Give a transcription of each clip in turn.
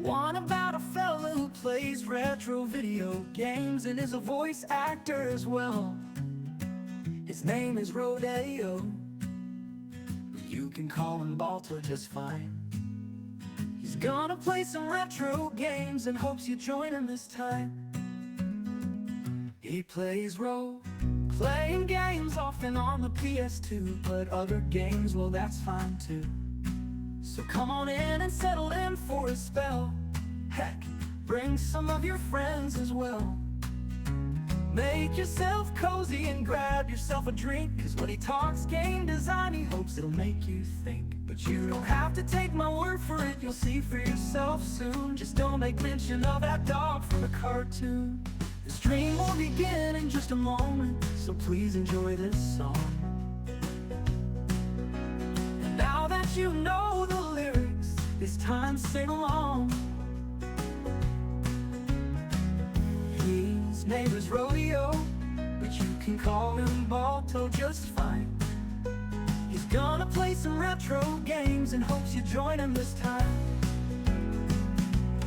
One about a fella who plays retro video games and is a voice actor as well. His name is Rodeo. You can call him Balto just fine. He's gonna play some retro games and hopes you join him this time. He plays role-playing games often on the PS2, but other games, well, that's fine too. So come on in and settle in for a spell. Heck, bring some of your friends as well. Make yourself cozy and grab yourself a drink, 'cause when he talks game design, he hopes it'll make you think. But you don't have to take my word for it, you'll see for yourself soon. Just don't make mention of that dog from the cartoon. The stream will begin in just a moment, so please enjoy this song. And now that you know the lyrics, it's time to sing along. His name is Rodeo, but you can call him Balto just fine. He's gonna play some retro games and hopes you join him this time.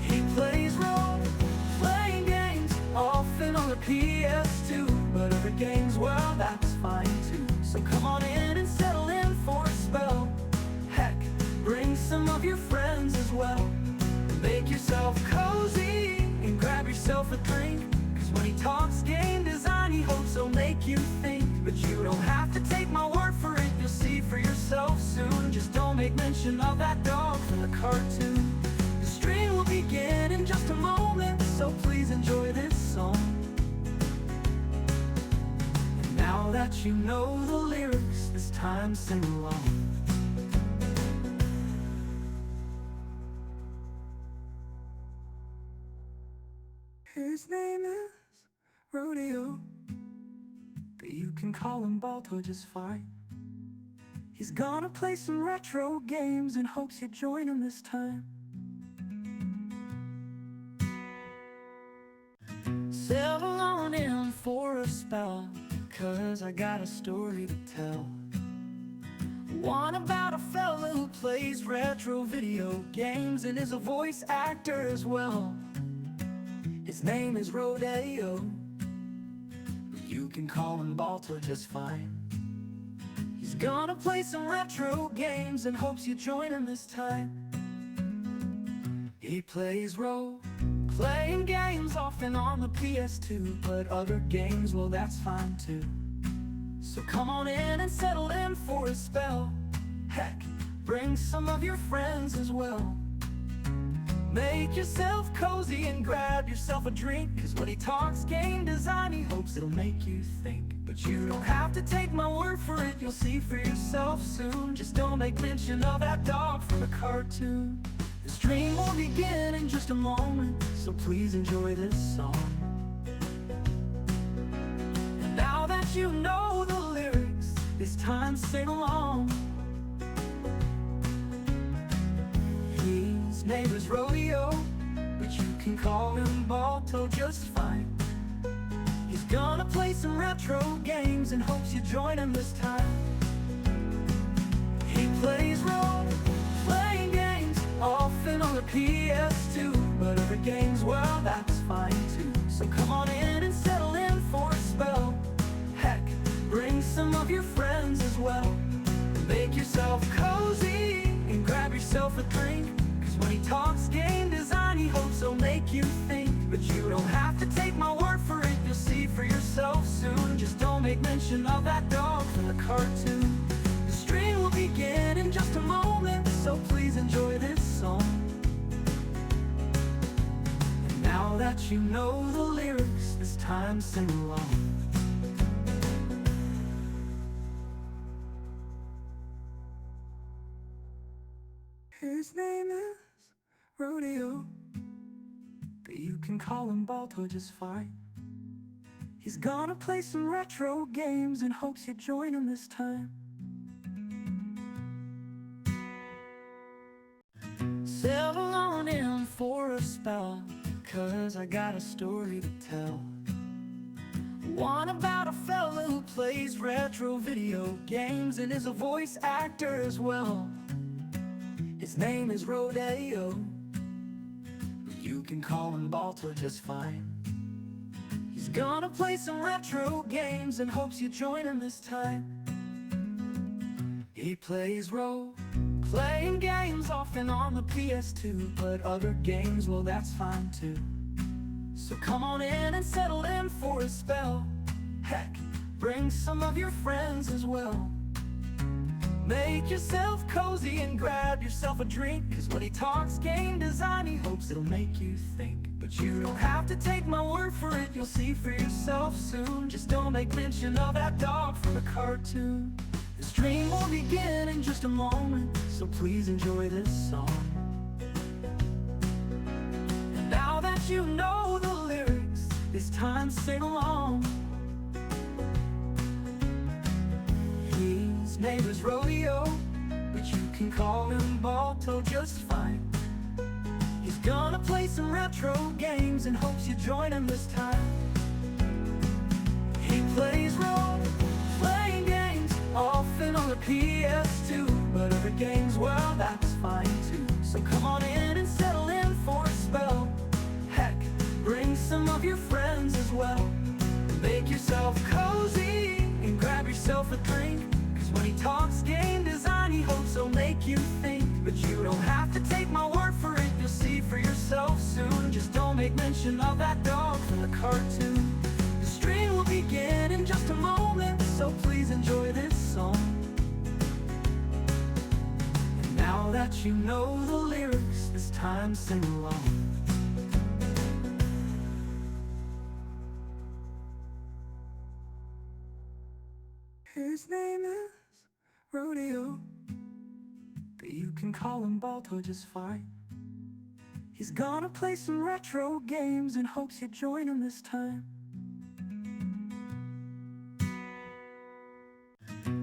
He plays role-playing games often on the PS2, but other games, well, that's fine too. So come on in and settle in for a spell. Heck, bring some of your friends as well. Make yourself cozy and grab yourself a drink, 'cause when he talks game design, he hopes he'll make you think. But you don't have to take my word for it, you'll see for yourself soon. Just don't make mention of that dog from the cartoon. The stream will begin in just a moment, so please enjoy this song. And now that you know the lyrics, it's time to sing along. His name is Rodeo, but you can call him Balto just fine. He's gonna play some retro games and hopes you join him this time. Settle on in for a spell, 'cause I got a story to tell. One about a fella who plays retro video games and is a voice actor as well. His name is Rodeo. You can call him Balto just fine. He's gonna play some retro games and hopes you join him this time. He plays role-playing games often on the PS2, but other games, well, that's fine too. So come on in and settle in for a spell. Heck, bring some of your friends as well. Make yourself cozy and grab yourself a drink, 'cause when he talks game design, he hopes it'll make you think. But you don't have to take my word for it, you'll see for yourself soon. Just don't make mention of that dog from the cartoon. The stream will begin in just a moment, so please enjoy this song. And now that you know the lyrics, it's time to sing along. His name is Rodeo, but you can call him Balto just fine. He's gonna play some retro games and hopes you join him this time. He plays role-playing games often on the PS2, but other games, well, that's fine too. So come on in and settle in for a spell. Heck, bring some of your friends as well. Make yourself cozy and grab yourself a drink, 'cause when he talks game design, he hopes he'll make you think. But you don't have to take my word for it, you'll see for yourself soon. Just don't make mention of that dog from the cartoon. The stream will begin in just a moment, so please enjoy this song. And now that you know the lyrics, it's time to sing along. His name is Rodeo, but you can call him Balto just fine. He's gonna play some retro games and hopes you join him this time. Settle on in for a spell, 'cause I got a story to tell. One about a fella who plays retro video games and is a voice actor as well. His name is Rodeo. You can call him Balto just fine. He's gonna play some retro games and hopes you join him this time. He plays role-playing games often on the PS2, but other games, well, that's fine too. So come on in and settle in for a spell. Heck, bring some of your friends as well. Make yourself cozy and grab yourself a drink, 'cause when he talks game design, he hopes it'll make you think. But you don't have to take my word for it, you'll see for yourself soon. Just don't make mention of that dog from the cartoon. The stream will begin in just a moment, so please enjoy this song. And now that you know the lyrics, it's time to sing along. His name is Rodeo, but you can call him Balto just fine. He's gonna play some retro games and hopes you join him this time. He plays role-playing games often on the PS2, but other games, well, that's fine too. So come on in and settle in for a spell. Heck, bring some of your friends as well. Make yourself cozy and grab yourself a drink, 'cause when he talks game design, he hopes he'll make you think. But you don't have to take my word for it, you'll see for yourself soon. Just don't make mention of that dog from the cartoon. The stream will begin in just a moment, so please enjoy this song. And now that you know the lyrics, it's time to sing along. His name is Rodeo, but you can call him Balto just fine. He's gonna play some retro games and hopes you join him this time.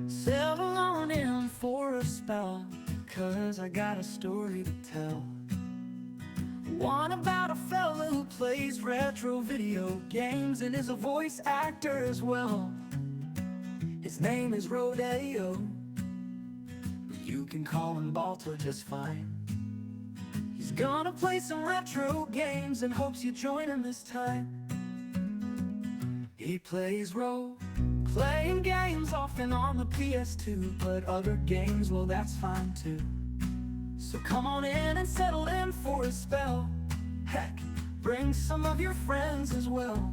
Settle on in for a spell, 'cause I got a story to tell. One about a fella who plays retro video games and is a voice actor as well. His name is Rodeo, but you can call him Balto just fine. He's gonna play some retro games and hopes you join him this time. He plays role-playing games often on the PS2, but other games, well, that's fine too. So come on in and settle in for a spell. Heck, bring some of your friends as well.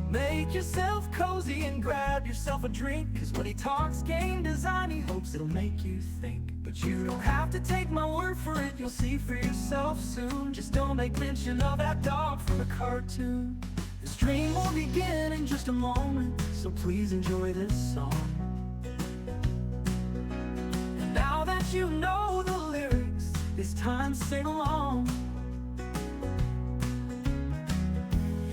Make yourself cozy and grab yourself a drink, 'cause when he talks game design, he hopes it'll make you think. But you don't have to take my word for it, you'll see for yourself soon. Just don't make mention of that dog from the cartoon. The stream will begin in just a moment, so please enjoy this song. And now that you know the lyrics, it's time to sing along.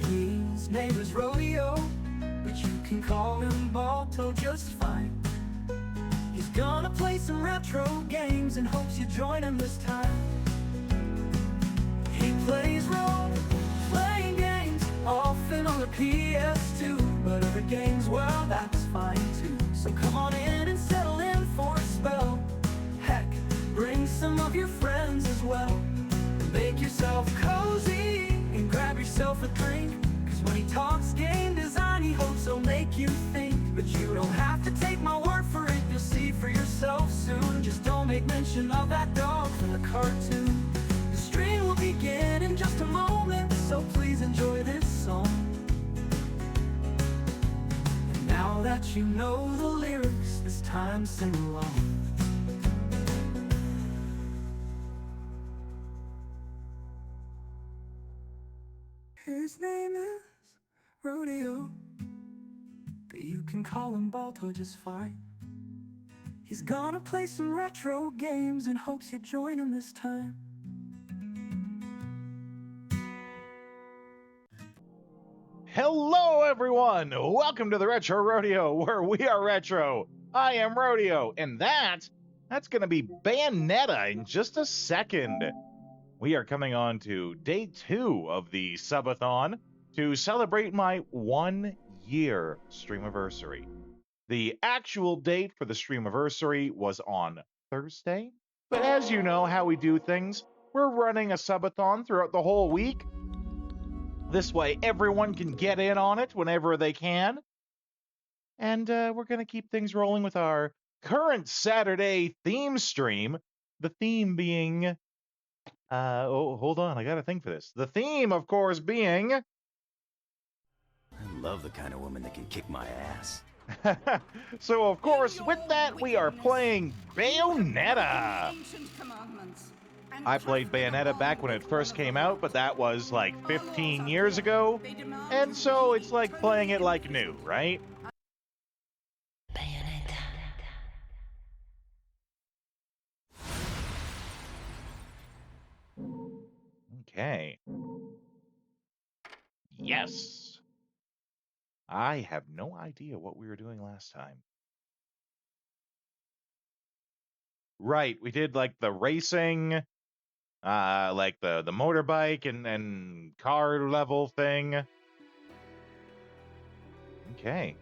His name is Rodeo, but you can call him Balto just fine. He's gonna play some retro games and hopes you join him this time. He plays role-playing games often on the PS2, but other games, well, that's fine too. So come on in and settle in for a spell. Heck, bring some of your friends as well. Make yourself cozy and grab yourself a drink, 'cause when he talks game design, he hopes he'll make you think. But you don't have to take my word for it, you'll see for yourself soon. Just don't make mention of that dog from the cartoon. The stream will begin in just a moment, so please enjoy this song. And now that you know the lyrics, it's time to sing along. His name is Rodeo, but you can call him Balto just fine. He's gonna play some retro games and hopes you join him this time. Hello everyone! Welcome to the Retro Rodeo, where we are retro. I am Rodeo, and that's gonna be Bayonetta in just a second. We are coming on to day 2 of the Subathon to celebrate my 1-year streamiversary. The actual date for the streamiversary was on Thursday, but as you know how we do things, we're running a subathon throughout the whole week. This way, everyone can get in on it whenever they can. And we're going to keep things rolling with our current Saturday theme stream. The theme being... oh, hold on. I got a thing for this. The theme, of course, being... I love the kind of woman that can kick my ass. So, of course, with that, we are playing Bayonetta. I played Bayonetta back when it first came out, but that was like 15 years ago. And so it's like playing it like new, right? Okay. Yes. I have no idea what we were doing last time. Right, we did like the racing, like the motorbike and car level thing. Okay.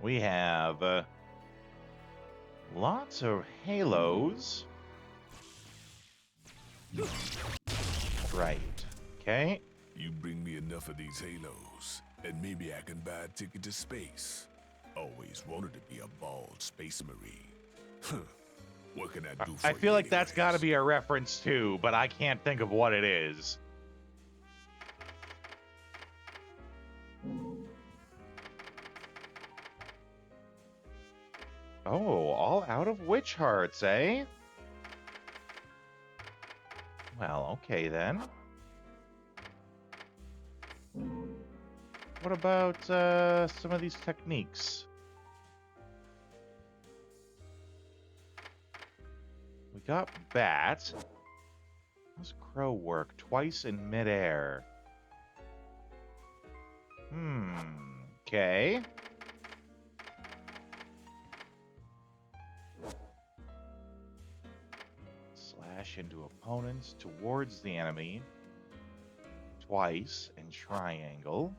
We have lots of halos. Right. Okay. You bring me enough of these halos, and maybe I can buy a ticket to space. Always wanted to be a bald space marine. Huh. What can I do for you? I feel like that's got to anyways? be a reference too, but I can't think of what it is. Oh, all out of witch hearts, eh? Well, okay then. What about some of these techniques? We got bat. How's crow work? Twice in midair. Okay. Slash into opponents towards the enemy. Twice in triangle.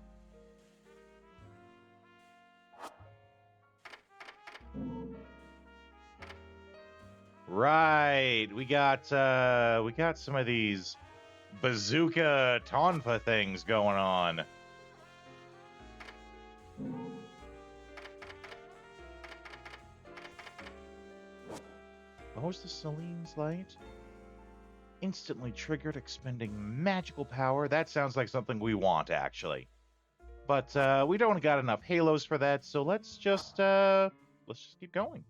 Right, we got some of these bazooka tonfa things going on. What was the Celine's light? Instantly triggered, expending magical power. That sounds like something we want, actually. But we don't got enough halos for that, so let's just keep going.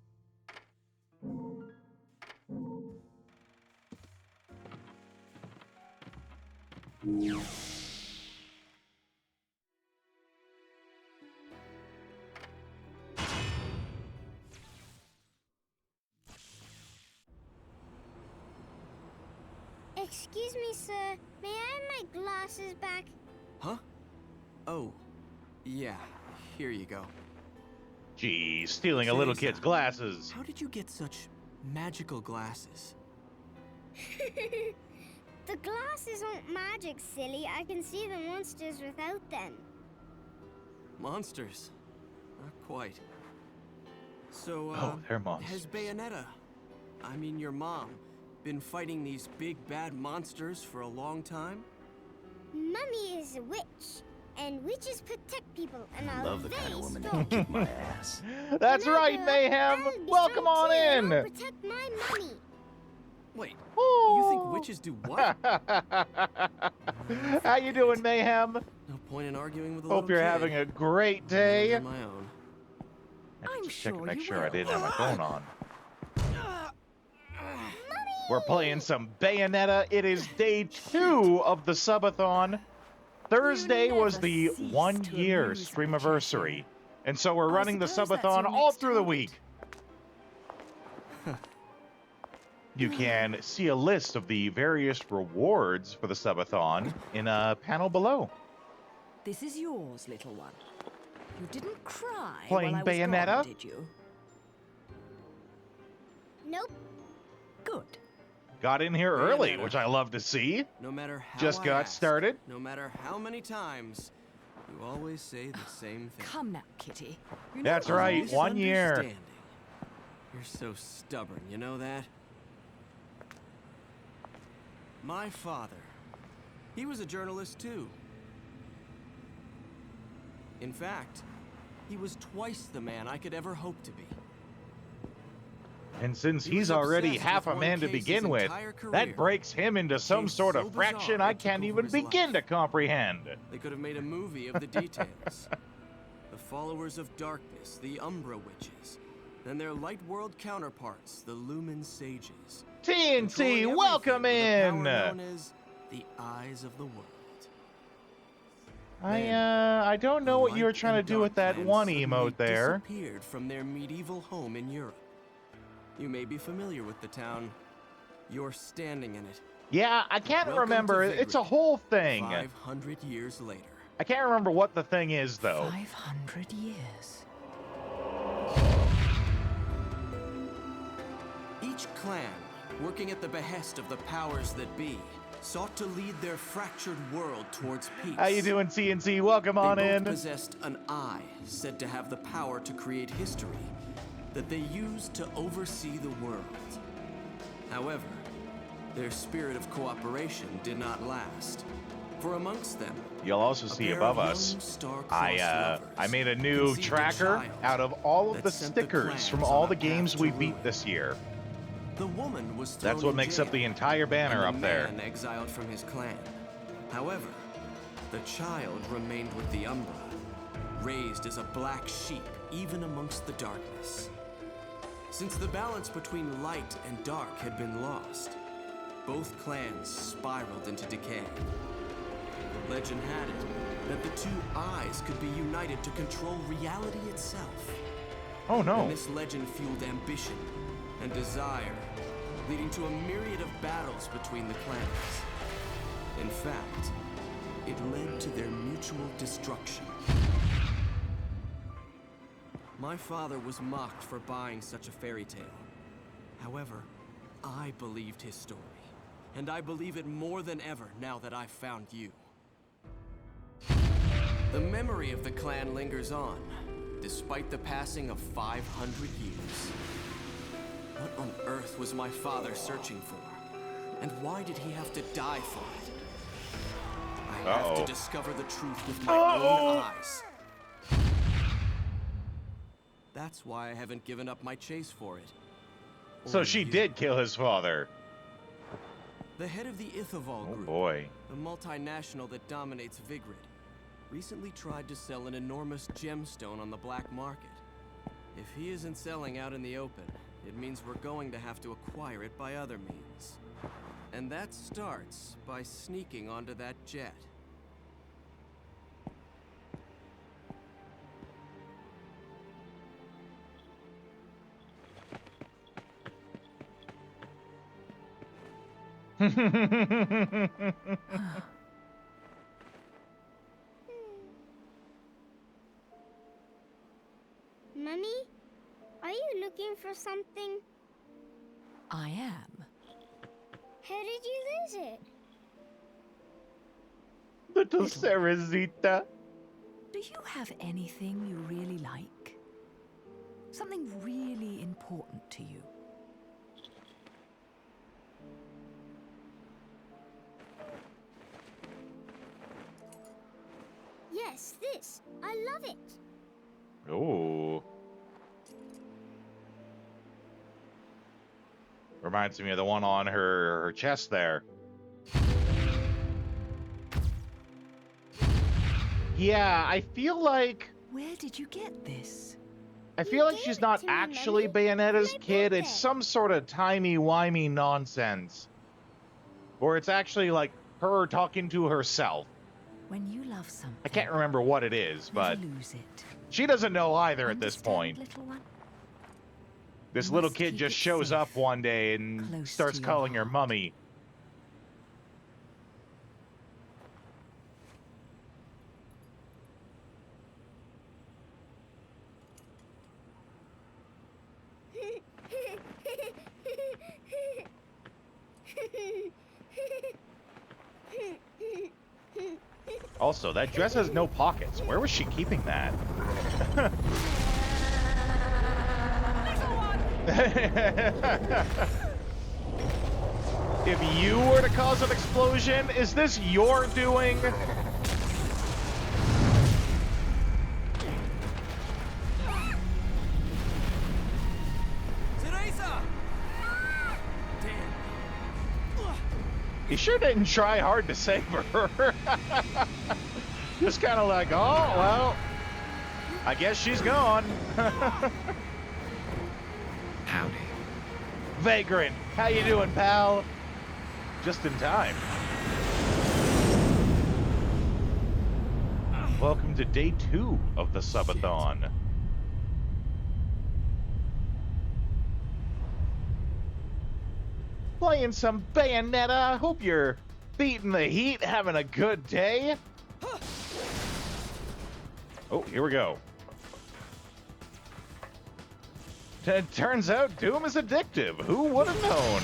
Excuse me, sir. May I have my glasses back? Huh? Oh, yeah. Here you go. Geez, stealing a little kid's glasses. How did you get such magical glasses? The glasses aren't magic, silly. I can see the monsters without them. Monsters? Not quite. So, Oh, they're monsters. has Bayonetta, I mean your mom, been fighting these big bad monsters for a long time? Mummy is a witch, and witches protect people, and I are love the kind of very woman that strong. can kick my ass. That's When I right, grow up, Mayhem. I'll be Welcome strong on too, and I'll in. protect my mummy. Wait, you think witches do what? How you doing, Mayhem? No point in arguing with a Hope little you're kid. having a great I'm day. on my own. I have to I'm check and sure make you sure I will. didn't have my phone on. We're playing some Bayonetta. It is day 2 of the Subathon. Thursday was never the cease 1 to year amuse me, streamiversary. Cheshire. And so we're I running the suppose that's Subathon your all next through the target. week. You can see a list of the various rewards for the Subathon in a panel below. This is yours, little one. You didn't cry Playing while I was Bayonetta? gone, did you? Nope. Good. Got in here early, Bayonetta. which I love to see. No matter how Just I got ask, started. no matter how many times, You always say the same thing. Come now, Kitty. You're That's not right, always 1 year. Misunderstanding. You're so stubborn, you know that? My father, he was a journalist too. In fact, he was twice the man I could ever hope to be. And since He was he's already obsessed half with a one man to case his begin with, entire career. that breaks him into some Case sort of so bizarre fraction it I took can't over even his begin to life. comprehend. They could have made a movie of the details. The followers of darkness, the Umbra witches, then their light world counterparts, the Lumen sages. TNT, Controlling welcome everything in! with a power known as the eyes of the world. I don't know what you were Light trying to and do with that Darklands one suddenly emote there. disappeared from their medieval home in Europe. You may be familiar with the town. You're standing in it. Yeah, I can't Welcome to remember. It's a Vigrid, whole thing. 500 years later. I can't remember what the thing is, though. 500 years. Each clan, working at the behest of the powers that be, sought to lead their fractured world towards peace. How you doing, CNC? Welcome They on both in. possessed an eye said to have the power to create history that they used to oversee the world. However, their spirit of cooperation did not last. For amongst them, You'll also a see pair above of us, young star-crossed I lovers made a new conceived a tracker child out of all of that the sent the stickers from clans all on the a path games we to beat ruin. this year. The woman was That's thrown what in makes up jail, the entire banner and up the there. man exiled from his clan. However, the child remained with the Umbra, raised as a black sheep even amongst the darkness. Since the balance between light and dark had been lost, both clans spiraled into decay. Legend had it that the two eyes could be united to control reality itself. Oh And no. this legend fueled ambition and desire, leading to a myriad of battles between the clans. In fact, it led to their mutual destruction. My father was mocked for buying such a fairy tale. However, I believed his story, and I believe it more than ever now that I've found you. The memory of the clan lingers on, despite the passing of 500 years. What on earth was my father searching for? And why did he have to die for it? I have to discover the truth with my own eyes. That's why I haven't given up my chase for it. So Or she you. did kill his father. The head of the Ithaval Oh group, boy. the multinational that dominates Vigrid, recently tried to sell an enormous gemstone on the black market. If he isn't selling out in the open, it means we're going to have to acquire it by other means. And that starts by sneaking onto that jet. Mummy, are you looking for something? I am. How did you lose it? Little Ceresita. Do you have anything you really like? Something really important to you? Yes, this. I love it. Ooh. Reminds me of the one on her chest there. Yeah, I feel like Where did you get this? gave she's it not to me, actually Mummy. Bayonetta's My kid. It's birthday. some sort of timey-wimey nonsense. Or it's actually like her talking to herself. When you love something, I can't remember what it is, never but lose it. she doesn't know either at this Understand, point. little one? This You little must kid keep just it shows safe, up one day and close starts to your calling her heart. mummy. Also, that dress has no pockets. Where was she keeping that? If you were to cause an explosion, is this your doing? Teresa! Damn. He sure didn't try hard to save her. Just kind of like, oh, well, I guess she's gone. Howdy. Vagrant, how you doing, pal? Just in time. Welcome to day 2 of the Subathon. Playing some Bayonetta. Hope you're beating the heat, having a good day. Oh, here we go. Turns out Doom is addictive. Who would have known?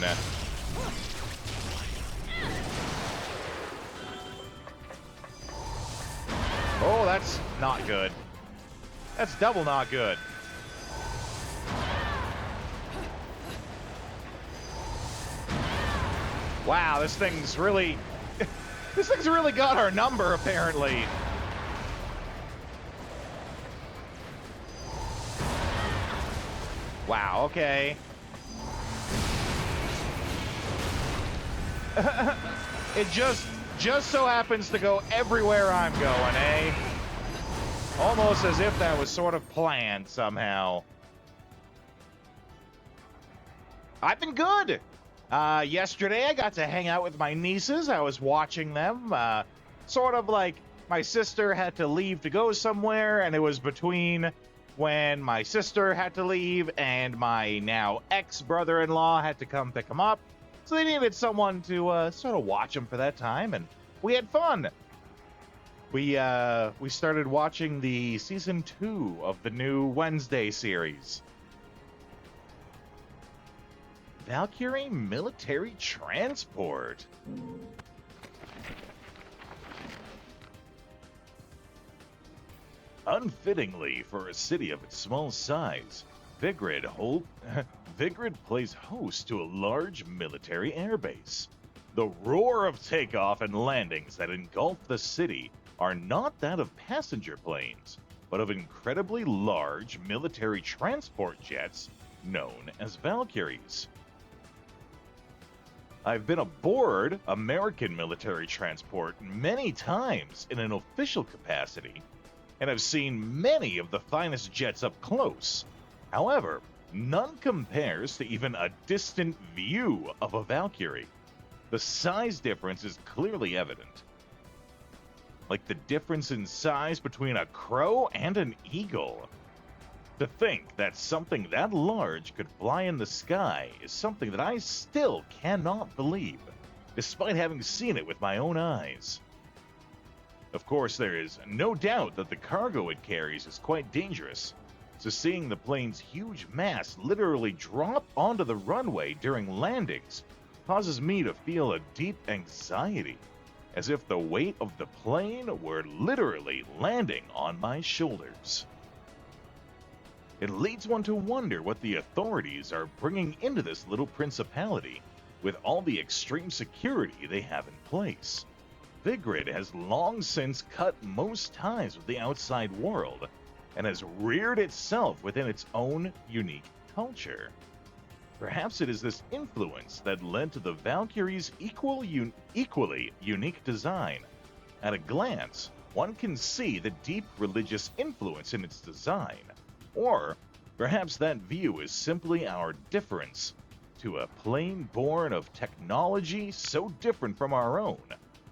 Oh, that's not good. That's double not good. Wow, this thing's really got our number, apparently. Wow, okay. It just so happens to go everywhere I'm going, eh? Almost as if that was sort of planned somehow. I've been good. Yesterday I got to hang out with my nieces. I was watching them. Sort of like my sister had to leave to go somewhere, and it was between when my sister had to leave and my now ex-brother-in-law had to come pick them up. So they needed someone to sort of watch them for that time, and we had fun. We started watching the season 2 of the new Wednesday series. Valkyrie military transport. Unfittingly for a city of its small size, Vigrid plays host to a large military airbase. The roar of takeoff and landings that engulf the city are not that of passenger planes, but of incredibly large military transport jets known as Valkyries. I've been aboard American military transport many times in an official capacity, and have seen many of the finest jets up close. However, none compares to even a distant view of a Valkyrie. The size difference is clearly evident. Like the difference in size between a crow and an eagle. To think that something that large could fly in the sky is something that I still cannot believe, despite having seen it with my own eyes. Of course, there is no doubt that the cargo it carries is quite dangerous, so seeing the plane's huge mass literally drop onto the runway during landings causes me to feel a deep anxiety, as if the weight of the plane were literally landing on my shoulders. It leads one to wonder what the authorities are bringing into this little principality with all the extreme security they have in place. Vigrid has long since cut most ties with the outside world and has reared itself within its own unique culture. Perhaps it is this influence that led to the Valkyrie's equally unique design. At a glance, one can see the deep religious influence in its design. Or perhaps that view is simply our difference to a plane born of technology so different from our own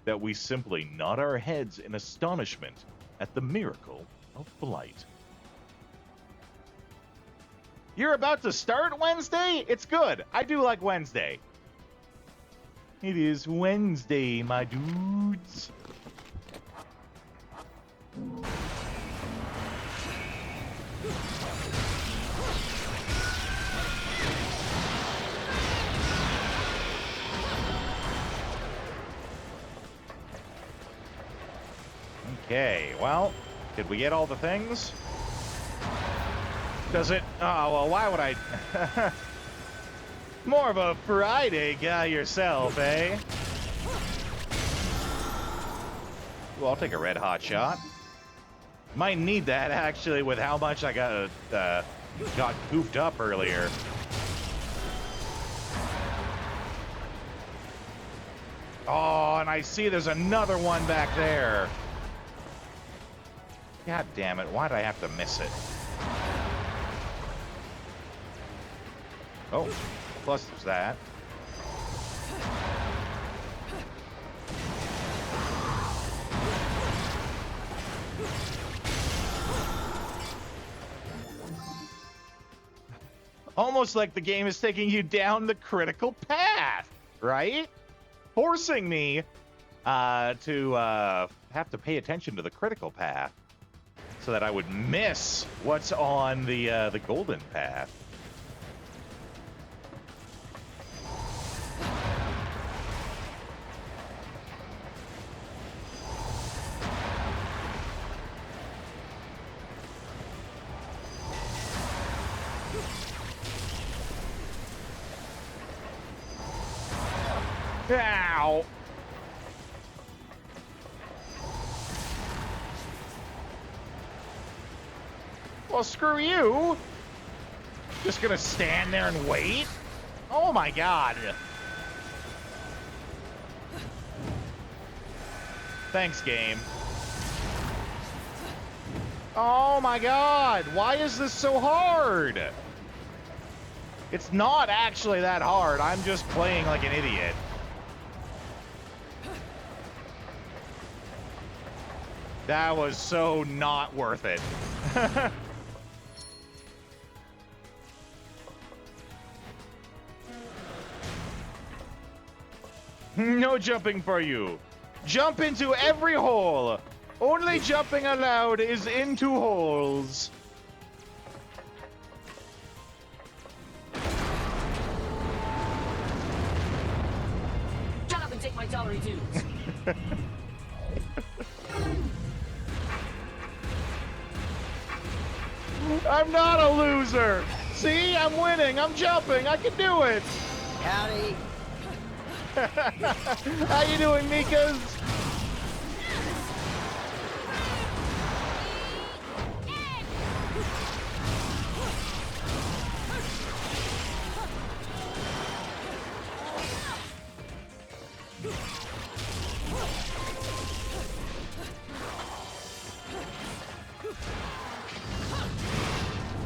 that we simply nod our heads in astonishment at the miracle of flight. You're about to start Wednesday? It's good. I do like Wednesday. It is Wednesday, my dudes. Okay, well, did we get all the things? Does it? Oh, well, why would I? More of a Friday guy yourself, eh? Well, I'll take a red hot shot. Might need that, actually, with how much I got goofed up earlier. Oh, and I see there's another one back there. God damn it, why'd I have to miss it? Oh, plus there's that. Almost like the game is taking you down the critical path, right? Forcing me to have to pay attention to the critical path so that I would miss what's on the golden path. Ow! Well, screw you! Just gonna stand there and wait? Oh my god! Thanks, game. Oh my god! Why is this so hard? It's not actually that hard. I'm just playing like an idiot. That was so not worth it. No jumping for you. Jump into every hole. Only jumping allowed is into holes. Shut up and take my salary dues. I'm not a loser. See, I'm winning. I'm jumping. I can do it. Howdy. How you doing, Mikas?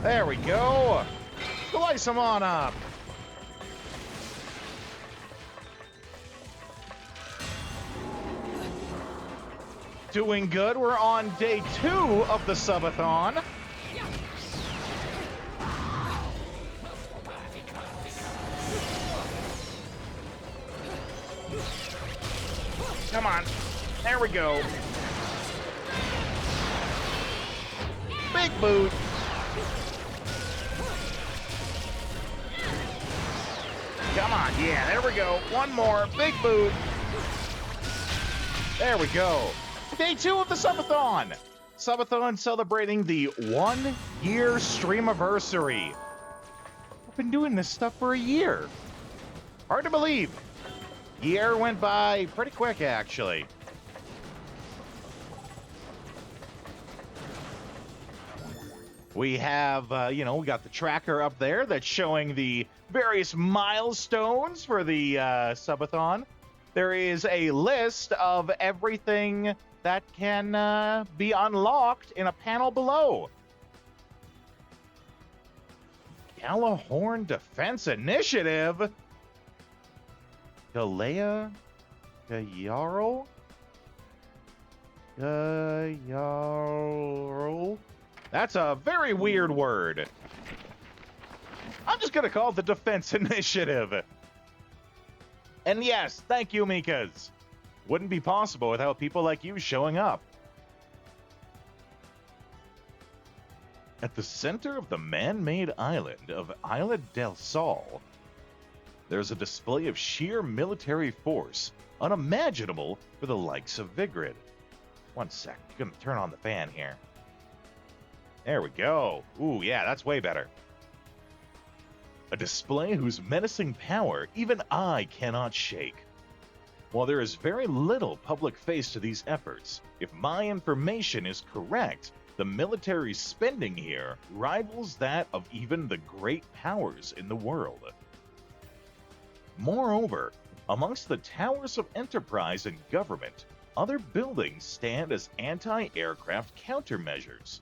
There we go. Slice him on up. Doing good. We're on day 2 of the Subathon. Come on. There we go. Big boot. Come on. Yeah, there we go. One more. Big boot. There we go. Day 2 of the Subathon. Subathon celebrating the 1-year streamiversary. I've been doing this stuff for a year. Hard to believe. Year went by pretty quick, actually. We have, we got the tracker up there that's showing the various milestones for the Subathon. There is a list of everything that can be unlocked in a panel below. Galahorn Defense Initiative. Galea? Gayarl? Gayarl? That's a very weird word. I'm just gonna call it the Defense Initiative. And yes, thank you, Mikas. Wouldn't be possible without people like you showing up. At the center of the man-made island of Isla del Sol, there's a display of sheer military force unimaginable for the likes of Vigrid. One sec. I'm gonna turn on the fan here. There we go. Ooh, yeah, that's way better. A display whose menacing power even I cannot shake. While there is very little public face to these efforts, if my information is correct, the military spending here rivals that of even the great powers in the world. Moreover, amongst the towers of enterprise and government, other buildings stand as anti-aircraft countermeasures.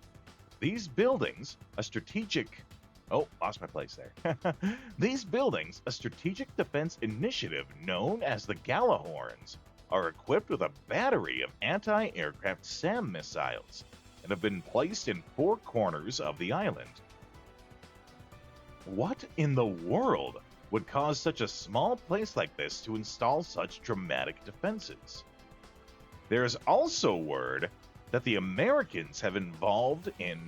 These buildings, a strategic... Oh, lost my place there. These buildings, a strategic defense initiative known as the Galahorns, are equipped with a battery of anti-aircraft SAM missiles and have been placed in 4 corners of the island. What in the world would cause such a small place like this to install such dramatic defenses? There is also word that the Americans have involved in...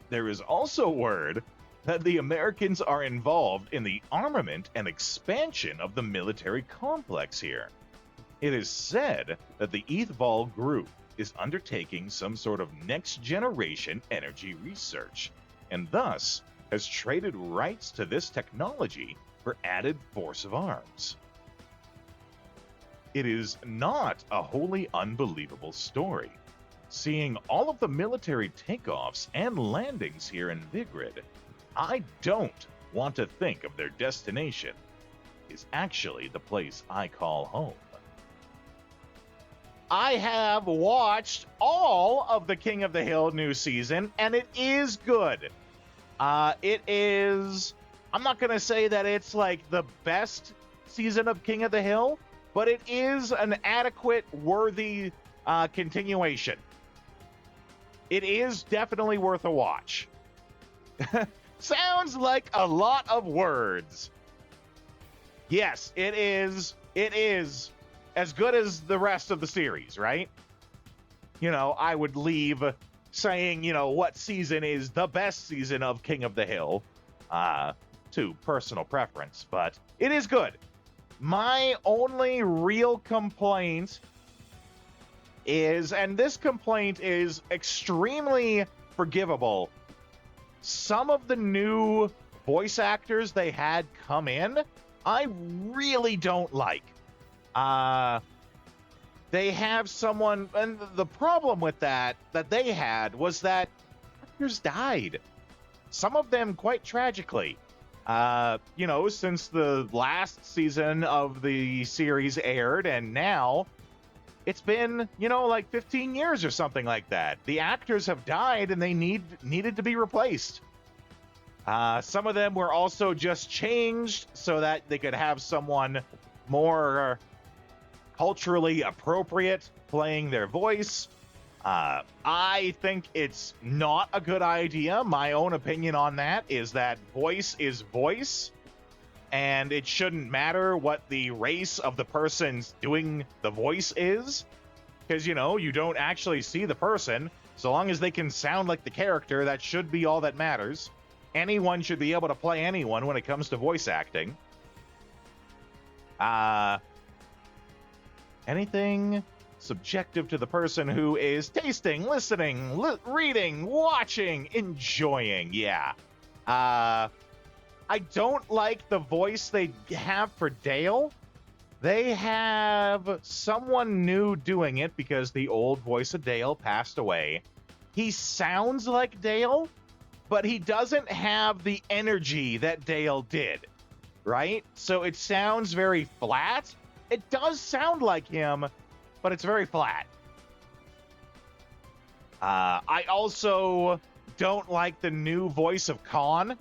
There is also word that the Americans are involved in the armament and expansion of the military complex here. It is said that the Ethval group is undertaking some sort of next-generation energy research, and thus has traded rights to this technology for added force of arms. It is not a wholly unbelievable story. Seeing all of the military takeoffs and landings here in Vigrid, I don't want to think of their destination is actually the place I call home. I have watched all of the King of the Hill new season, and it is good. It is... I'm not going to say that it's like the best season of King of the Hill, but it is an adequate, worthy continuation. It is definitely worth a watch. Sounds like a lot of words. Yes, it is. It is as good as the rest of the series, right? You know, I would leave saying, you know, what season is the best season of King of the Hill to personal preference, but it is good. My only real complaint is, and this complaint is extremely forgivable, some of the new voice actors they had come in, I really don't like. They have someone, and the problem with that they had was that actors died. Some of them quite tragically. You know, since the last season of the series aired, and now it's been, you know, like 15 years or something like that. The actors have died and they needed to be replaced. Some of them were also just changed so that they could have someone more culturally appropriate playing their voice. I think it's not a good idea. My own opinion on that is that voice is voice, and it shouldn't matter what the race of the person's doing the voice is, because, you know, you don't actually see the person. So long as they can sound like the character, that should be all that matters. Anyone should be able to play anyone when it comes to voice acting. Anything subjective to the person who is tasting, listening, reading, watching, enjoying, yeah. I don't like the voice they have for Dale. They have someone new doing it because the old voice of Dale passed away. He sounds like Dale, but he doesn't have the energy that Dale did, right? So it sounds very flat. It does sound like him, but it's very flat. I also don't like the new voice of Khan.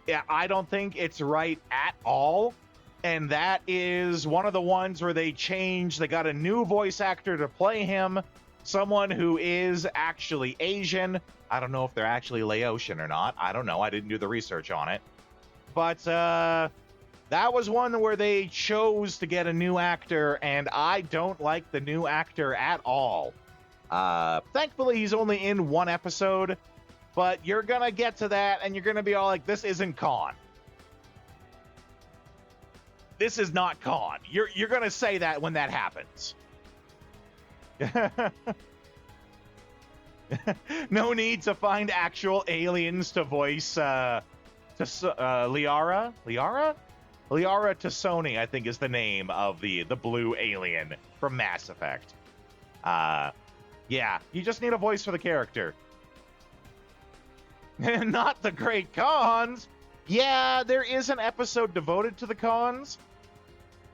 Yeah, I don't think it's right at all. And that is one of the ones where they got a new voice actor to play him, someone who is actually Asian. I don't know if they're actually Laotian or not. I don't know. I didn't do the research on it. But that was one where they chose to get a new actor, and I don't like the new actor at all. Thankfully, he's only in one episode, but you're going to get to that, and you're going to be all like, this isn't Khan. This is not Khan. You're going to say that when that happens. No need to find actual aliens to voice Liara? Liara? Liara Tassoni, I think, is the name of the blue alien from Mass Effect. Yeah, you just need a voice for the character. Not the Great Khans. Yeah, there is an episode devoted to the Khans.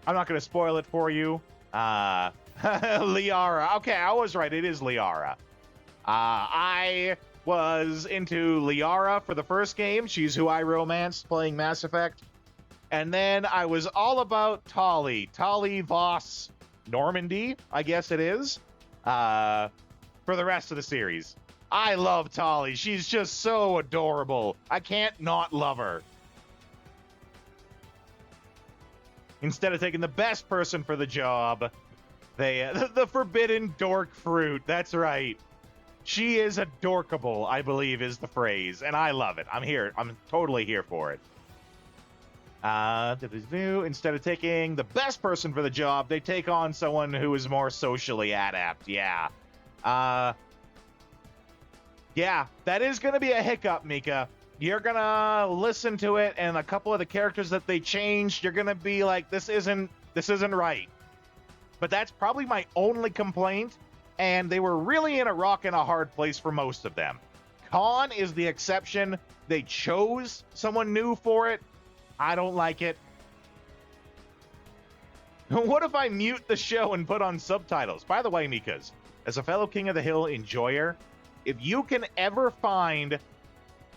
I'm not going to spoil it for you. Liara. Okay, I was right. It is Liara. I was into Liara for the first game. She's who I romanced playing Mass Effect. And then I was all about Tali Voss Normandy, I guess it is, for the rest of the series. I love Tali. She's just so adorable. I can't not love her. Instead of taking the best person for the job, the forbidden dork fruit. That's right. She is adorkable, I believe is the phrase, and I love it. I'm here. I'm totally here for it. Instead of taking the best person for the job, they take on someone who is more socially adept. Yeah. Yeah, that is going to be a hiccup, Mika. You're going to listen to it, and a couple of the characters that they changed, you're going to be like, this isn't right. But that's probably my only complaint, and they were really in a rock and a hard place for most of them. Khan is the exception. They chose someone new for it. I don't like it. What if I mute the show and put on subtitles? By the way, Mikas, as a fellow King of the Hill enjoyer, if you can ever find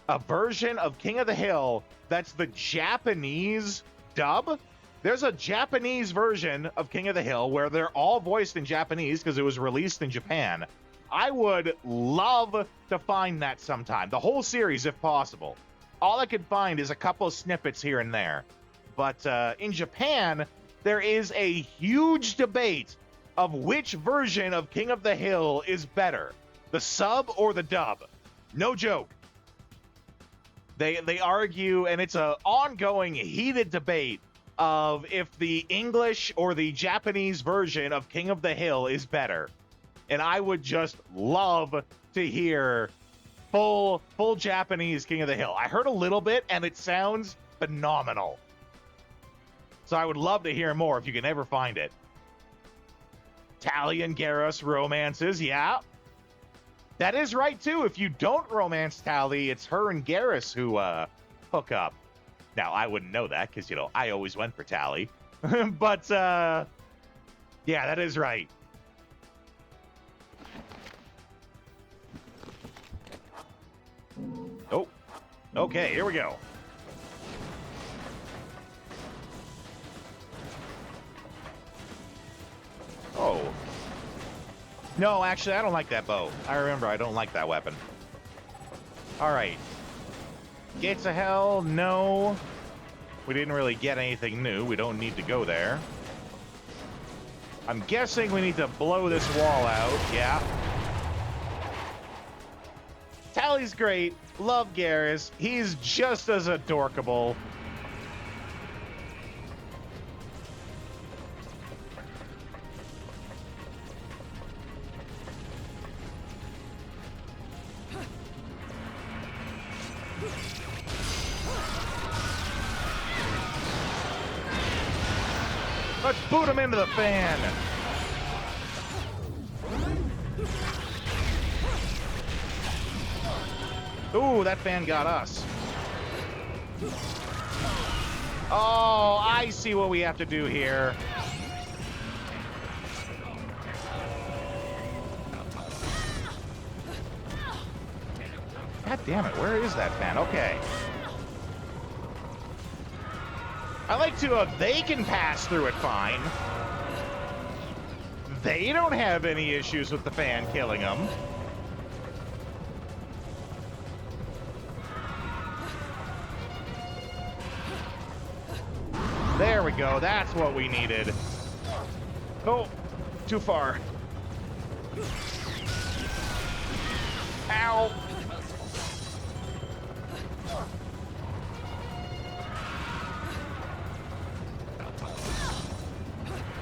a version of King of the Hill that's the Japanese dub, there's a Japanese version of King of the Hill where they're all voiced in Japanese because it was released in Japan. I would love to find that sometime. The whole series, if possible. All I could find is a couple of snippets here and there. But in Japan, there is a huge debate of which version of King of the Hill is better. The sub or the dub. No joke. They argue, and it's an ongoing heated debate of if the English or the Japanese version of King of the Hill is better. And I would just love to hear full Japanese King of the Hill. I heard a little bit, and it sounds phenomenal. So I would love to hear more if you can ever find it. Tali and Garrus romances, yeah. That is right, too. If you don't romance Tali, it's her and Garrus who hook up. Now, I wouldn't know that because, you know, I always went for Tali. But, yeah, that is right. Oh, okay, here we go. Oh. No, actually, I don't like that bow. I remember I don't like that weapon. All right. Gates of Hell, no. We didn't really get anything new. We don't need to go there. I'm guessing we need to blow this wall out. Yeah. Tali's great. Love Garrus. He's just as adorkable. Let's boot him into the fan. Ooh, that fan got us. Oh, I see what we have to do here. God damn it, where is that fan? Okay. I like to, they can pass through it fine. They don't have any issues with the fan killing them. There we go, that's what we needed. Oh, too far. Ow.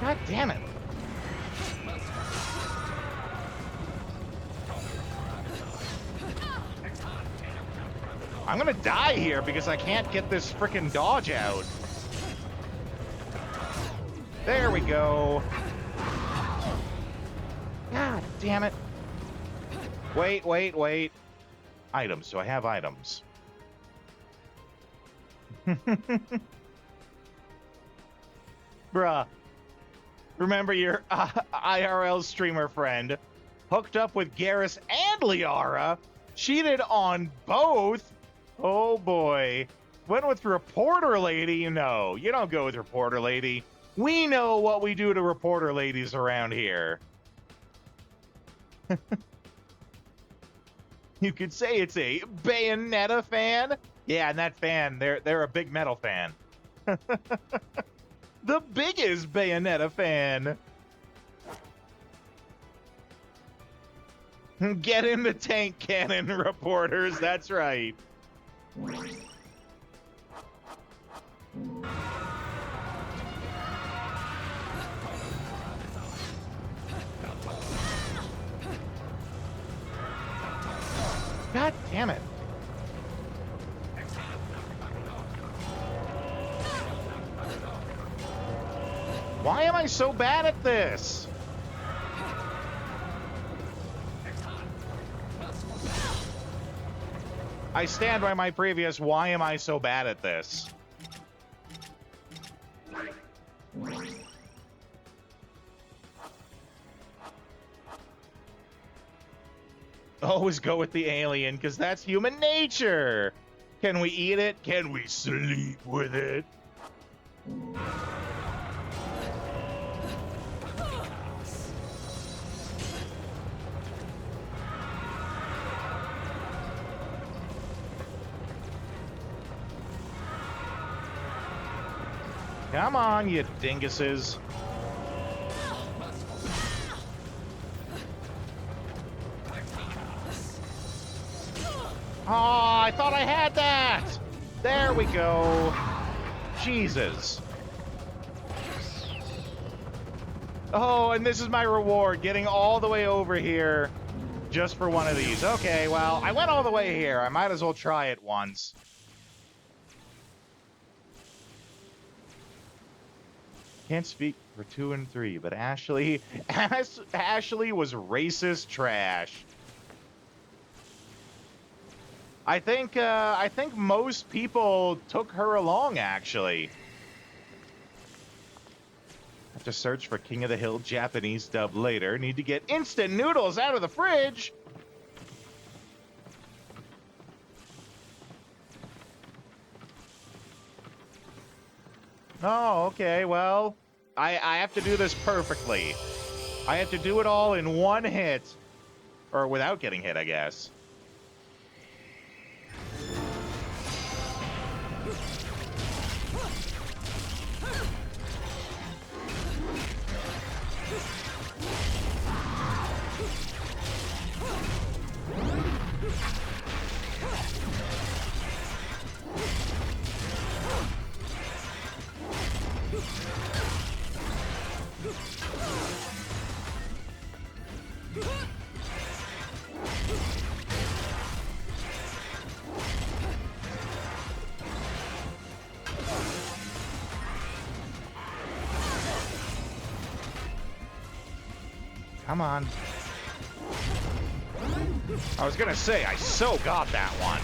God damn it. I'm gonna die here because I can't get this frickin' dodge out. There we go. God damn it. Wait, wait, wait. Items. Do I have items? Bruh. Remember your IRL streamer friend hooked up with Garrus and Liara? Cheated on both? Oh boy. Went with reporter lady? No, you don't go with reporter lady. We know what we do to reporter ladies around here. You could say it's a Bayonetta fan. Yeah, and that fan, they're a big metal fan. The biggest Bayonetta fan. Get in the tank cannon, reporters. That's right. God damn it. Why am I so bad at this? I stand by my previous, why am I so bad at this? Always go with the alien, because that's human nature. Can we eat it? Can we sleep with it? Come on, you dinguses. Oh, I thought I had that! There we go. Jesus. Oh, and this is my reward, getting all the way over here just for one of these. Okay, well, I went all the way here. I might as well try it once. Can't speak for 2 and 3, but Ashley was racist trash. I think most people took her along, actually. Have to search for King of the Hill Japanese dub later. Need to get instant noodles out of the fridge. Oh, okay, well, I have to do this perfectly. I have to do it all in one hit. Or without getting hit, I guess. Come on. I was gonna say, I so got that one.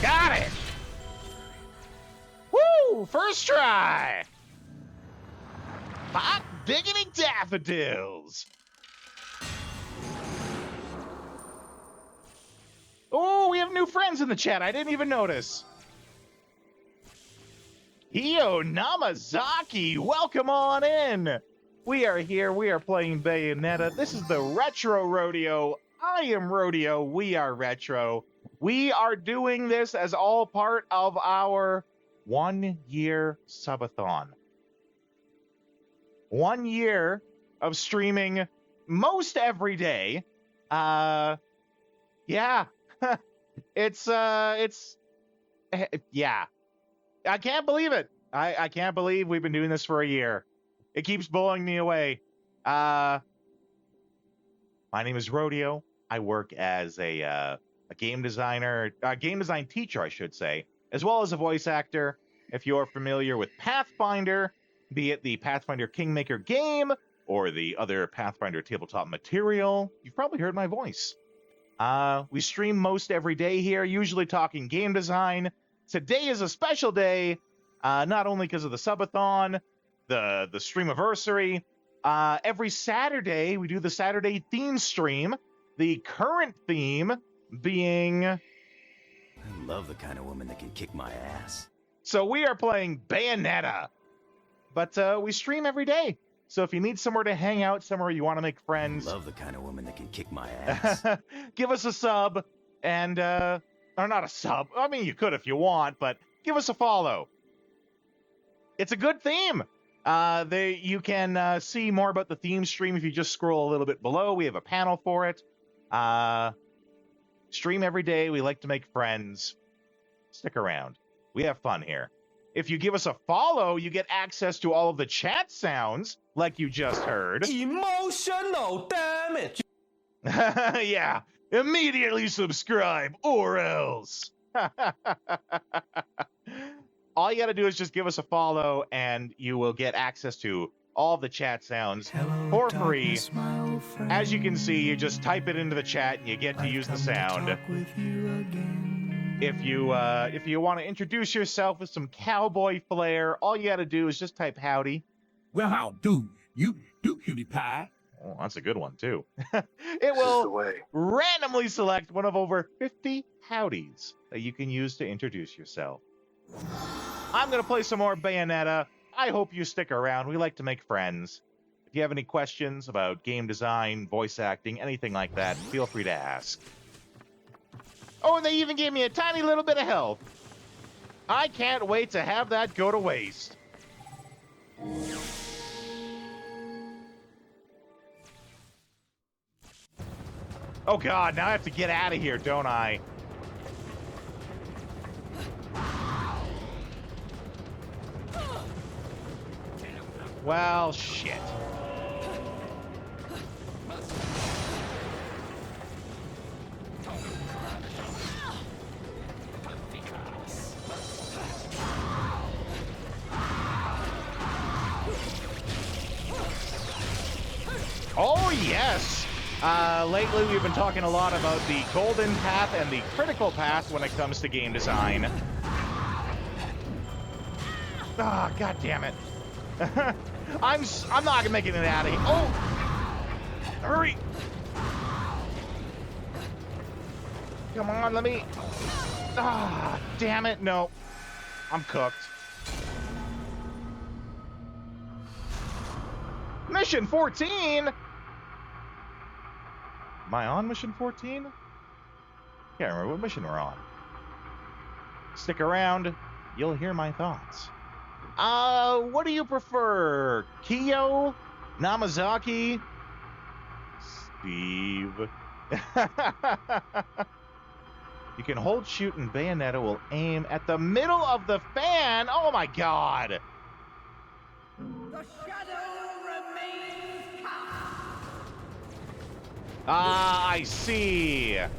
Got it! Woo! First try! Hot diggity daffodils! Oh, we have new friends in the chat. I didn't even notice. Hio Namazaki, welcome on in. We are here. We are playing Bayonetta. This is the Retro Rodeo. I am Rodeo. We are Retro. We are doing this as all part of our 1-year Subathon. 1 year of streaming most every day. Yeah. it's yeah. I can't believe it. I can't believe we've been doing this for a year. It keeps blowing me away. My name is Rodeo. I work as a game designer, game design teacher, I should say, as well as a voice actor. If you're familiar with Pathfinder, be it the Pathfinder Kingmaker game or the other Pathfinder tabletop material, you've probably heard my voice. We stream most every day here, usually talking game design. Today is a special day, not only because of the Subathon, the streamiversary. Every Saturday, we do the Saturday theme stream. The current theme being... I love the kind of woman that can kick my ass. So we are playing Bayonetta. But we stream every day. So if you need somewhere to hang out, somewhere you want to make friends... I love the kind of woman that can kick my ass. Give us a sub and... or not a sub. I mean, you could if you want, but give us a follow. It's a good theme. You can see more about the theme stream if you just scroll a little bit below. We have a panel for it. Stream every day. We like to make friends. Stick around. We have fun here. If you give us a follow, you get access to all of the chat sounds, like you just heard. Emotional damage! Yeah. Immediately subscribe, or else. All you gotta do is just give us a follow, and you will get access to all the chat sounds for free. As you can see, you just type it into the chat, and you get to use the sound. If you want to introduce yourself with some cowboy flair, all you gotta do is just type howdy. Well, how do you do, cutie pie? Oh, that's a good one, too. It will randomly select one of over 50 howdies that you can use to introduce yourself. I'm going to play some more Bayonetta. I hope you stick around. We like to make friends. If you have any questions about game design, voice acting, anything like that, feel free to ask. Oh, and they even gave me a tiny little bit of health. I can't wait to have that go to waste. Oh god, now I have to get out of here, don't I? Well, shit. Oh, yes! Lately we've been talking a lot about the golden path and the critical path when it comes to game design. Ah, god damn it. I'm not making it out of here. Oh! Hurry! Come on, let me... Ah, damn it, no. I'm cooked. Mission 14? Am I on mission 14? Can't remember what mission we're on. Stick around. You'll hear my thoughts. What do you prefer? Kyo? Namazaki? Steve? You can hold shoot and Bayonetta will aim at the middle of the fan. Oh my god. The shadow remains cast. Ah, I see. Yeah.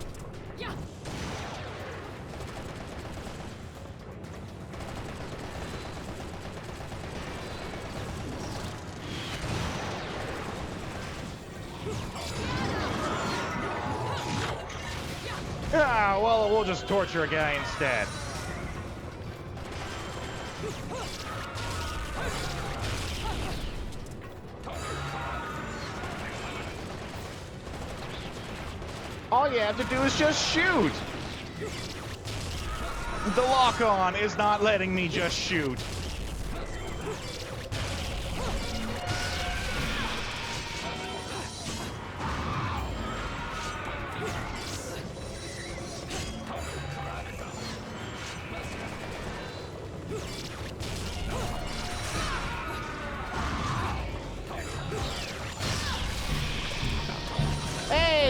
Ah, well, we'll just torture a guy instead. All you have to do is just shoot. The lock-on is not letting me just shoot.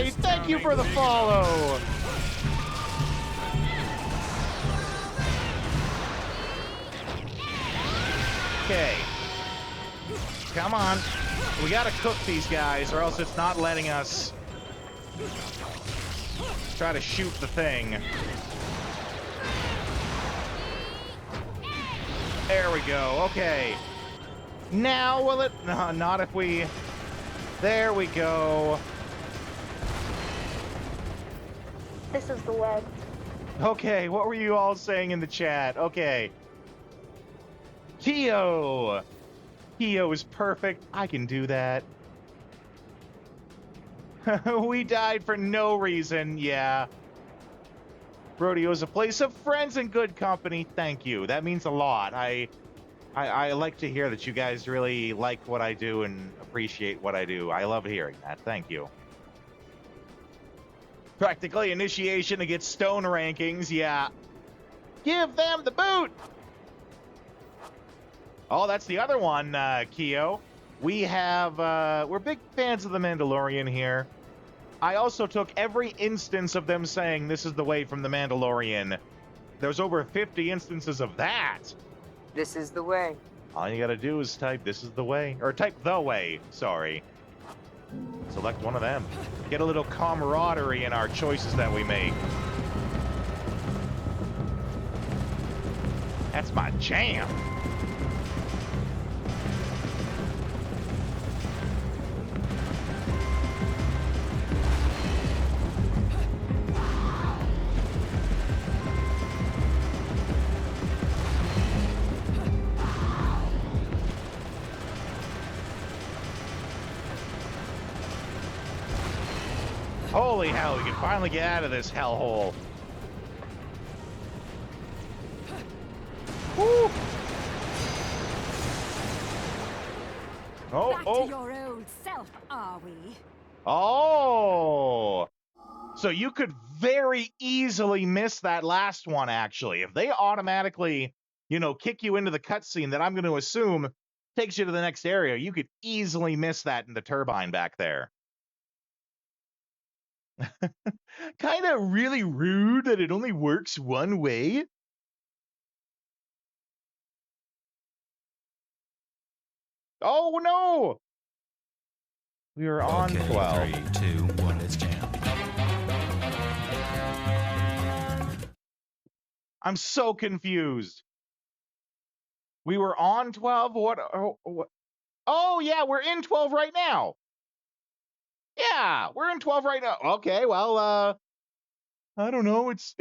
Hey, thank you for the follow. Okay. Come on. We gotta cook these guys, or else it's not letting us try to shoot the thing. There we go. Okay. Now will it? No, not if we... There we go. This is the way. Okay, what were you all saying in the chat? Okay. Keo! Keo is perfect. I can do that. We died for no reason. Yeah. Rodeo is a place of friends and good company. Thank you. That means a lot. I like to hear that you guys really like what I do and appreciate what I do. I love hearing that. Thank you. Practically initiation to get stone rankings. Yeah. Give them the boot! Oh, that's the other one, Keo. We have, we're big fans of The Mandalorian here. I also took every instance of them saying this is the way from The Mandalorian. There's over 50 instances of that. This is the way. All you gotta do is type this is the way, or type the way, sorry. Select one of them. Get a little camaraderie in our choices that we make. That's my jam. Holy hell, we can finally get out of this hellhole. Woo! Oh, Back to your old self, are we? Oh! So you could very easily miss that last one, actually. If they automatically, kick you into the cutscene that I'm going to assume takes you to the next area, you could easily miss that in the turbine back there. Kind of really rude that it only works one way. Oh no! We are on 12. 3, 2, 1, let's jam. I'm so confused. We were on 12? What? Oh yeah, we're in 12 right now. Yeah, we're in 12 right now. Okay, well, I don't know. It's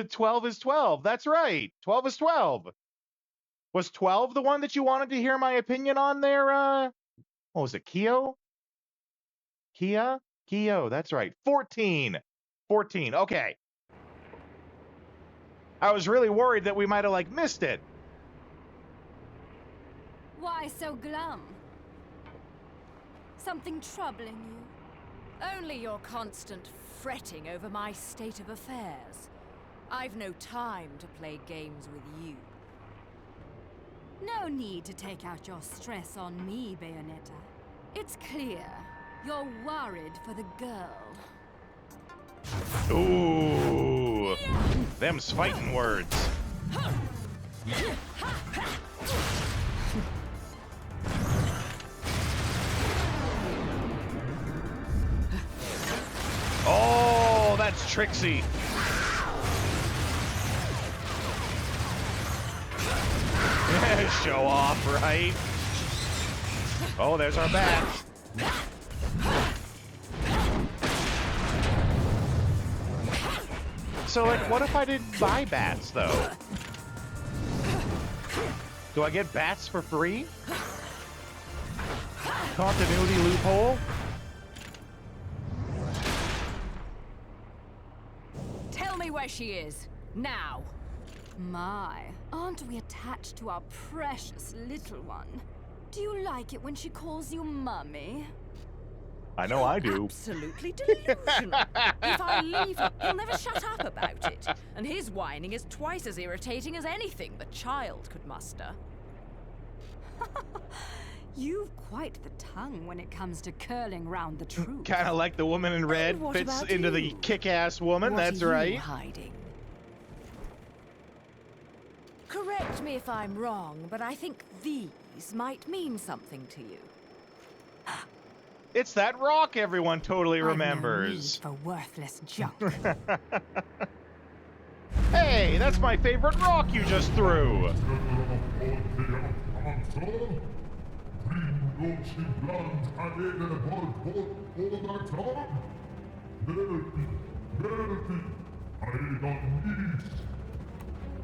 12 is 12. That's right. 12 is 12. Was 12 the one that you wanted to hear my opinion on there? What was it? Keo? Keo, that's right. 14. 14. Okay. I was really worried that we might have missed it. Why so glum? Something troubling you? Only your constant fretting over my state of affairs. I've no time to play games with you. No need to take out your stress on me, Bayonetta. It's clear you're worried for the girl. Ooh, them's fighting words. Oh, that's Trixie. Show off, right? Oh, there's our bat. So, what if I didn't buy bats, though? Do I get bats for free? Continuity loophole? Tell me where she is, now. My, aren't we attached to our precious little one? Do you like it when she calls you Mummy? I know I do. Absolutely delusional. If I leave him, he'll never shut up about it. And his whining is twice as irritating as anything the child could muster. You've quite the tongue when it comes to curling round the truth. Kind of like the woman in red what fits about into you? the kick-ass woman. What That's are you right. hiding? Correct me if I'm wrong, but I think these might mean something to you. It's that rock everyone totally I've no remembers. need for worthless junk. Hey, that's my favorite rock you just threw.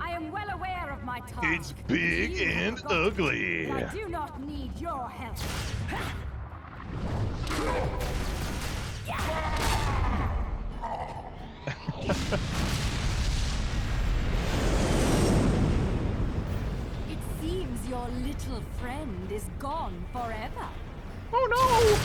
I am well aware of my task. It's big You have and forgotten, ugly. but I do not need your help. It seems your little friend is gone forever. Oh no!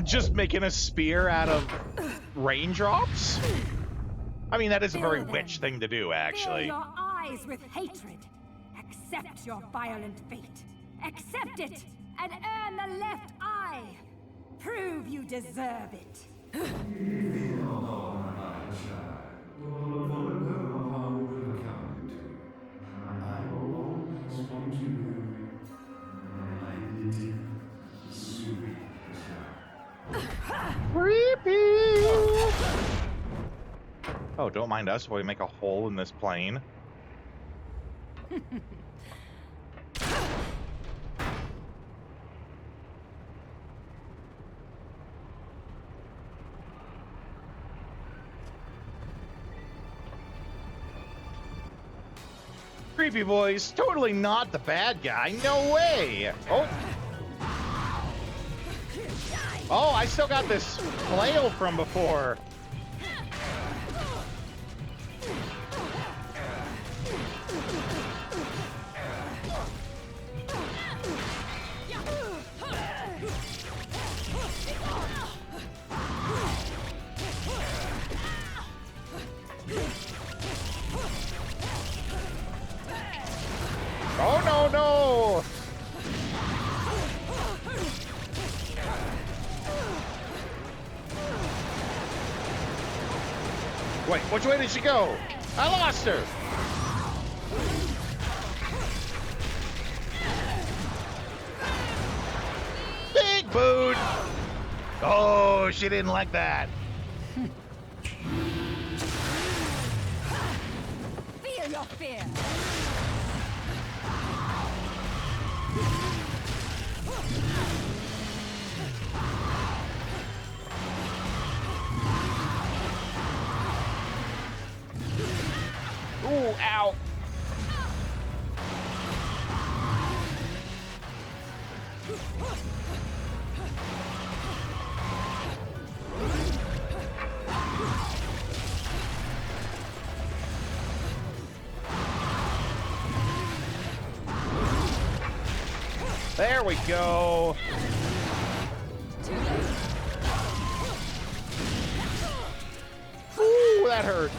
Just making a spear out of raindrops? I mean, that is a very witch thing to do, Fill actually. your eyes with hatred. Accept your violent fate. Accept it and earn the left eye. Prove you deserve it. Creepy! Oh, don't mind us while we make a hole in this plane. Creepy boy's totally not the bad guy. No way. Oh. Oh, I still got this flail from before. Oh, no, no! Wait, which way did she go? I lost her! Big boot! Oh, she didn't like that. Feel your fear. Ooh, ow. There we go. Ooh, that hurt.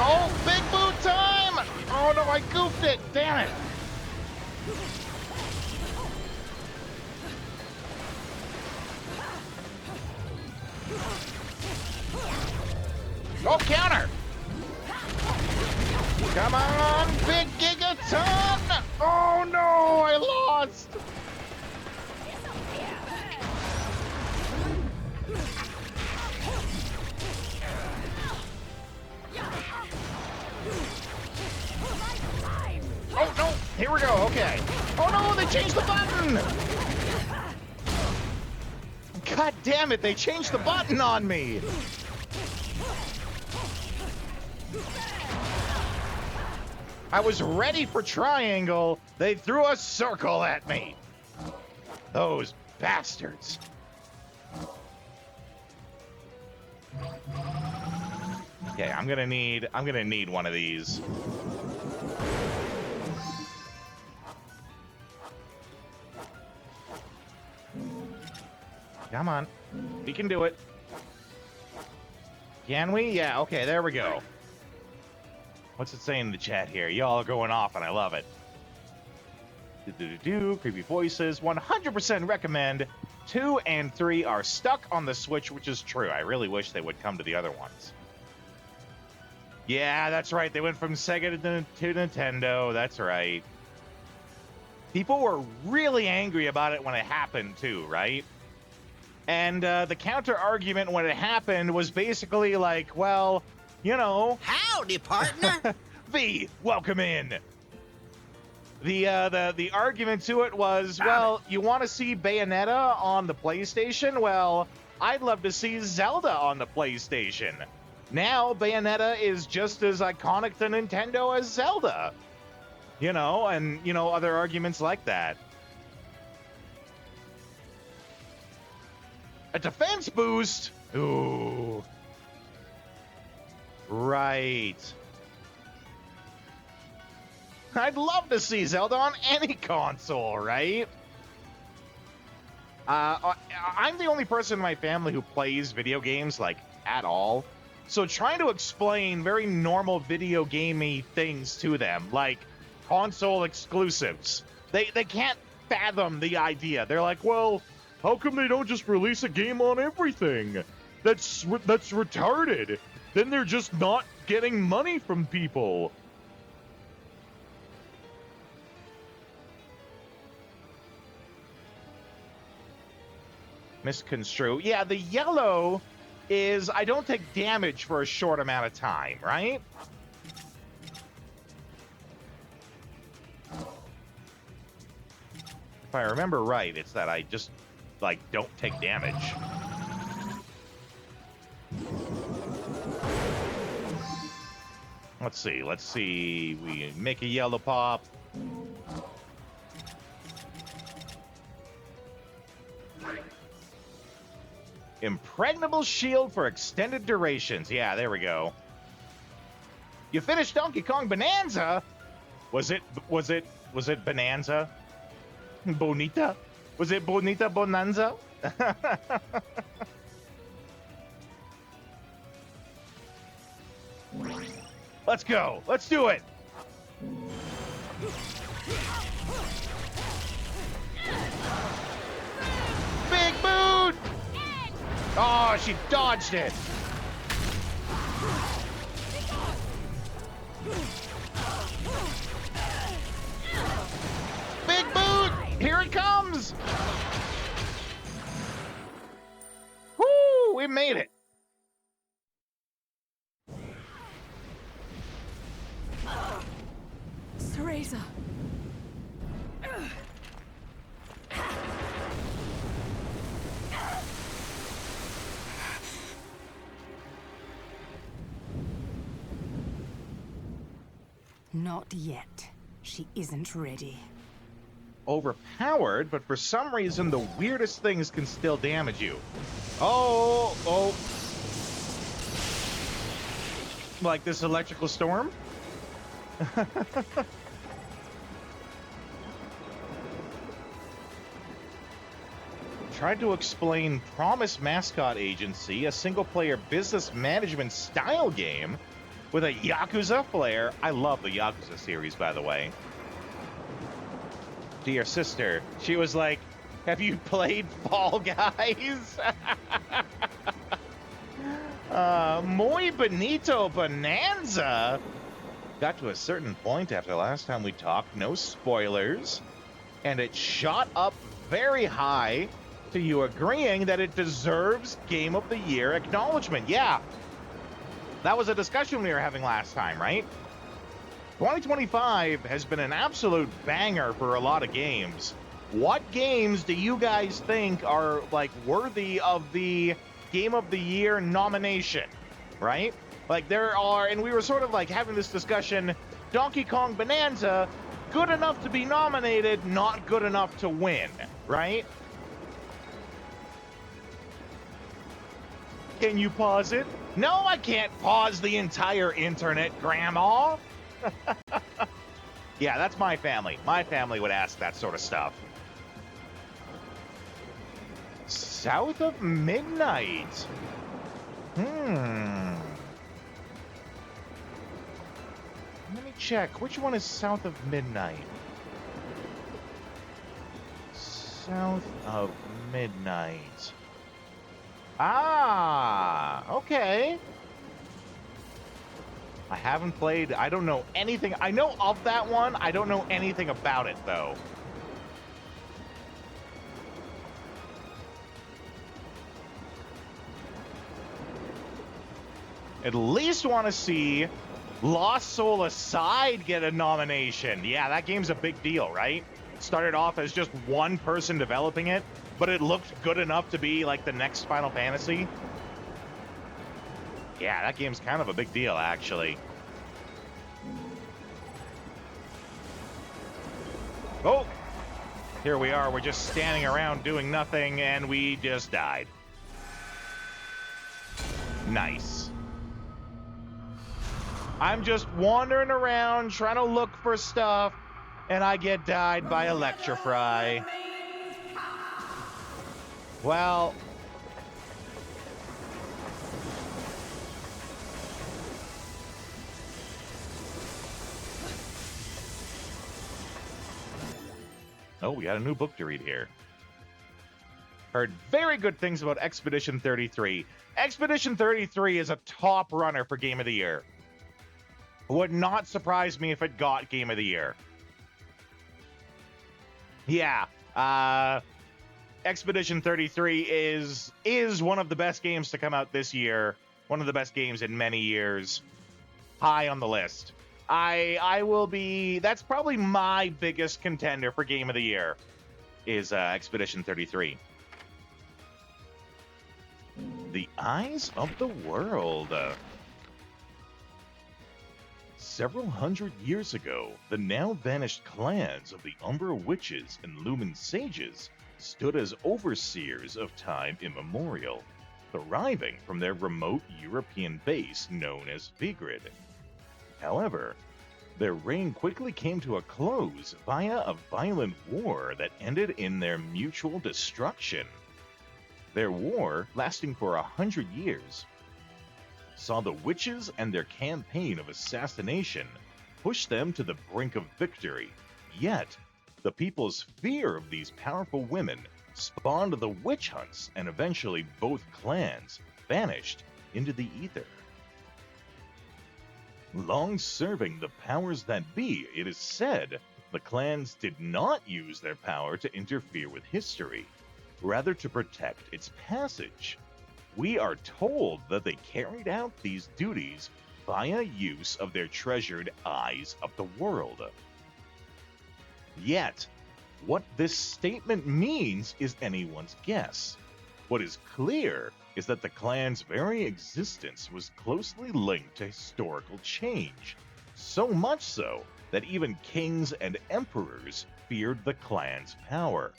Oh, big boot time! Oh no, I goofed it. Damn it. Oh, counter! Come on, big gigaton! Oh no, I lost! Oh no, here we go, okay. Oh no, they changed the button! God damn it, they changed the button on me! I was ready for triangle. They threw a circle at me. Those bastards. Okay, I'm gonna need one of these. Come on. We can do it. Can we? Yeah, okay, there we go. What's it saying in the chat here? Y'all are going off, and I love it. Creepy voices. 100% recommend. 2 and 3 are stuck on the Switch, which is true. I really wish they would come to the other ones. Yeah, that's right. They went from Sega to Nintendo. That's right. People were really angry about it when it happened, too, right? And the counter argument when it happened was basically like, well, you know... Howdy, partner! V, welcome in! The argument to it was, well, you want to see Bayonetta on the PlayStation? Well, I'd love to see Zelda on the PlayStation. Now, Bayonetta is just as iconic to Nintendo as Zelda. You know, and, you know, other arguments like that. A defense boost? Ooh. Right. I'd love to see Zelda on any console, right? I'm the only person in my family who plays video games, like, at all. So trying to explain very normal video gamey things to them, like console exclusives, they can't fathom the idea. They're like, well, how come they don't just release a game on everything? That's retarded. Then they're just not getting money from people. Misconstrue. Yeah, the yellow is I don't take damage for a short amount of time, right? If I remember right, it's that I just, like, don't take damage. Let's see. We make a yellow pop. Impregnable shield for extended durations. Yeah, there we go. You finished Donkey Kong Bonanza? Was it Bonanza? Bonita? Was it Bonita Bonanza? Let's go. Let's do it. Big boot! Oh, she dodged it. Big boot! Here it comes! Woo! We made it. Teresa. Not yet. She isn't ready. Overpowered, but for some reason the weirdest things can still damage you. Oh. Like this electrical storm? Tried to explain Promise Mascot Agency, a single-player business management style game with a Yakuza flair. I love the Yakuza series, by the way. To your sister, she was like, have you played Fall Guys? Muy bonito bonanza. Got to a certain point after last time we talked, no spoilers, and it shot up very high to you agreeing that it deserves Game of the Year acknowledgement. Yeah, that was a discussion we were having last time, right? 2025 has been an absolute banger for a lot of games. What games do you guys think are, like, worthy of the Game of the Year nomination, right? Like, there are, and we were sort of, like, having this discussion, Donkey Kong Bonanza, good enough to be nominated, not good enough to win, right? Can you pause it? No, I can't pause the entire internet, Grandma. Yeah, that's my family. My family would ask that sort of stuff. South of midnight. Let me check. Which one is south of midnight? South of midnight. Ah, okay. I haven't played. I don't know anything. I know of that one. I don't know anything about it, though. At least want to see Lost Soul Aside get a nomination. Yeah, that game's a big deal, right? It started off as just one person developing it, but it looked good enough to be like the next Final Fantasy. Yeah, that game's kind of a big deal, actually. Oh, here we are. We're just standing around doing nothing, and we just died. Nice. I'm just wandering around trying to look for stuff, and I get died by Electrify. Well, oh, we got a new book to read here. Heard very good things about Expedition 33. Expedition 33 is a top runner for Game of the Year. Would not surprise me if it got Game of the Year. Yeah, Expedition 33 is one of the best games to come out this year. One of the best games in many years. High on the list. I will be. That's probably my biggest contender for Game of the Year. Is Expedition 33. The Eyes of the World. Several hundred years ago, the now vanished clans of the Umbra Witches and Lumen Sages stood as overseers of time immemorial, thriving from their remote European base known as Vigrid. However, their reign quickly came to a close via a violent war that ended in their mutual destruction. Their war, lasting for 100 years, saw the witches and their campaign of assassination push them to the brink of victory. Yet, the people's fear of these powerful women spawned the witch hunts, and eventually both clans vanished into the ether. Long serving the powers that be, it is said the clans did not use their power to interfere with history, rather to protect its passage. We are told that they carried out these duties via use of their treasured Eyes of the World. Yet, what this statement means is anyone's guess. What is clear is that the clan's very existence was closely linked to historical change, so much so that even kings and emperors feared the clan's power.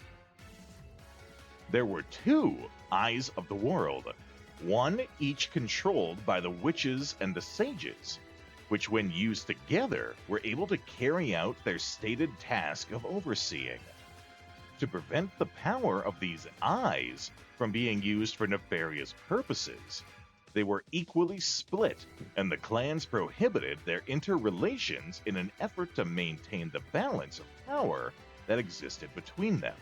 There were two Eyes of the World, one each controlled by the witches and the sages, which when used together were able to carry out their stated task of overseeing. To prevent the power of these eyes from being used for nefarious purposes, they were equally split, and the clans prohibited their interrelations in an effort to maintain the balance of power that existed between them.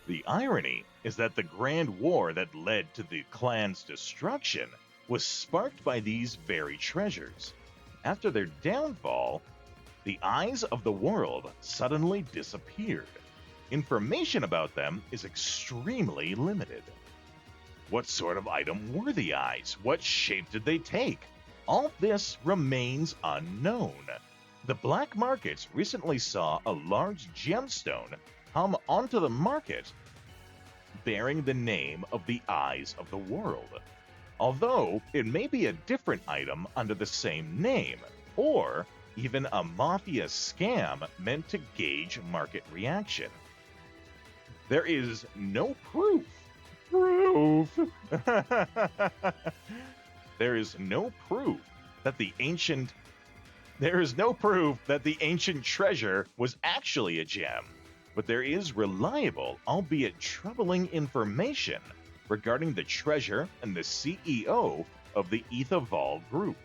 The irony is that the grand war that led to the clan's destruction was sparked by these very treasures. After their downfall, the Eyes of the World suddenly disappeared. Information about them is extremely limited. What sort of item were the eyes? What shape did they take? All this remains unknown. The black markets recently saw a large gemstone come onto the market bearing the name of the Eyes of the World, although it may be a different item under the same name, or even a mafia scam meant to gauge market reaction. There is no proof. There is no proof that the ancient treasure was actually a gem. but there is reliable, albeit troubling information regarding the treasure and the CEO of the Ethaval Group.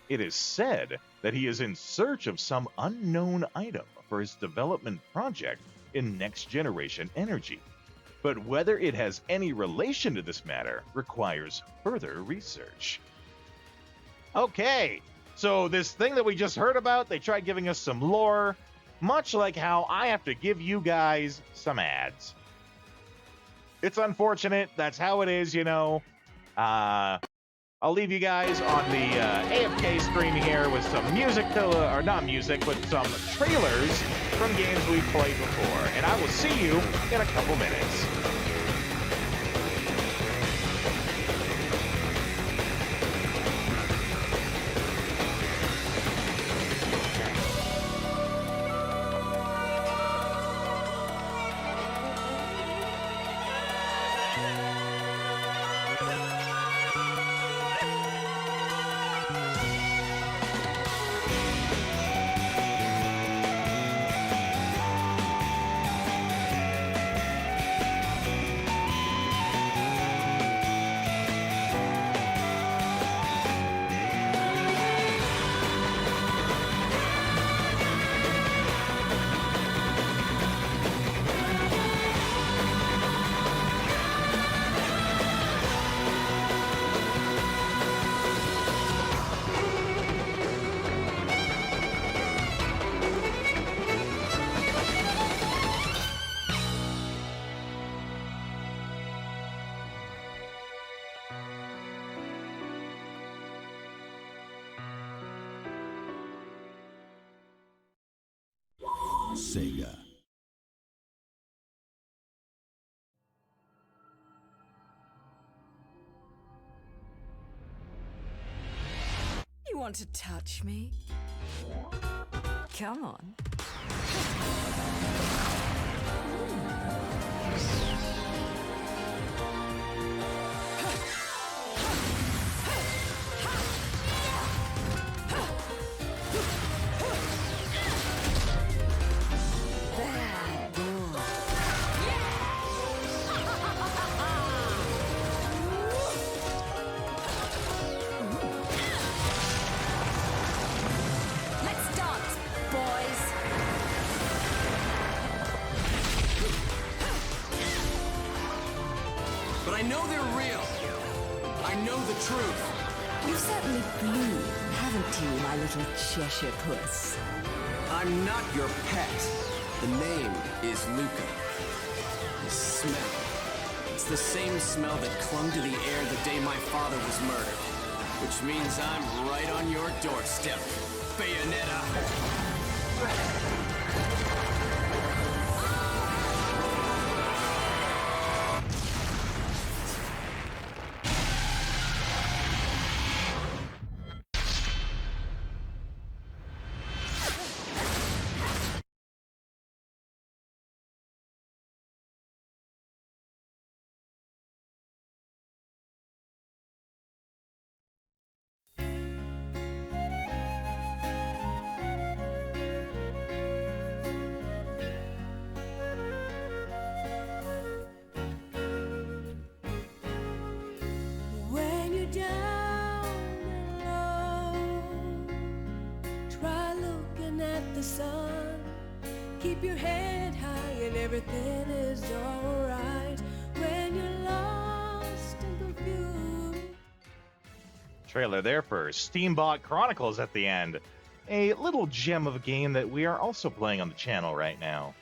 It is said that he is in search of some unknown item for his development project in next-generation energy, but whether it has any relation to this matter requires further research. Okay, so this thing that we just heard about, they tried giving us some lore, much like how I have to give you guys some ads. It's unfortunate, that's how it is, you know. I'll leave you guys on the AFK stream here with some music, or not music, but some trailers from games we've played before. And I will see you in a couple minutes. Sega. You want to touch me? Come on. But I know they're real. I know the truth. You've certainly blew, haven't you, my little Cheshire puss? I'm not your pet. The name is Luca. The smell. It's the same smell that clung to the air the day my father was murdered. Which means I'm right on your doorstep, Bayonetta. When you're down and low, try looking at the sun. Keep your head high and everything is alright. When you're lost and confused. Trailer there for Steambot Chronicles at the end. A little gem of a game that we are also playing on the channel right now.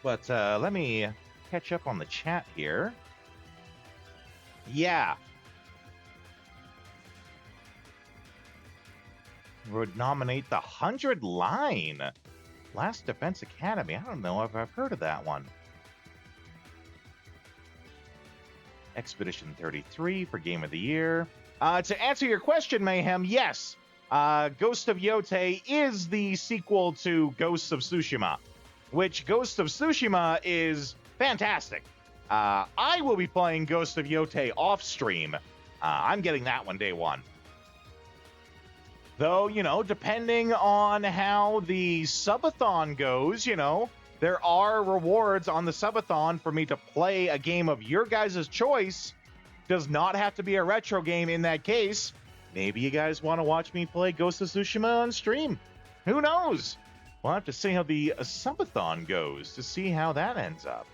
But let me catch up on the chat here. Yeah. Would nominate the 100 Line. Last Defense Academy. I don't know if I've heard of that one. Expedition 33 for Game of the Year. To answer your question, Mayhem, yes. Ghost of Yotei is the sequel to Ghosts of Tsushima, which Ghost of Tsushima is fantastic. I will be playing Ghost of Yotei off stream. I'm getting that one day one. Though, you know, depending on how the Subathon goes, you know, there are rewards on the Subathon for me to play a game of your guys' choice. Does not have to be a retro game in that case. Maybe you guys want to watch me play Ghost of Tsushima on stream. Who knows? We'll have to see how the Subathon goes to see how that ends up.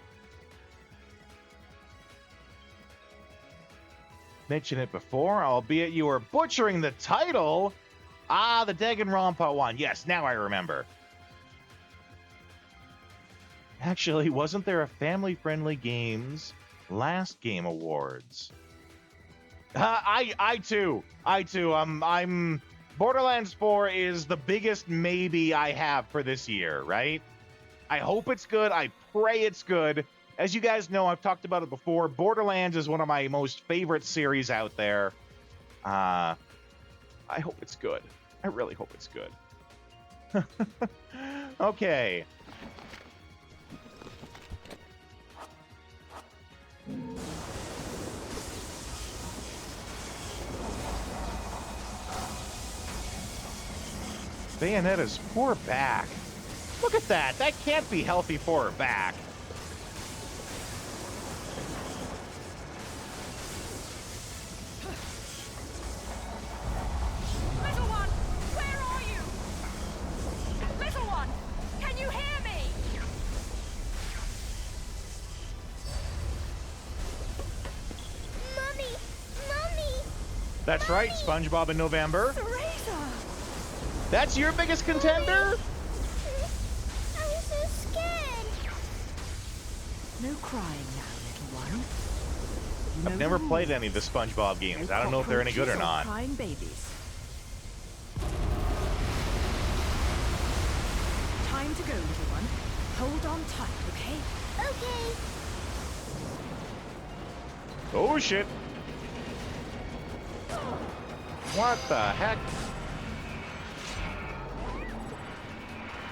Mentioned it before, albeit you were butchering the title. Ah, the Danganronpa one. Yes, now I remember. Actually, wasn't there a family-friendly games last game awards? I too. I'm Borderlands 4 is the biggest maybe I have for this year, right? I hope it's good. I pray it's good. As you guys know, I've talked about it before. Borderlands is one of my most favorite series out there. I hope it's good. I really hope it's good. Okay. Bayonetta's poor back. Look at that. That can't be healthy for her back. Little one, where are you? Little one, can you hear me? Mommy! Mommy! That's right, SpongeBob in November. Teresa! That's your biggest contender? I'm so scared. No crying now, little one. You I've know never the played rules. any of the SpongeBob games. No I don't know if they're any good or cockroaches not. Crying babies. Time to go, little one. Hold on tight, okay? Okay. Oh, shit. What the heck?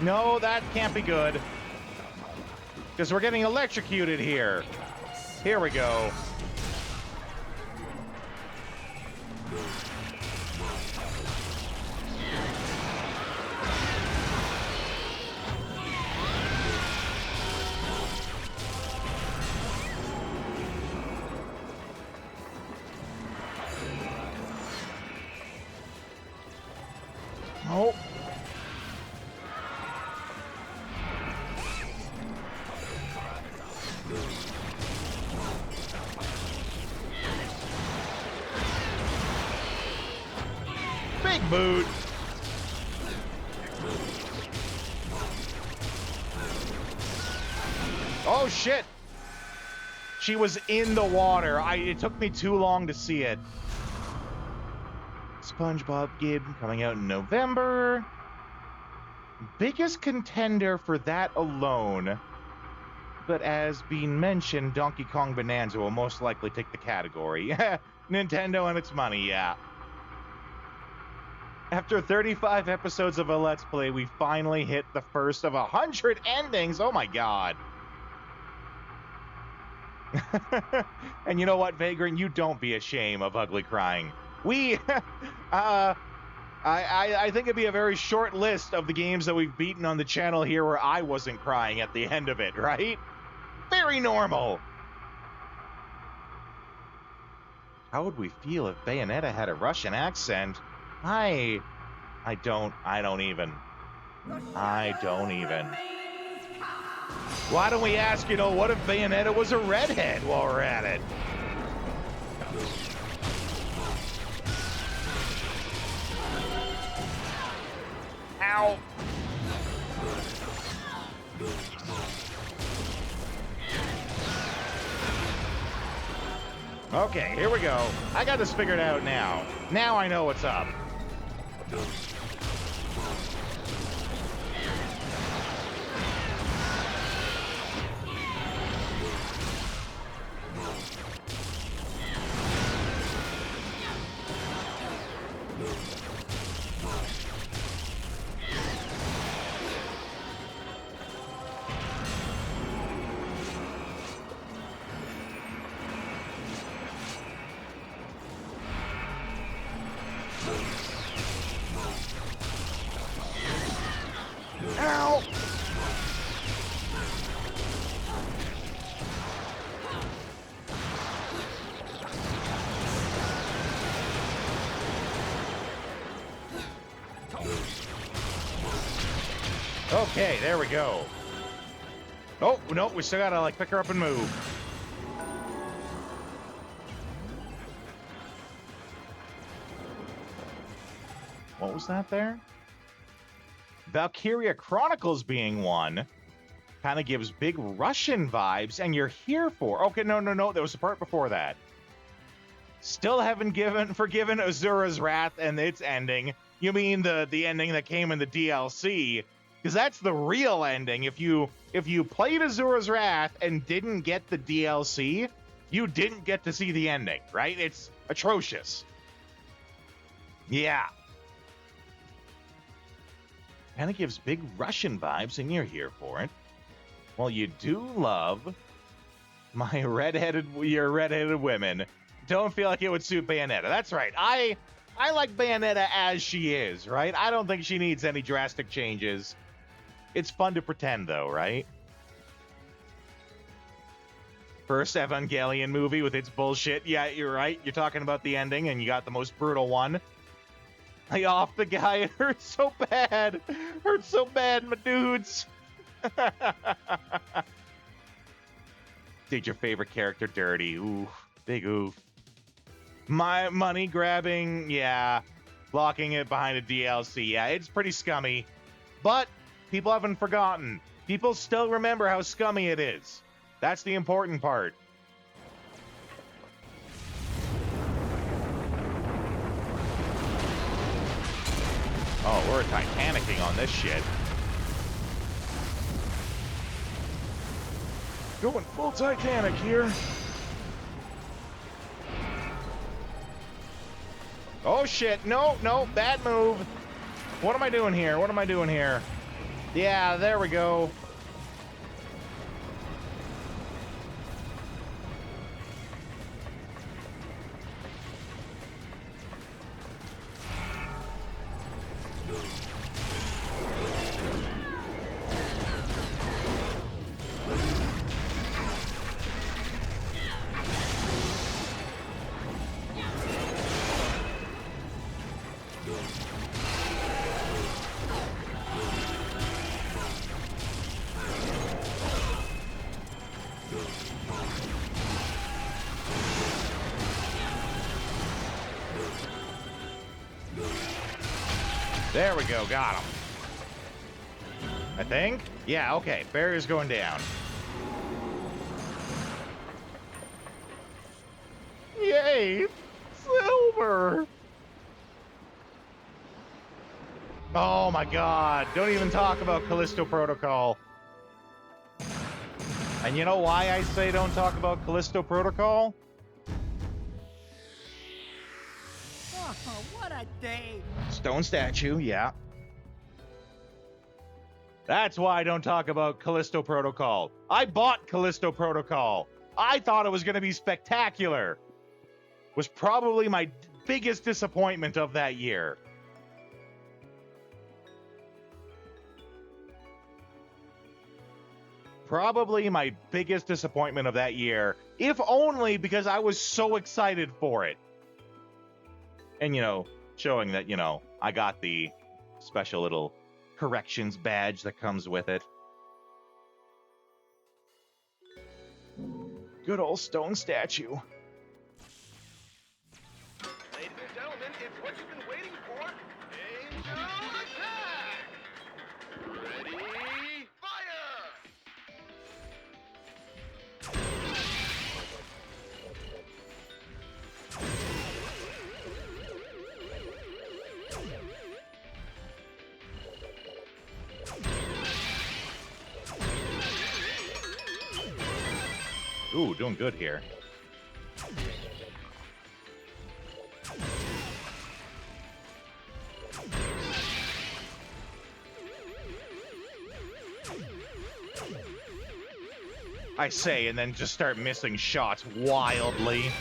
No, that can't be good. Because we're getting electrocuted here. Here we go. Oh. Big boot. Oh shit. She was in the water. It took me too long to see it. SpongeBob Gib coming out in November. Biggest contender for that alone. But as being mentioned, Donkey Kong Bonanza will most likely take the category. Nintendo and its money, yeah. After 35 episodes of a Let's Play, we finally hit the first of 100 endings. Oh my god. And you know what, Vagrant? You don't be ashamed of ugly crying. I think it'd be a very short list of the games that we've beaten on the channel here where I wasn't crying at the end of it, right? Very normal. How would we feel if Bayonetta had a Russian accent? I don't even. Why don't we ask, what if Bayonetta was a redhead while we're at it? Ow. Okay, here we go. I got this figured out now. Now I know what's up. Ow! Okay, there we go. Oh, no, we still gotta, like, pick her up and move. What was that there? Valkyria Chronicles being one kind of gives big Russian vibes, and you're here for... Okay, no. There was a part before that. Still haven't forgiven Azura's Wrath and its ending. You mean the ending that came in the DLC? Because that's the real ending. If you played Azura's Wrath and didn't get the DLC, you didn't get to see the ending, right? It's atrocious. Yeah. Kind of gives big Russian vibes, and you're here for it. Well, you do love your redheaded women. Don't feel like it would suit Bayonetta. That's right. I like Bayonetta as she is, right? I don't think she needs any drastic changes. It's fun to pretend, though, right? First Evangelion movie with its bullshit. Yeah, you're right. You're talking about the ending, and you got the most brutal one. I off the guy. It hurts so bad. Hurts so bad, my dudes. Did your favorite character dirty? Ooh, big oof. My money grabbing, yeah. Blocking it behind a DLC, yeah, it's pretty scummy. But people haven't forgotten. People still remember how scummy it is. That's the important part. Oh, we're Titanicing on this shit. Going full Titanic here. Oh shit, no, bad move. What am I doing here? Yeah, there we go. There we go, got him. I think? Yeah, okay, barrier's going down. Yay! Silver! Oh my god, don't even talk about Callisto Protocol. And you know why I say don't talk about Callisto Protocol? Oh, what a day! Stone statue, yeah. That's why I don't talk about Callisto Protocol. I bought Callisto Protocol. I thought it was going to be spectacular. Was probably my biggest disappointment of that year. Probably my biggest disappointment of that year, if only because I was so excited for it. And, you know, showing that, you know, I got the special little corrections badge that comes with it. Good old stone statue. Ladies and gentlemen, it's what you've been waiting for. Angel attack! Ready, fire! Ooh, doing good here. I say, and then just start missing shots wildly.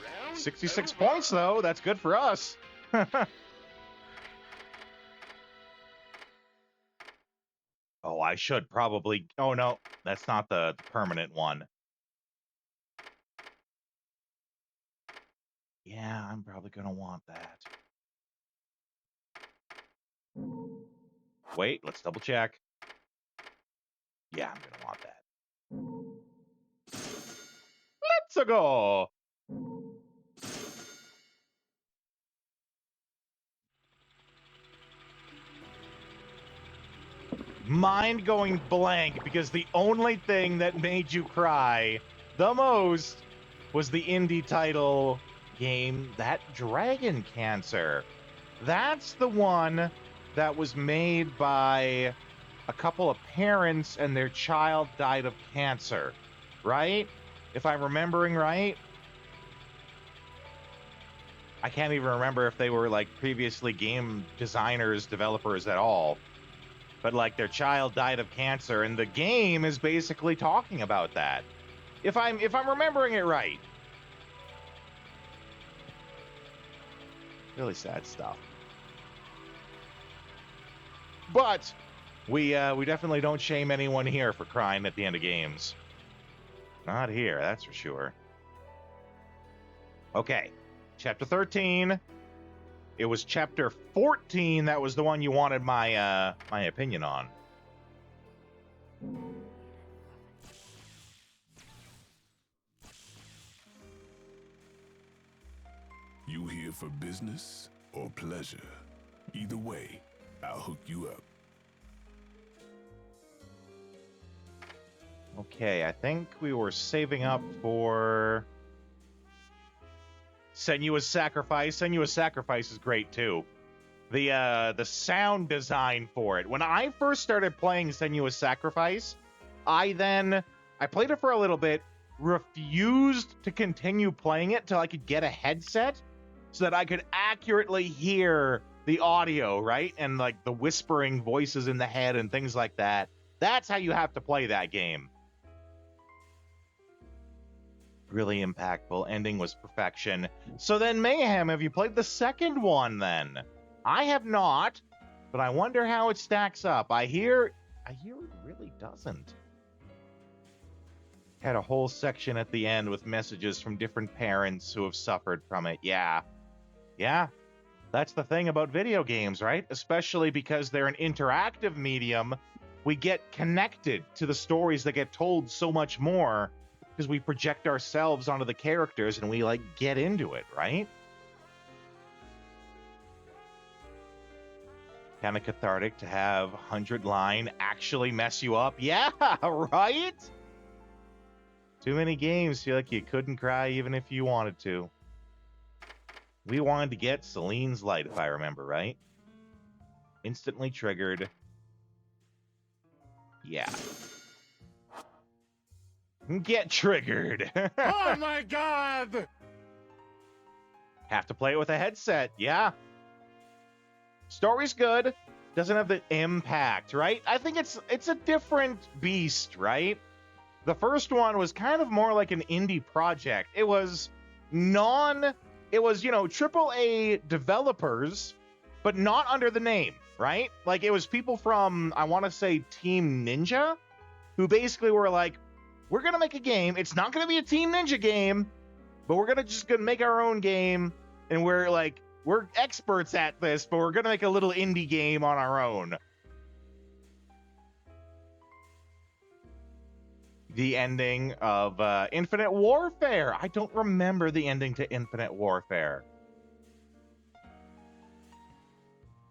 Round 66 seven. points, though. That's good for us. Oh, I should probably... Oh, no. That's not the permanent one. Yeah, I'm probably going to want that. Wait, let's double check. Yeah, I'm going to want that. Let's go! Mind going blank because the only thing that made you cry the most was the indie title game, that Dragon Cancer. That's the one that was made by a couple of parents and their child died of cancer, right? If I'm remembering right. I can't even remember if they were like previously game designers, developers at all. But like their child died of cancer, and the game is basically talking about that. If I'm remembering it right. Really sad stuff. But we definitely don't shame anyone here for crying at the end of games. Not here, that's for sure. Okay, chapter 13. It was chapter 14 that was the one you wanted my my opinion on. You here for business or pleasure? Either way, I'll hook you up. Okay, I think we were saving up for Senua's Sacrifice. Senua's Sacrifice is great too. The sound design for it. When I first started playing Senua's Sacrifice, I played it for a little bit, refused to continue playing it till I could get a headset so that I could accurately hear the audio, right? And like the whispering voices in the head and things like that. That's how you have to play that game. Really impactful. Ending was perfection. So then, Mayhem, have you played the second one then? I have not, but I wonder how it stacks up. I hear it really doesn't. Had a whole section at the end with messages from different parents who have suffered from it. Yeah. That's the thing about video games, right? Especially because they're an interactive medium. We get connected to the stories that get told so much more because we project ourselves onto the characters and we like get into it, right? Kind of cathartic to have 100 line actually mess you up. Yeah, right? Too many games feel like you couldn't cry even if you wanted to. We wanted to get Celine's Light, if I remember right. Instantly triggered. Yeah. Get triggered. Oh my god! Have to play it with a headset. Yeah. Story's good. Doesn't have the impact, right? I think it's a different beast, right? The first one was kind of more like an indie project. It was AAA developers, but not under the name, right? Like it was people from, I want to say Team Ninja, who basically were like, we're going to make a game. It's not going to be a Team Ninja game, but we're gonna make our own game, and we're experts at this, but we're gonna make a little indie game on our own. The ending of Infinite Warfare. I don't remember the ending to Infinite Warfare.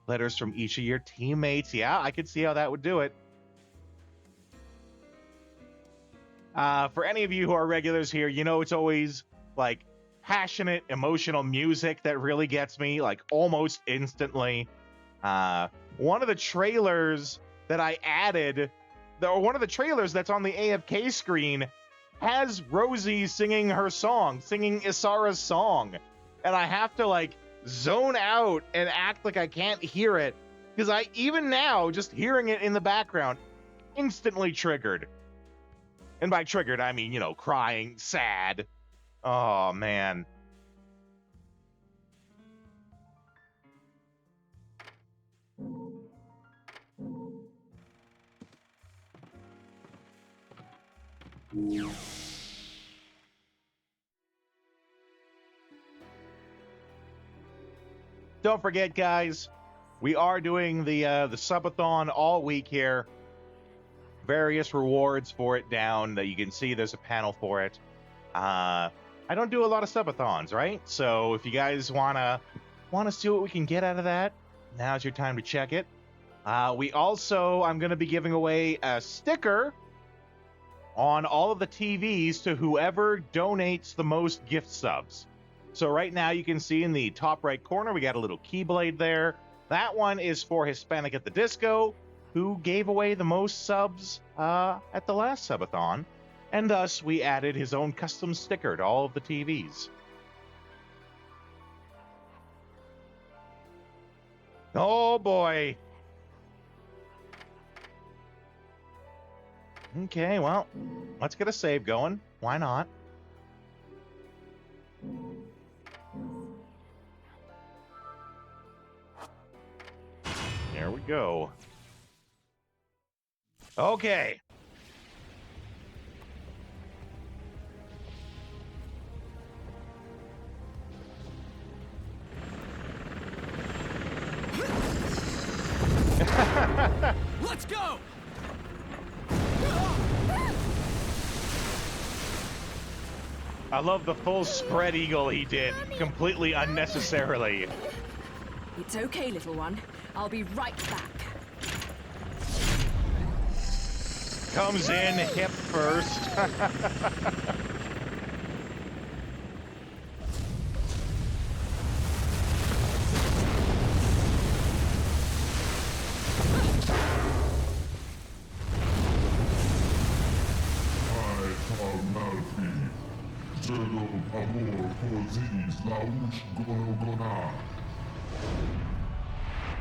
Letters from each of your teammates. Yeah, I could see how that would do it. For any of you who are regulars here, you know it's always like passionate, emotional music that really gets me, like almost instantly. One of the trailers that I added, one of the trailers that's on the AFK screen has Rosie singing her song, singing Isara's song. And I have to like zone out and act like I can't hear it, because even now, just hearing it in the background, instantly triggered. And by triggered, I mean, crying, sad. Oh, man. Don't forget, guys, we are doing the Subathon all week here. Various rewards for it down that you can see. There's a panel for it. I don't do a lot of Subathons, right? So if you guys wanna see what we can get out of that, now's your time to check it. I'm gonna be giving away a sticker on all of the TVs to whoever donates the most gift subs. So right now you can see in the top right corner, we got a little Keyblade there. That one is for Hispanic at the Disco, who gave away the most subs at the last Subathon. And thus, we added his own custom sticker to all of the TVs. Oh boy. Okay, well, let's get a save going. Why not? There we go. Okay. Let's go! I love the full spread eagle he did, completely unnecessarily. It's okay, little one. I'll be right back. Comes in hip first.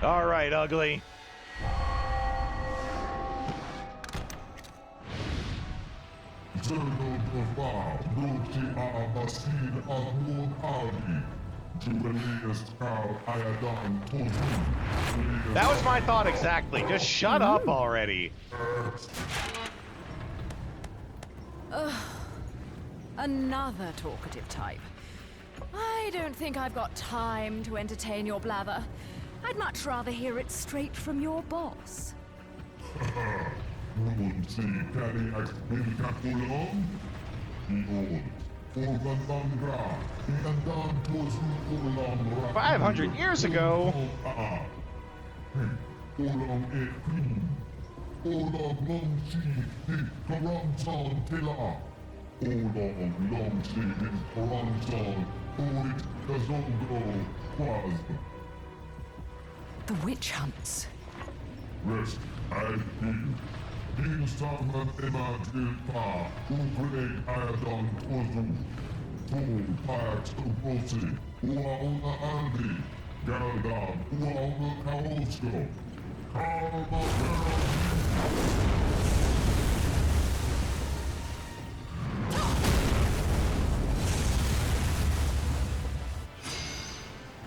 All right, ugly. That was my thought exactly. Just shut up already. Another talkative type. I don't think I've got time to entertain your blather. I'd much rather hear it straight from your boss. $500 years ago. The witch hunts. Rest, I think. Instagman Emma Gilpa, Ugreg Ayadon Tozu, Tu Pax Uprosi, Uauna Aldi, Galdan, Uauna Kaosko,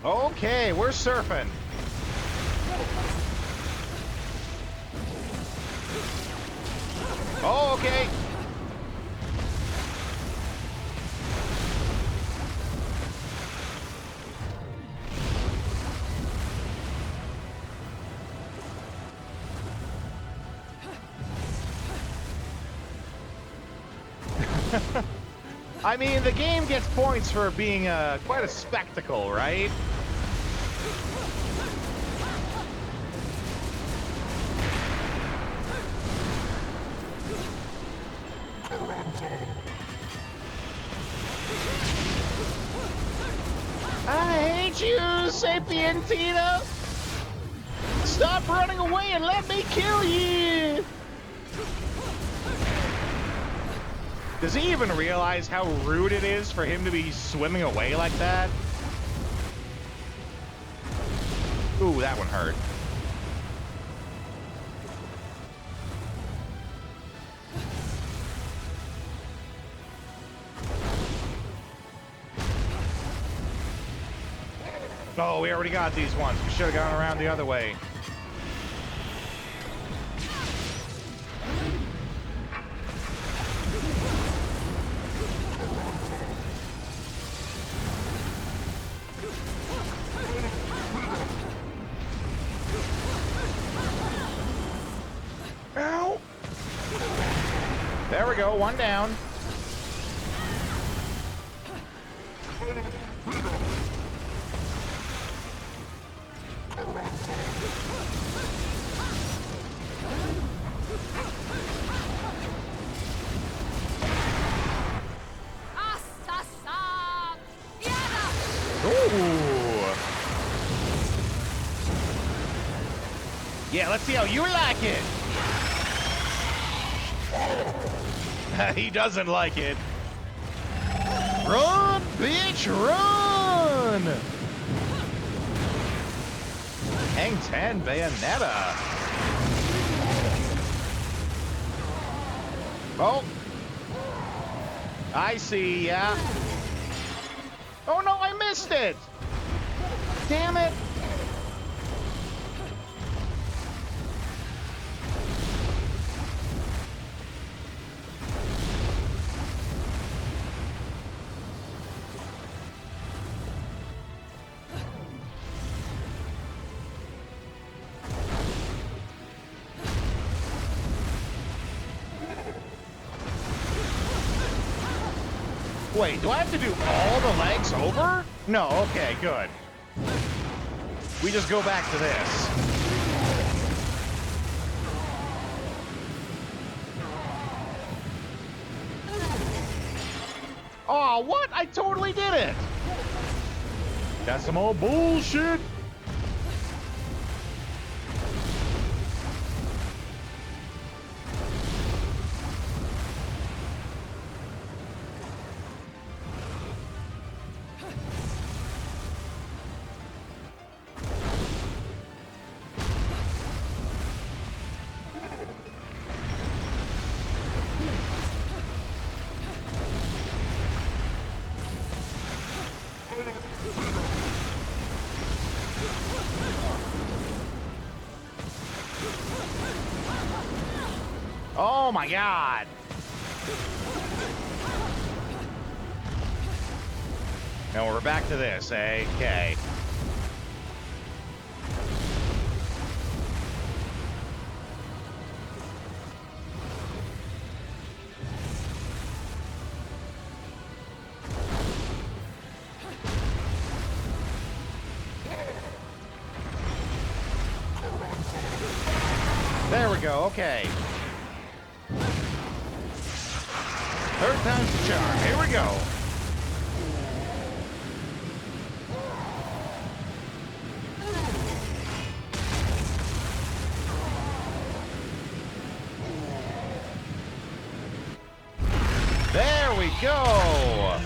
Okay, we're surfing. Oh, okay. I mean, the game gets points for being quite a spectacle, right? I hate you, Sapientina! Stop running away and let me kill you! Does he even realize how rude it is for him to be swimming away like that? Ooh, that one hurt. Oh, we already got these ones. We should have gone around the other way. There we go, one down. Ooh. Yeah, let's see how you like it. He doesn't like it. Run, bitch, run! Hang 10, Bayonetta. Oh. I see ya. Oh no, I missed it! Damn it! Wait, do I have to do all the legs over? No, okay, good. We just go back to this. Oh, what? I totally did it! That's some old bullshit! Oh my god! Now we're back to this, eh? Okay. There we go, okay. Third time's the charm. Here we go. There we go.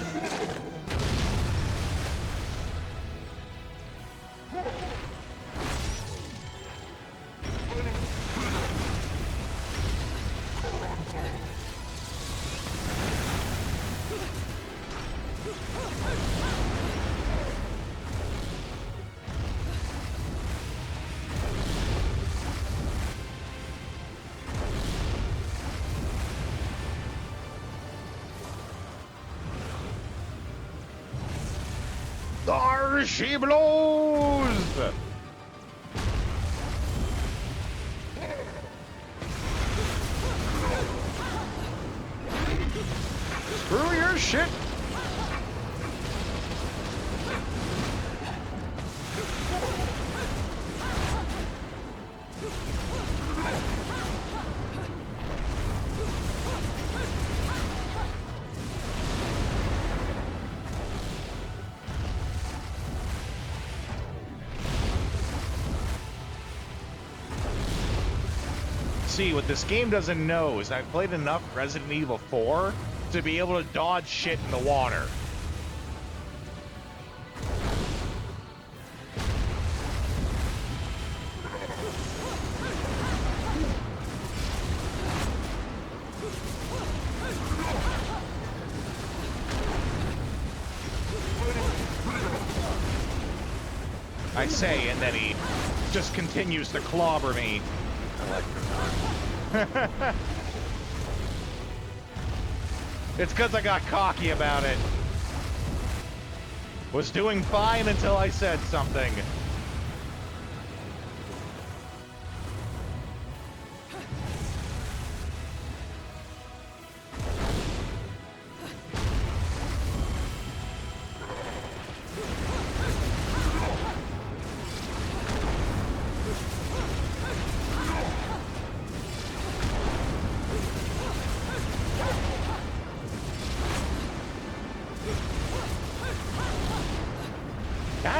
There she blows! Screw your shit! See, what this game doesn't know is I've played enough Resident Evil 4 to be able to dodge shit in the water. I say, and then he just continues to clobber me. It's because I got cocky about it. Was doing fine until I said something.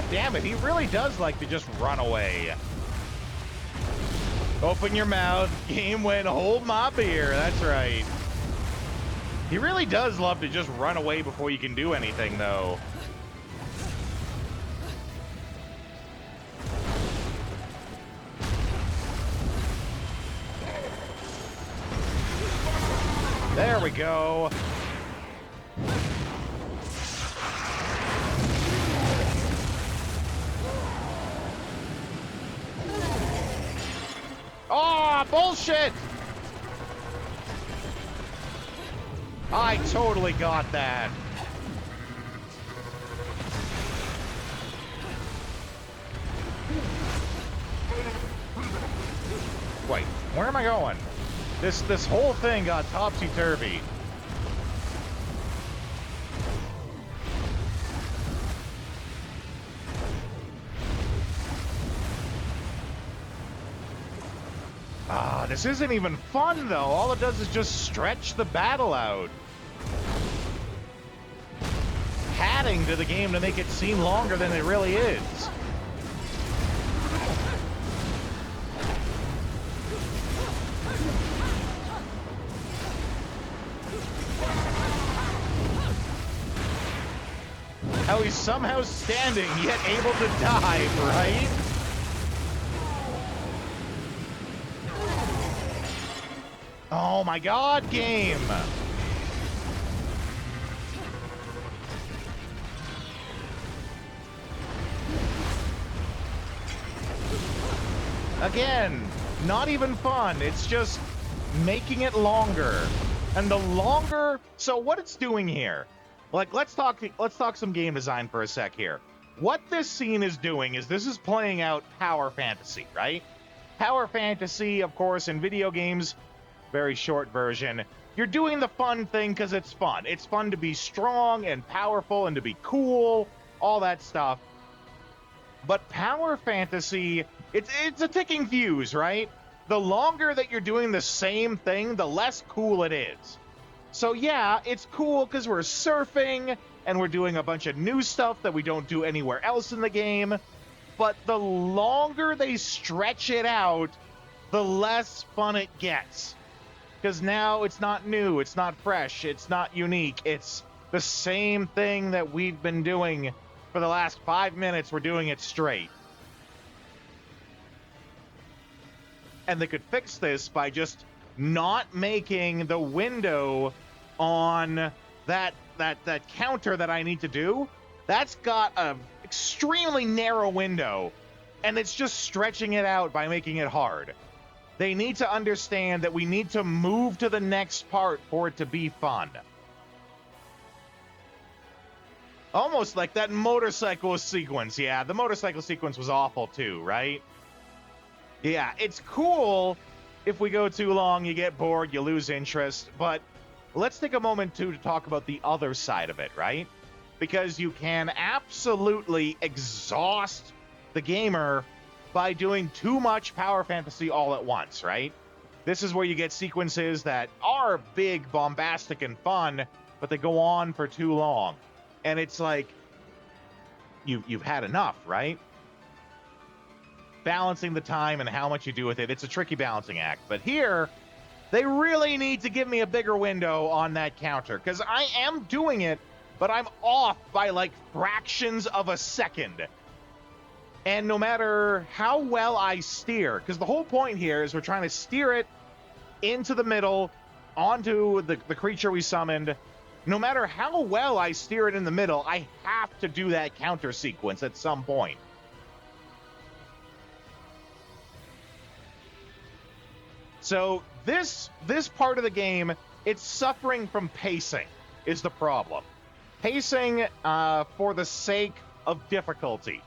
God damn it, he really does like to just run away. Open your mouth, game win, hold my beer. That's right. He really does love to just run away before you can do anything, though. There we go. Oh, bullshit! I totally got that. Wait, where am I going? This whole thing got topsy-turvy. Ah, this isn't even fun, though. All it does is just stretch the battle out. Adding to the game to make it seem longer than it really is. How he's somehow standing, yet able to dive, right? Oh my god, game! Again, not even fun. It's just making it longer. And the longer... So what it's doing here... Like, let's talk some game design for a sec here. What this scene is doing is this is playing out power fantasy, right? Power fantasy, of course, in video games, very short version. You're doing the fun thing because it's fun. It's fun to be strong and powerful and to be cool, all that stuff. But power fantasy, it's a ticking fuse, right? The longer that you're doing the same thing, the less cool it is. So yeah, it's cool because we're surfing and we're doing a bunch of new stuff that we don't do anywhere else in the game. But the longer they stretch it out, the less fun it gets. Because now it's not new, it's not fresh, it's not unique. It's the same thing that we've been doing for the last 5 minutes. We're doing it straight. And they could fix this by just not making the window on that counter that I need to do. That's got a extremely narrow window, and it's just stretching it out by making it hard. They need to understand that we need to move to the next part for it to be fun. Almost like that motorcycle sequence. Yeah, the motorcycle sequence was awful too, right? Yeah, it's cool. If we go too long, you get bored, you lose interest. But let's take a moment, too, to talk about the other side of it, right? Because you can absolutely exhaust the gamer by doing too much power fantasy all at once, right? This is where you get sequences that are big, bombastic, and fun, but they go on for too long. And it's like, you've had enough, right? Balancing the time and how much you do with it, it's a tricky balancing act. But here, they really need to give me a bigger window on that counter, because I am doing it, but I'm off by like fractions of a second. And no matter how well I steer, because the whole point here is we're trying to steer it into the middle, onto the creature we summoned. No matter how well I steer it in the middle, I have to do that counter sequence at some point. So this part of the game, it's suffering from pacing is the problem. Pacing for the sake of difficulty.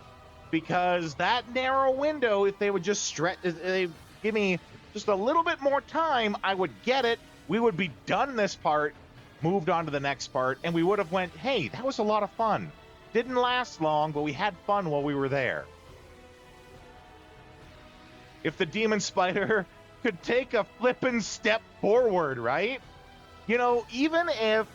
Because that narrow window, if they would just stretch, they give me just a little bit more time, I would get it. We would be done this part, moved on to the next part, and we would have went, hey, that was a lot of fun. Didn't last long, but we had fun while we were there. If the demon spider could take a flippin' step forward, right? You know, even if,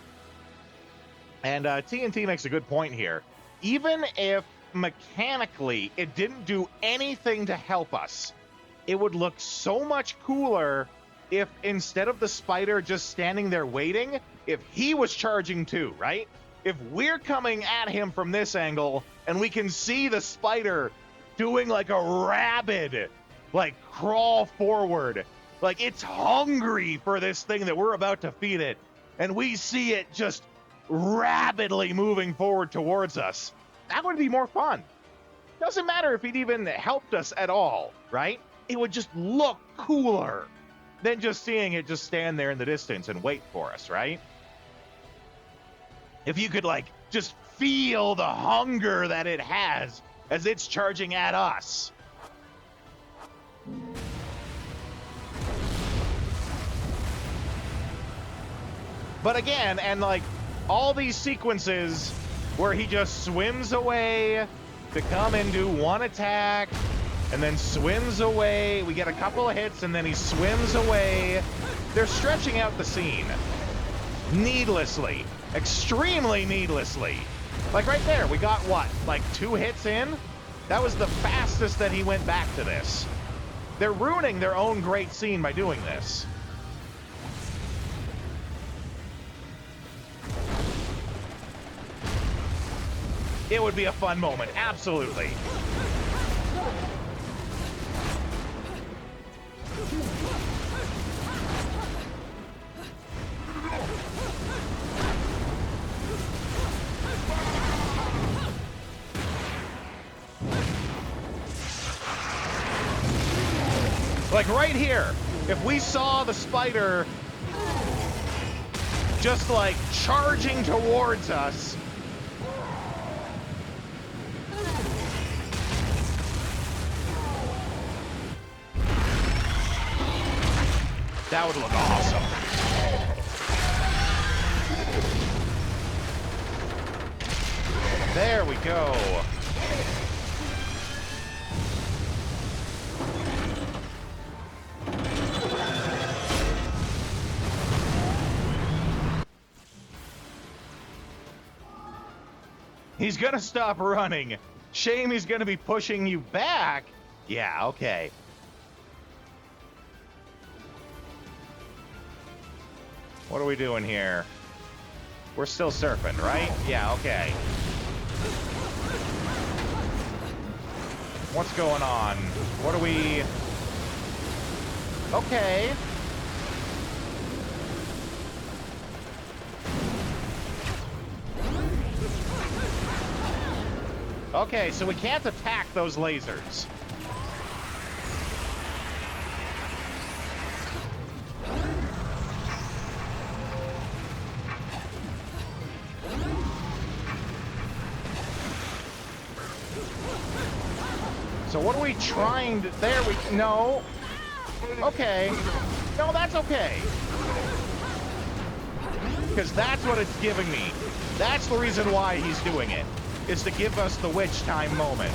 and TNT makes a good point here, even if mechanically it didn't do anything to help us, it would look so much cooler if instead of the spider just standing there waiting, if he was charging too, right? If we're coming at him from this angle and we can see the spider doing like a rabid, like crawl forward, like it's hungry for this thing that we're about to feed it, and we see it just rapidly moving forward towards us, that would be more fun. Doesn't matter if it even helped us at all, right? It would just look cooler than just seeing it just stand there in the distance and wait for us, right? If you could like just feel the hunger that it has as it's charging at us. But again, and like all these sequences where he just swims away to come and do one attack and then swims away. We get a couple of hits and then he swims away. They're stretching out the scene needlessly, extremely needlessly. Like right there, we got what, like 2 hits in? That was the fastest that he went back to this. They're ruining their own great scene by doing this. It would be a fun moment, absolutely. Like right here, if we saw the spider just like charging towards us, that would look awesome. There we go. He's gonna stop running. Shame he's gonna be pushing you back. Yeah, okay. What are we doing here? We're still surfing, right? Yeah, okay. What's going on? What are we... Okay. Okay, so we can't attack those lasers. So what are we trying to... There we... No. Okay. No, that's okay. Because that's what it's giving me. That's the reason why he's doing it. Is to give us the witch time moment.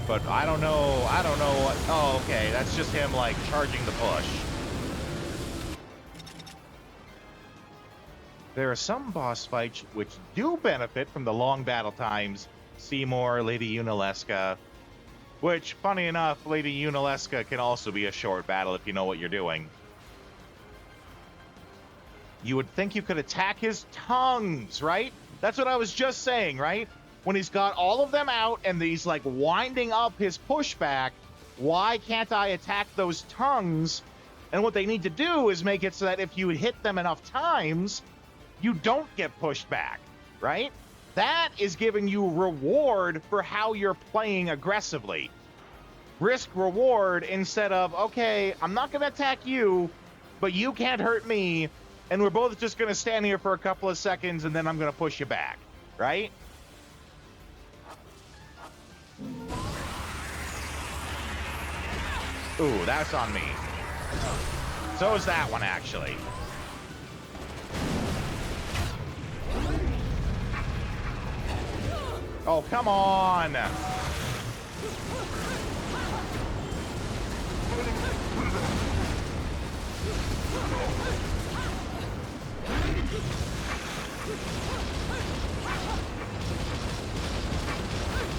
But I don't know what... Oh, okay. That's just him, like, charging the push. There are some boss fights which do benefit from the long battle times. Seymour, Lady Unalesca. Which, funny enough, Lady Unalesca can also be a short battle if you know what you're doing. You would think you could attack his tongues, right? That's what I was just saying, right? When he's got all of them out and he's like winding up his pushback, why can't I attack those tongues? And what they need to do is make it so that if you hit them enough times, you don't get pushed back, right? That is giving you reward for how you're playing aggressively. Risk reward instead of, okay, I'm not going to attack you, but you can't hurt me, and we're both just going to stand here for a couple of seconds, and then I'm going to push you back, right? Ooh, that's on me. So is that one, actually. Oh, come on!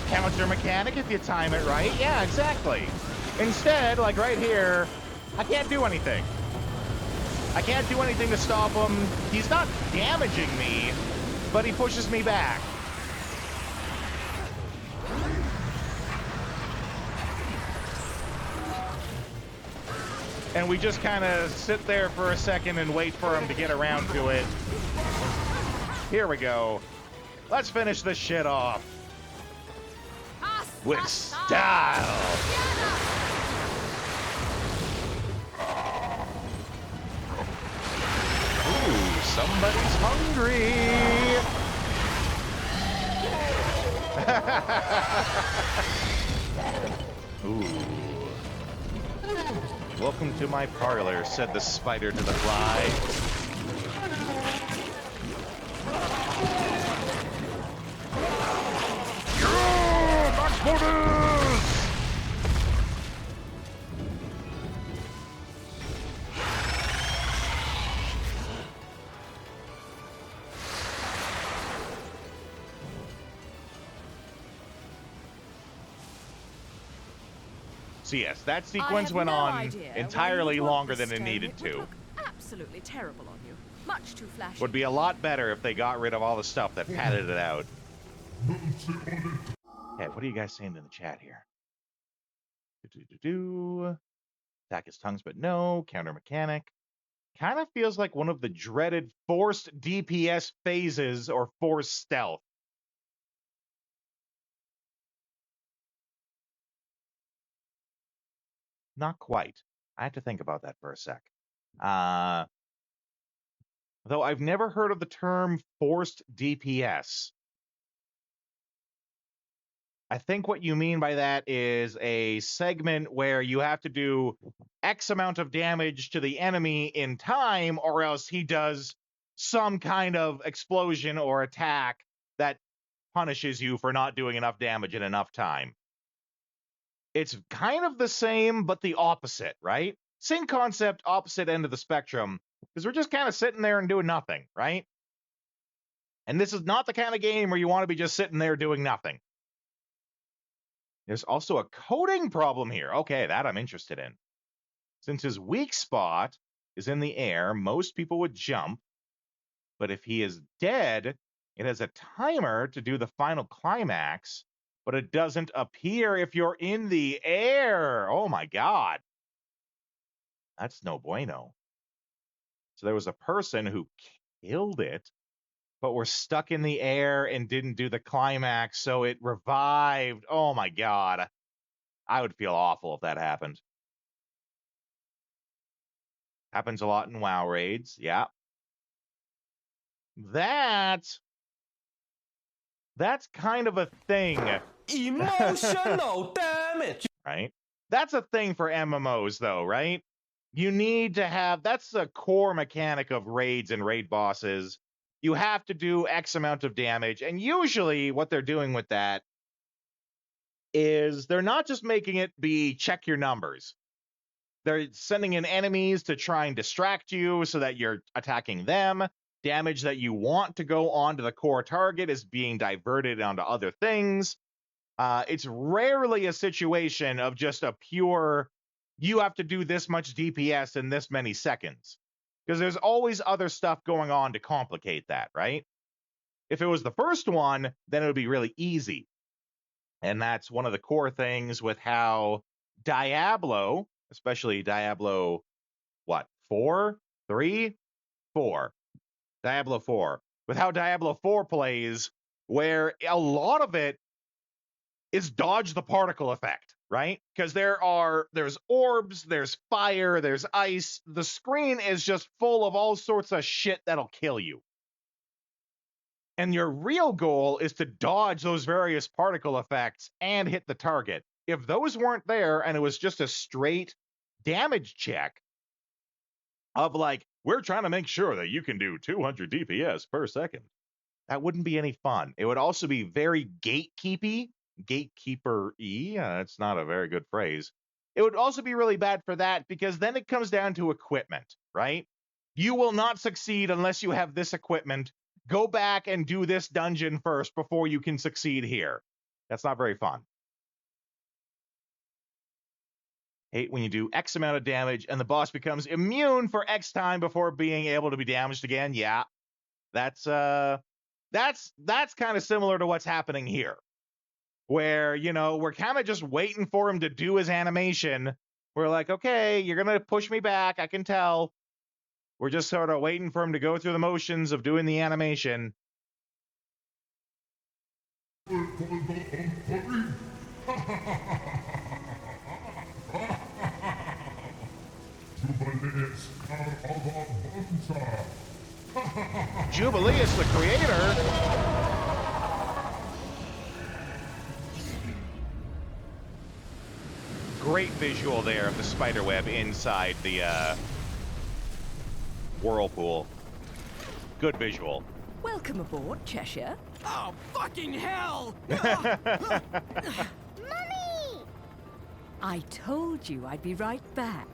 Counter mechanic if you time it right. Yeah, exactly. Instead, like right here, I can't do anything. I can't do anything to stop him. He's not damaging me, but he pushes me back. And we just kind of sit there for a second and wait for him to get around to it. Here we go. Let's finish this shit off. With style. Ooh, somebody's hungry. Ooh. Welcome to my parlor, said the spider to the fly. Yeah, Max bonus! So yes, that sequence went on entirely longer than it needed to. Absolutely terrible on you. Much too flashy. Would be a lot better if they got rid of all the stuff that padded it out. Hey, what are you guys saying in the chat here? Attack his tongues, but no. Counter mechanic. Kind of feels like one of the dreaded forced DPS phases or forced stealth. Not quite. I have to think about that for a sec. Though I've never heard of the term forced DPS. I think what you mean by that is a segment where you have to do X amount of damage to the enemy in time, or else he does some kind of explosion or attack that punishes you for not doing enough damage in enough time. It's kind of the same, but the opposite, right? Same concept, opposite end of the spectrum, because we're just kind of sitting there and doing nothing, right? And this is not the kind of game where you want to be just sitting there doing nothing. There's also a coding problem here. Okay, that I'm interested in. Since his weak spot is in the air, most people would jump. But if he is dead, it has a timer to do the final climax, but it doesn't appear if you're in the air. Oh my God. That's no bueno. So there was a person who killed it, but were stuck in the air and didn't do the climax, so it revived. Oh my God. I would feel awful if that happened. Happens a lot in WoW raids. Yeah. That's kind of a thing. Emotional damage. Right? That's a thing for MMOs, though, right? You need to have, that's a core mechanic of raids and raid bosses. You have to do X amount of damage. And usually what they're doing with that is they're not just making it be check your numbers. They're sending in enemies to try and distract you so that you're attacking them. Damage that you want to go onto the core target is being diverted onto other things. It's rarely a situation of just a pure, you have to do this much DPS in this many seconds. Because there's always other stuff going on to complicate that, right? If it was the first one, then it would be really easy. And that's one of the core things with how Diablo, especially Diablo, 4? 3? 4. Diablo 4. With how Diablo 4 plays, where a lot of it is dodge the particle effect, right? Because there's orbs, there's fire, there's ice. The screen is just full of all sorts of shit that'll kill you. And your real goal is to dodge those various particle effects and hit the target. If those weren't there and it was just a straight damage check of like, we're trying to make sure that you can do 200 DPS per second, that wouldn't be any fun. It would also be very gatekeepy. Gatekeeper-y, it's not a very good phrase. It would also be really bad for that because then it comes down to equipment, right? You will not succeed unless you have this equipment. go back and do this dungeon first before you can succeed here. That's not very fun. Hate when you do X amount of damage and the boss becomes immune for X time before being able to be damaged again. Yeah, that's kind of similar to what's happening here, where, you know, we're kind of just waiting for him to do his animation. We're like, okay, you're gonna push me back, I can tell. We're just sort of waiting for him to go through the motions of doing the animation. Jubileus, the creator. Great visual there of the spiderweb inside the whirlpool. Good visual. Welcome aboard, Cheshire. Oh, fucking hell! Mummy! I told you I'd be right back.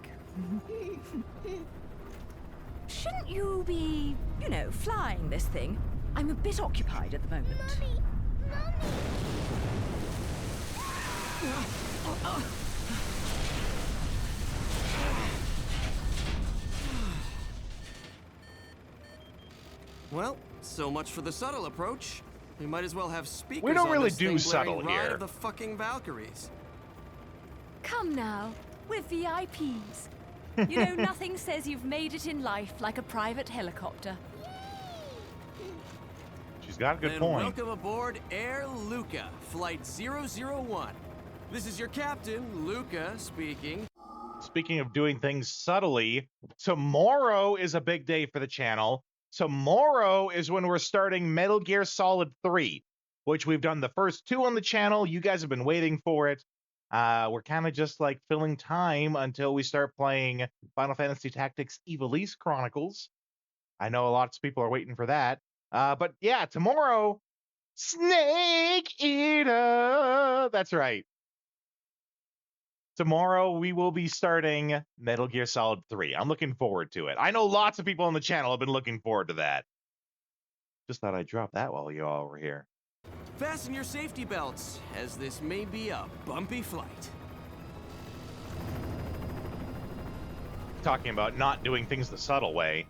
Shouldn't you be, you know, flying this thing? I'm a bit occupied at the moment. Mummy! Well, so much for the subtle approach. We might as well have speakers. We don't on really this do thing subtle blaring Ride here. of the fucking Valkyries. Come now, we're VIPs. You know, nothing says you've made it in life like a private helicopter. She's got a good And point. welcome aboard Air Luca, Flight 001. This is your captain, Luca, speaking. Speaking of doing things subtly, tomorrow is a big day for the channel. Tomorrow is when we're starting Metal Gear Solid 3, which we've done the first 2 on the channel. You guys have been waiting for it. We're kind of just like filling time until we start playing Final Fantasy Tactics Ivalice Chronicles. I know lots of people are waiting for that. But yeah, tomorrow, Snake Eater. That's right. Tomorrow we will be starting Metal Gear Solid 3. I'm looking forward to it. I know lots of people on the channel have been looking forward to that. Just thought I'd drop that while you all were here. Fasten your safety belts, as this may be a bumpy flight. Talking about not doing things the subtle way.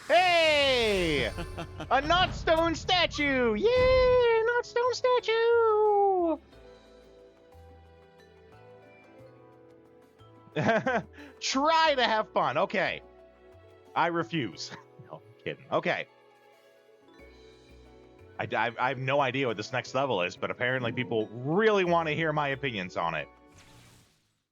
Hey! A not stone statue! Yeah, not stone statue! Try to have fun. Okay. I refuse. No, I'm kidding. Okay. I have no idea what this next level is, but apparently people really want to hear my opinions on it.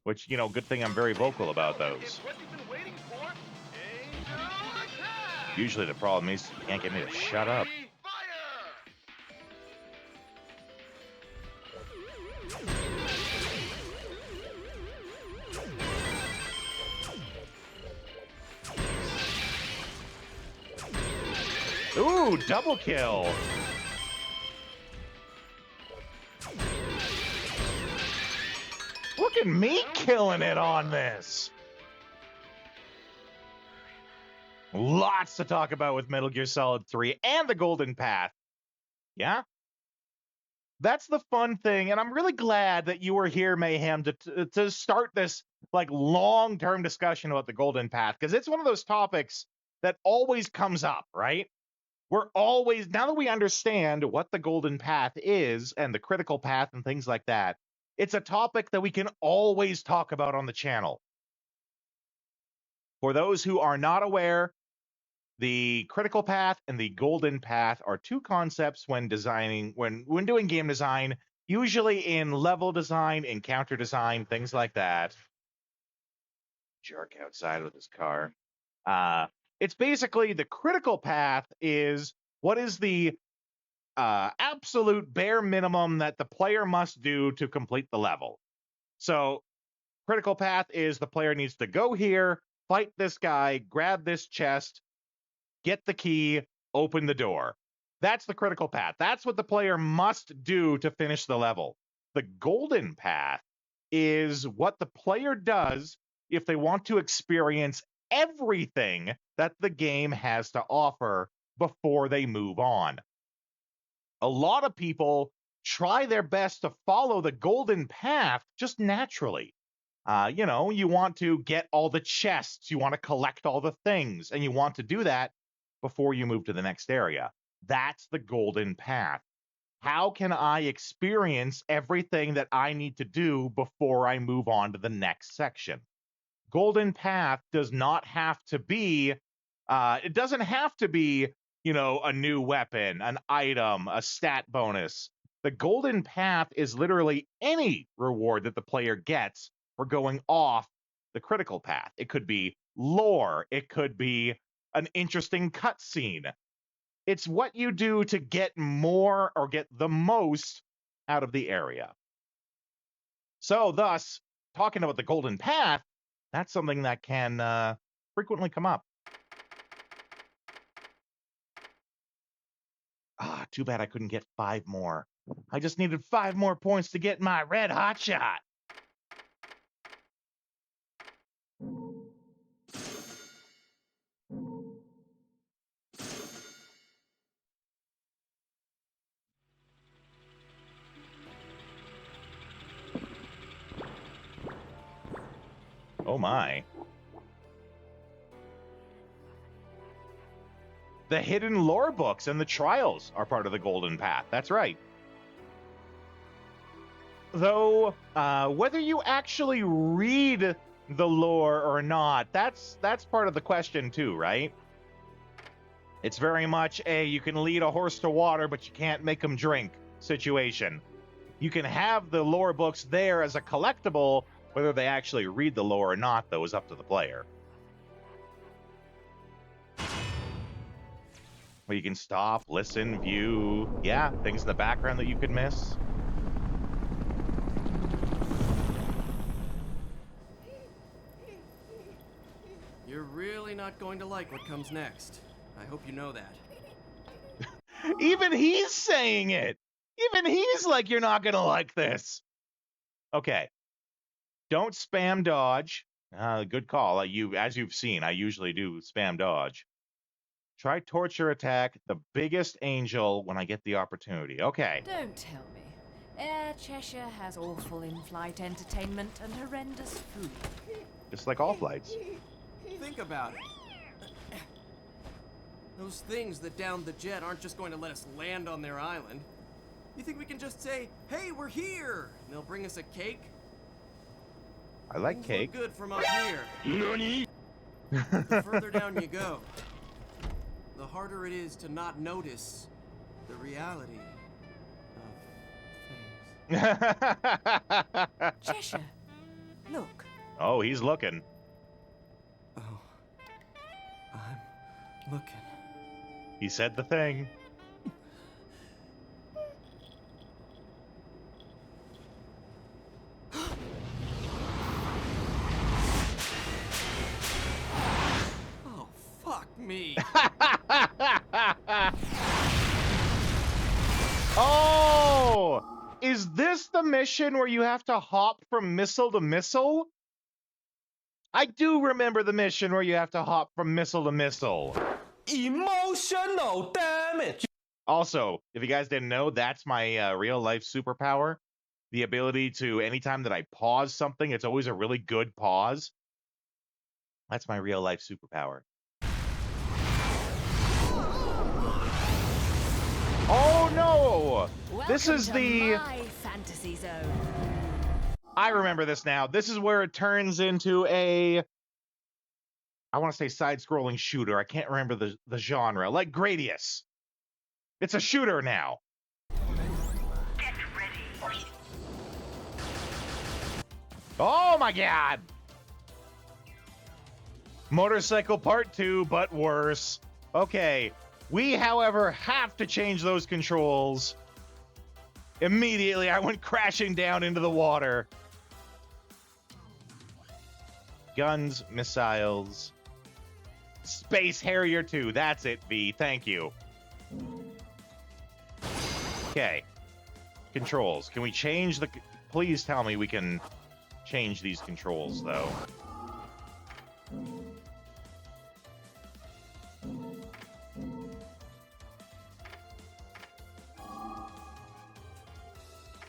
Which, you know, good thing I'm very vocal about those. It's what you've been waiting for. Angel attack! Usually the problem is you can't get me to shut up. Ooh, double kill. Look at me killing it on this. Lots to talk about with Metal Gear Solid 3 and the Golden Path. Yeah? That's the fun thing, and I'm really glad that you were here, Mayhem, to start this like long-term discussion about the Golden Path, because it's one of those topics that always comes up, right? We're always, now that we understand what the Golden Path is and the critical path and things like that, it's a topic that we can always talk about on the channel. For those who are not aware, the critical path and the golden path are two concepts when designing, when doing game design, usually in level design, encounter design, things like that. Jerk outside with his car. It's basically the critical path is what is the absolute bare minimum that the player must do to complete the level. So critical path is the player needs to go here, fight this guy, grab this chest, get the key, open the door. That's the critical path. That's what the player must do to finish the level. The golden path is what the player does if they want to experience everything that the game has to offer before they move on. A lot of people try their best to follow the golden path just naturally. You want to get all the chests, you want to collect all the things, and you want to do that before you move to the next area. That's the golden path. How can I experience everything that I need to do before I move on to the next section? Golden path does not have to be, it doesn't have to be, a new weapon, an item, a stat bonus. The golden path is literally any reward that the player gets for going off the critical path. It could be lore, it could be an interesting cutscene. It's what you do to get more or get the most out of the area. So, thus, talking about the golden path, that's something that can frequently come up. Too bad I couldn't get 5 more. I just needed 5 more points to get my red hot shot. Oh my. The hidden lore books and the trials are part of the golden path. That's right. Though, whether you actually read the lore or not, that's part of the question too, right? It's very much a you can lead a horse to water, but you can't make him drink situation. You can have the lore books there as a collectible. Whether they actually read the lore or not, though, is up to the player. Well, you can stop, listen, view. Yeah, things in the background that you could miss. You're really not going to like what comes next. I hope you know that. Even he's saying it. Even he's like, you're not going to like this. Okay. Don't spam dodge. Good call. As you've seen, I usually do spam dodge. Try torture attack the biggest angel when I get the opportunity. Okay. Don't tell me. Air Cheshire has awful in-flight entertainment and horrendous food. Just like all flights. Think about it. Those things that downed the jet aren't just going to let us land on their island. You think we can just say, hey, we're here, and they'll bring us a cake? I like Things cake. look good from up here. NANI? The further down you go, the harder it is to not notice the reality of things. Cheshire, look. Oh, he's looking. Oh, I'm looking. He said the thing. Oh, fuck me. Oh! Is this the mission where you have to hop from missile to missile? I do remember the mission where you have to hop from missile to missile. Emotional damage. Also, if you guys didn't know, that's my real life superpower. The ability to, anytime that I pause something, it's always a really good pause. That's my real life superpower. Oh no! This is the my fantasy zone. I remember this now. This is where it turns into a, I want to say side-scrolling shooter. I can't remember the genre. Like Gradius. It's a shooter now. Get ready. Oh my god! Motorcycle Part 2, but worse. Okay. We, however, have to change those controls. Immediately, I went crashing down into the water. Guns, missiles. Space Harrier 2. That's it, V. Thank you. Okay. Controls. Can we change the... Please tell me we can change these controls, though.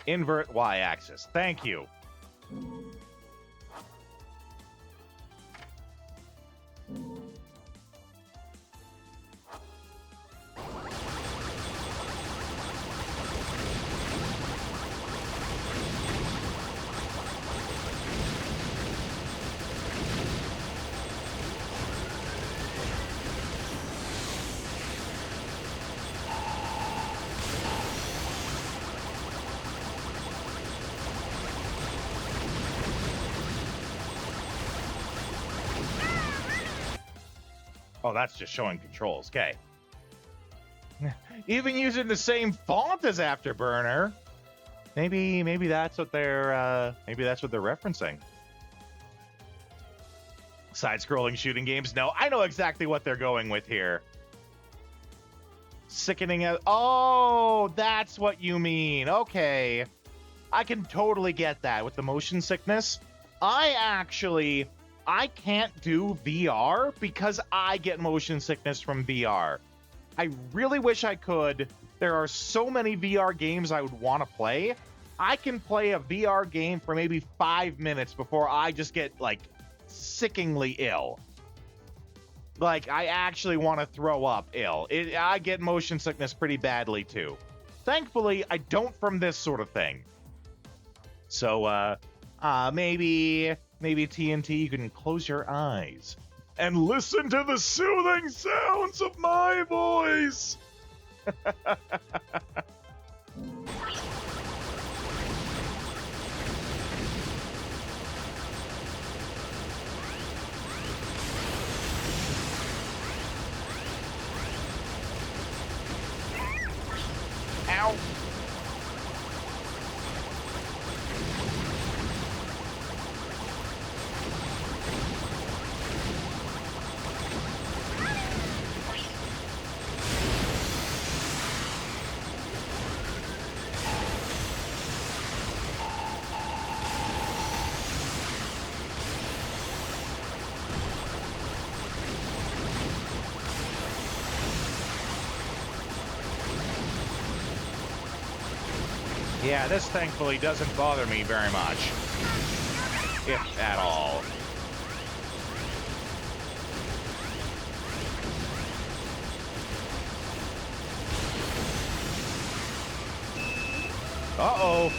Invert Y-axis. Thank you. Oh, that's just showing controls. Okay. Even using the same font as Afterburner. Maybe that's what they're referencing. Side-scrolling shooting games. No, I know exactly what they're going with here. Sickening as... Oh, that's what you mean. Okay. I can totally get that with the motion sickness. I can't do VR because I get motion sickness from VR. I really wish I could. There are so many VR games I would want to play. I can play a VR game for maybe 5 minutes before I just get, like, sickeningly ill. Like, I actually want to throw up ill. I get motion sickness pretty badly, too. Thankfully, I don't from this sort of thing. So, maybe TNT, you can close your eyes and listen to the soothing sounds of my voice. Ow. Yeah, this thankfully doesn't bother me very much, if at all. Uh-oh.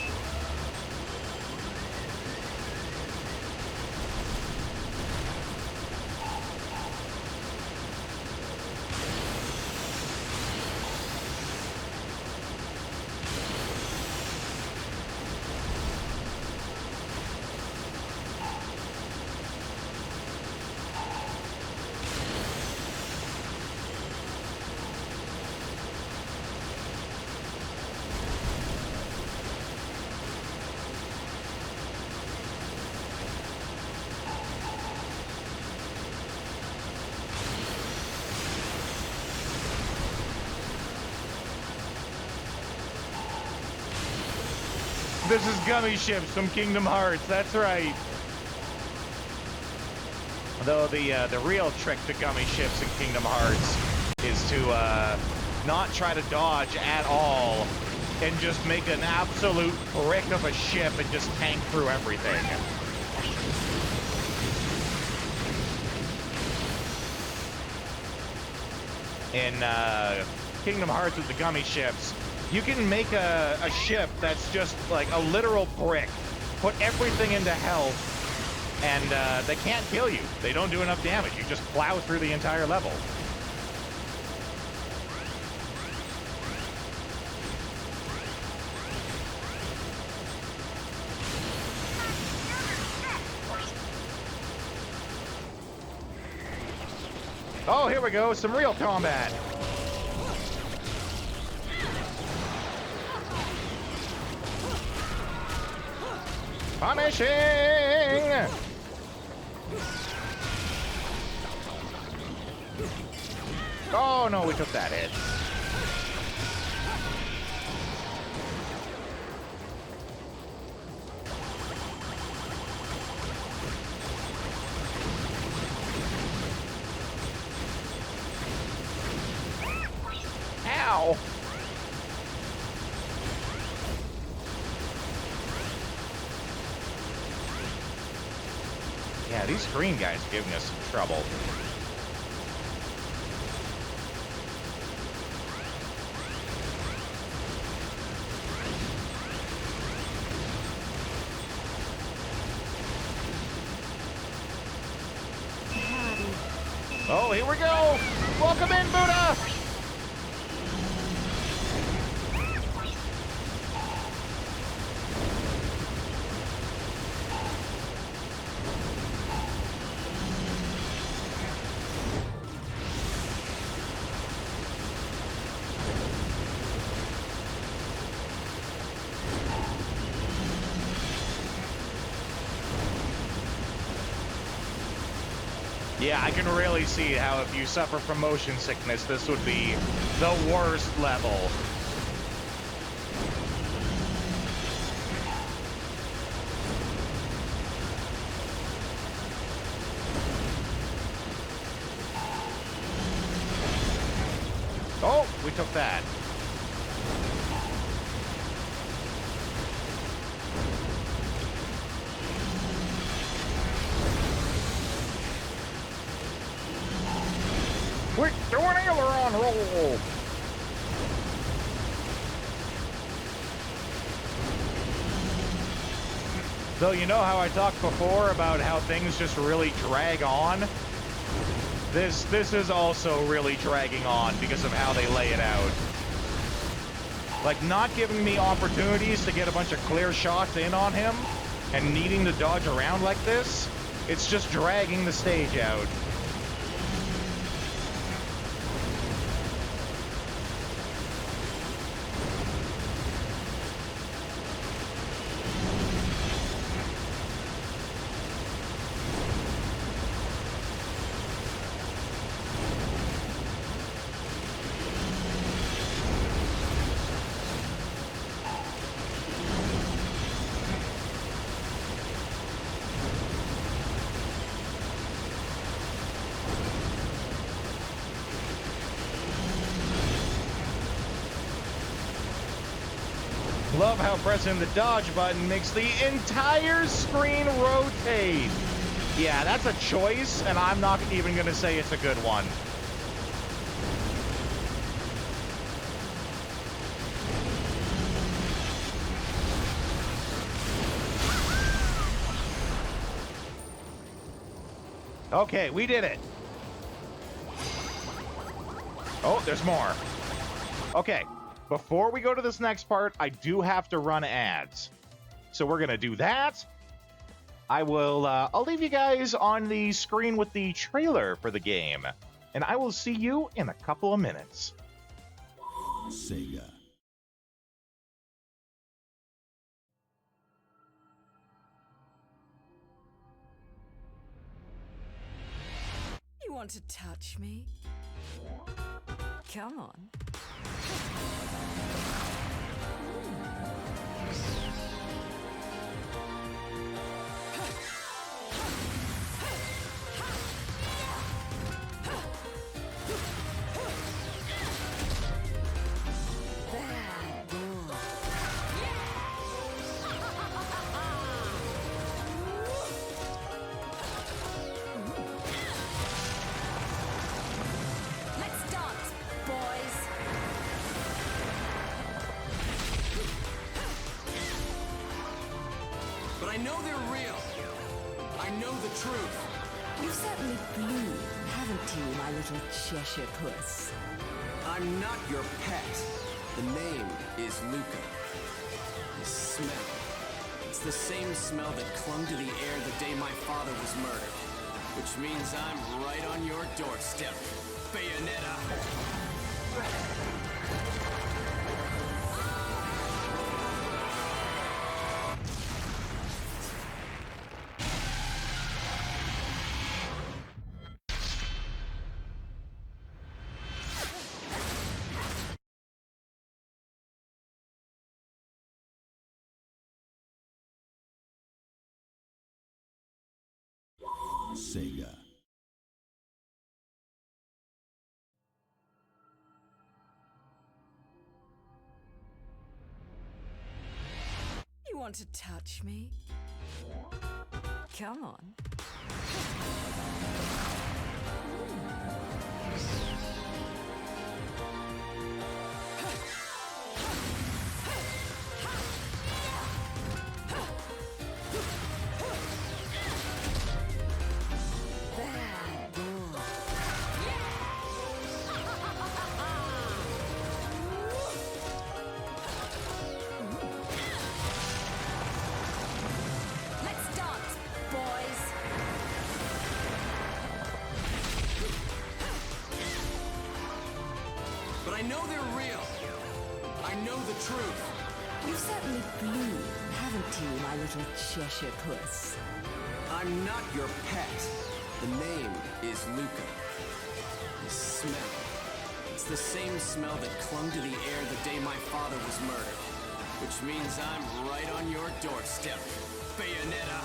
This is Gummy Ships from Kingdom Hearts, that's right. Though the real trick to Gummy Ships in Kingdom Hearts is to not try to dodge at all and just make an absolute brick of a ship and just tank through everything. In Kingdom Hearts with the Gummy Ships, you can make a ship that's just like a literal brick, put everything into health, and they can't kill you. They don't do enough damage. You just plow through the entire level. Oh, here we go, some real combat. Punishing! Oh no, we took that hit. Ow! Yeah, these screen guys are giving us some trouble. Oh, here we go! Welcome in, Buddha! Yeah, I can really see how if you suffer from motion sickness, this would be the worst level. Oh, we took that. We're doing aileron roll. So you know how I talked before about how things just really drag on? This is also really dragging on because of how they lay it out. Like, not giving me opportunities to get a bunch of clear shots in on him and needing to dodge around like this, it's just dragging the stage out. Love how pressing the dodge button makes the entire screen rotate. Yeah, that's a choice, and I'm not even going to say it's a good one. Okay, we did it. Oh, there's more. Okay. Before we go to this next part, I do have to run ads. So we're going to do that. I'll leave you guys on the screen with the trailer for the game. And I will see you in a couple of minutes. Sega. You want to touch me? Come on. Let's dance, boys. But I know they're real. I know the truth. You certainly flew, haven't you, my little Cheshire puss? I'm not your pet. The name is Luca. The smell. It's the same smell that clung to the air the day my father was murdered. Which means I'm right on your doorstep, Bayonetta. Sega. Want to touch me? Come on. Let's dance, boys. But I know they're real. I know the truth. You certainly blew, haven't you, my little Cheshire puss? I'm not your pet. The name is Luca. The smell. It's the same smell that clung to the air the day my father was murdered. Which means I'm right on your doorstep, Bayonetta.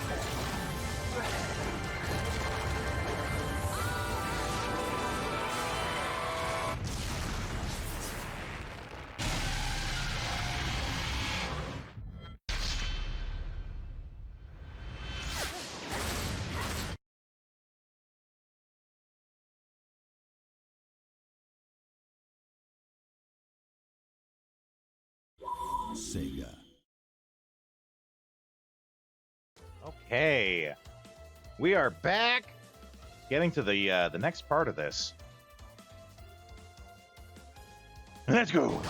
Sega. Okay. We are back. Getting to the next part of this. Let's go.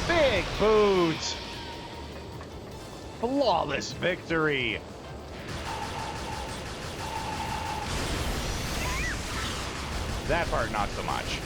Big boots. Flawless victory. That part, not so much.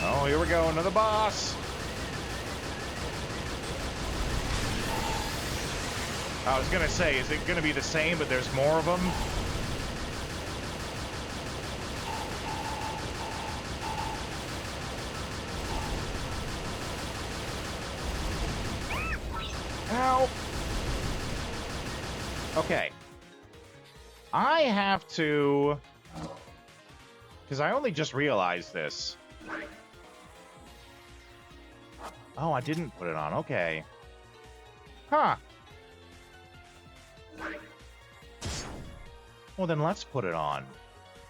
Oh, here we go, another boss. I was gonna say, is it gonna be the same, but there's more of them? Ow. Okay. I have to... Because I only just realized this. Oh, I didn't put it on. Okay. Huh. Well, then let's put it on.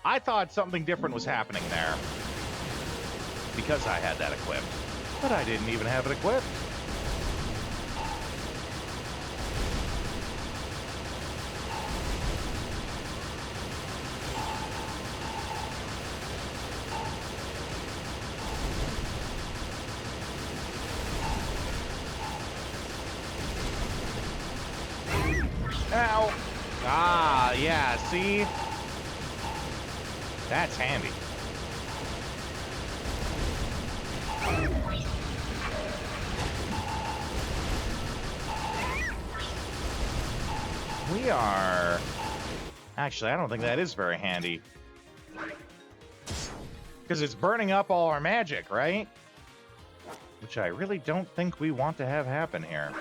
I thought something different was happening there. Because I had that equipped. But I didn't even have it equipped. Ow. Ah, yeah, see? That's handy. We are... Actually, I don't think that is very handy. Because it's burning up all our magic, right? Which I really don't think we want to have happen here.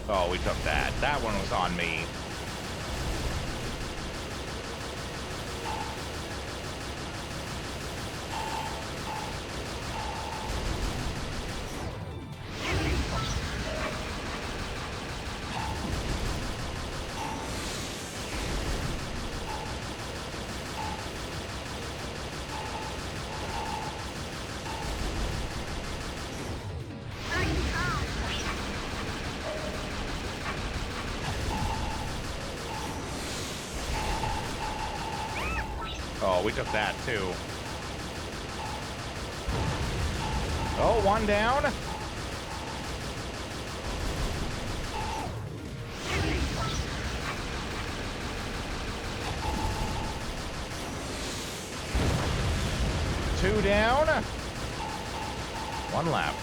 Oh, we took that. That one was on me. Oh, we took that too. Oh, one down. Two down. One left.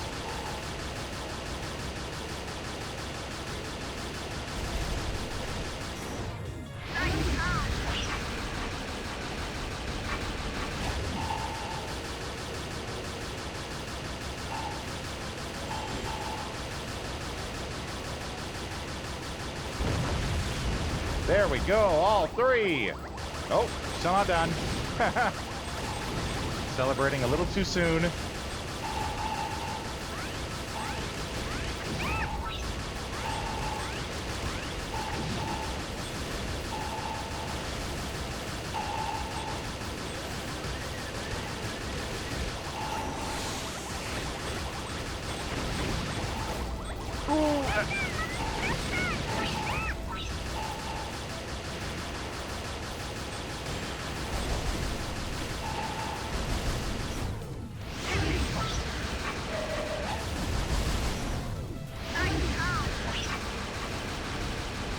There we go, all three. Oh, still not done. Celebrating a little too soon.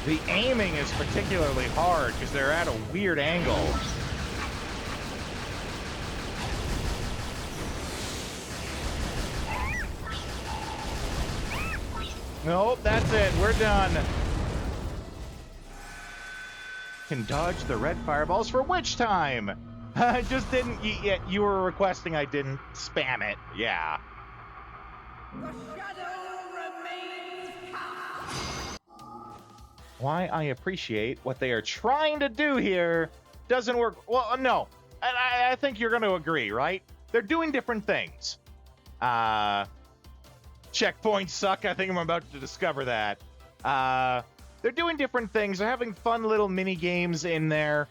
The aiming is particularly hard because they're at a weird angle. Nope, that's it. We're done. Can dodge the red fireballs for which time? I just didn't. You were requesting I didn't spam it. Yeah. Why I appreciate what they are trying to do here doesn't work. Well, no. I think you're going to agree, right? They're doing different things. Checkpoints suck. I think I'm about to discover that. They're doing different things. They're having fun little mini games in there.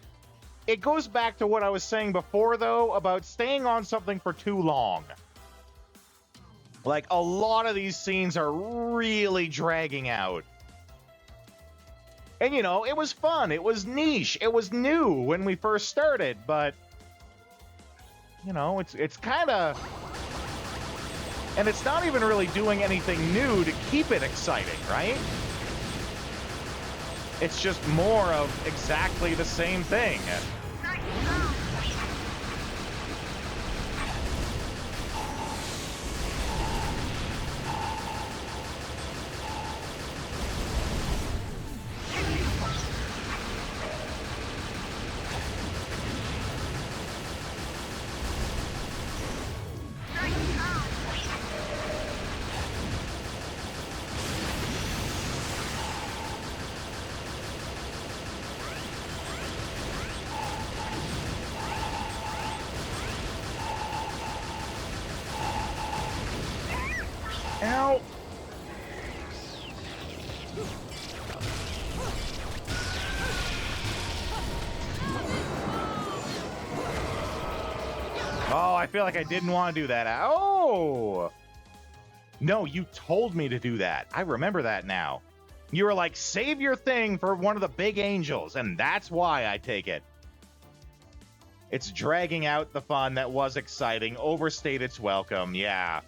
It goes back to what I was saying before, though, about staying on something for too long. Like, a lot of these scenes are really dragging out. And, you know, it was fun. It was niche. It was new when we first started, but, you know, it's kind of... And it's not even really doing anything new to keep it exciting, right? It's just more of exactly the same thing. Ow! Oh, I feel like I didn't want to do that. Oh! No, you told me to do that. I remember that now. You were like, save your thing for one of the big angels, and that's why I take it. It's dragging out the fun that was exciting, overstayed its welcome, yeah.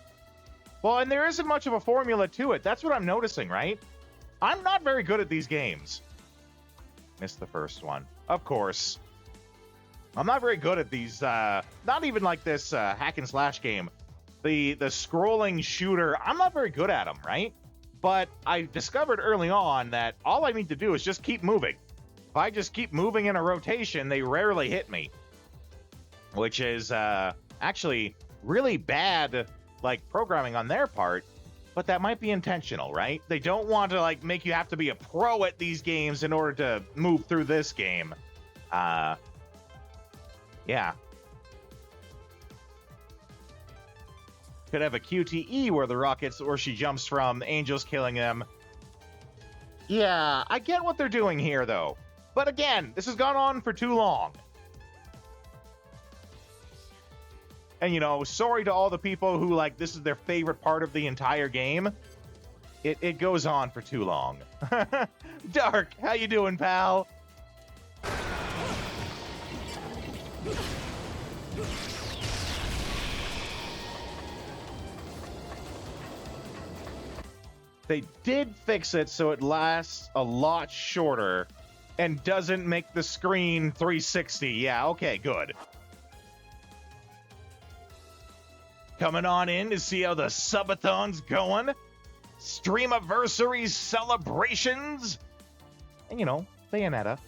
Well, and there isn't much of a formula to it. That's what I'm noticing, right? I'm not very good at these games. Missed the first one. Of course. I'm not very good at these, not even like this hack and slash game. The scrolling shooter, I'm not very good at them, right? But I discovered early on that all I need to do is just keep moving. If I just keep moving in a rotation, they rarely hit me. which is actually really bad, like, programming on their part, but that might be intentional, right? They don't want to, like, make you have to be a pro at these games in order to move through this game. Yeah. Could have a QTE where the rockets, or she jumps from, angels killing them. Yeah, I get what they're doing here, though. But again, this has gone on for too long. And, you know, sorry to all the people who, like, this is their favorite part of the entire game. It goes on for too long. Dark, how you doing, pal? They did fix it so it lasts a lot shorter and doesn't make the screen 360. Yeah, okay, good. Coming on in to see how the Subathon's going. Streamiversary celebrations. And, you know, Bayonetta.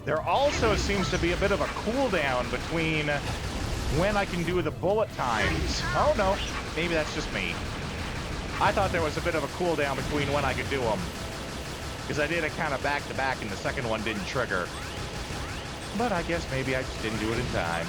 There also seems to be a bit of a cooldown between when I can do the bullet times. Oh no, maybe that's just me. I thought there was a bit of a cooldown between when I could do them, because I did it kind of back to back and the second one didn't trigger. But I guess maybe I just didn't do it in time.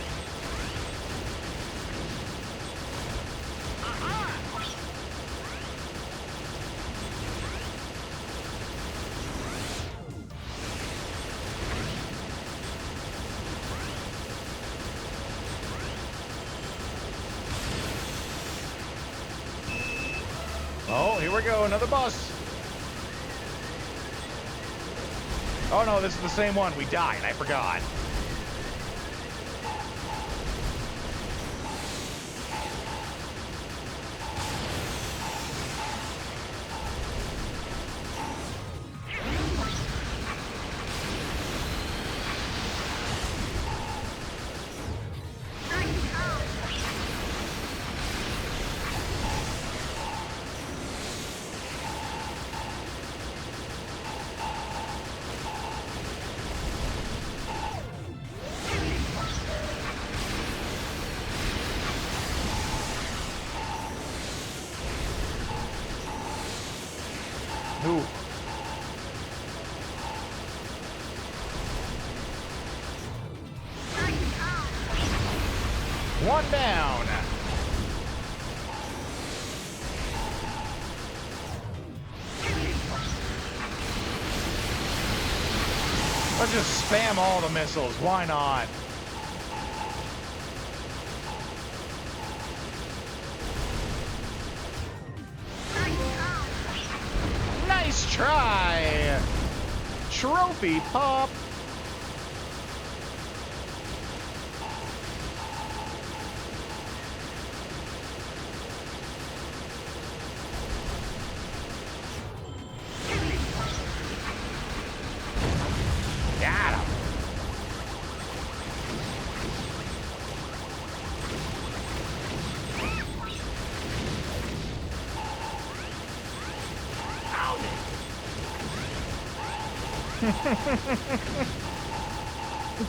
Oh, here we go, another boss. Oh no, this is the same one. We died, I forgot. Ooh. One down. Let's just spam all the missiles. Why not? Nice try. Trophy pop. Got him.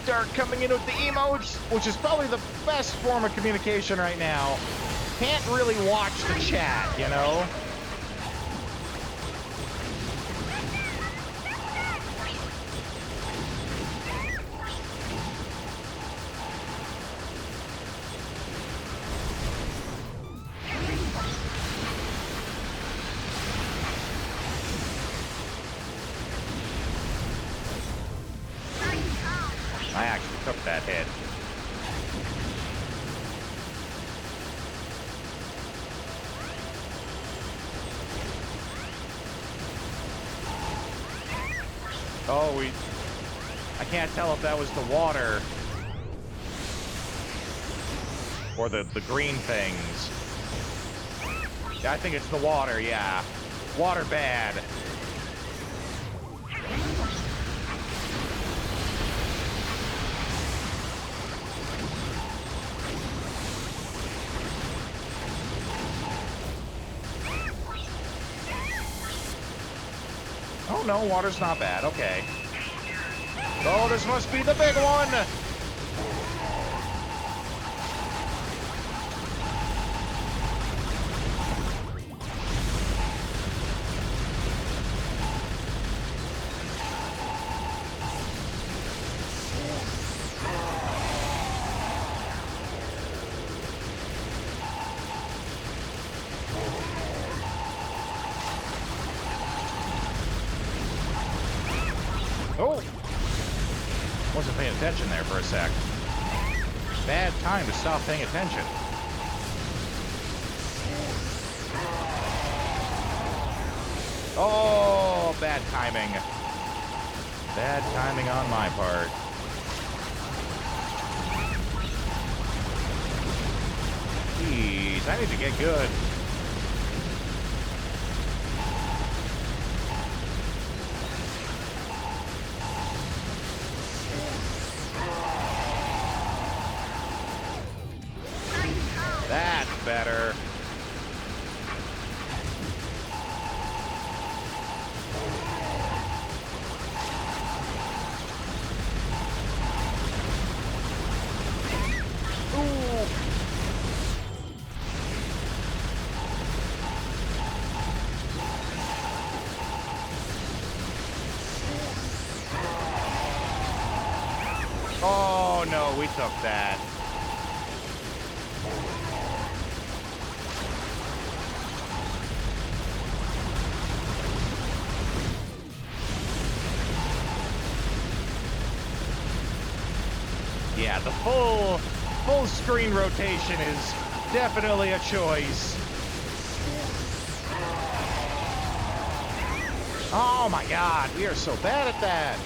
Dark coming in with the emotes, which is probably the best form of communication right now. Can't really watch the chat, you know? I actually took that hit. Oh, I can't tell if that was the water or the green things. I think it's the water, yeah. Water bad. Oh no, water's not bad. Okay. Oh, this must be the big one. Oh! Wasn't paying attention there for a sec. Bad time to stop paying attention. Oh, bad timing. Bad timing on my part. Jeez, I need to get good. That's better. Ooh. Oh no, we took that. Yeah, the full screen rotation is definitely a choice. Oh my god, we are so bad at that.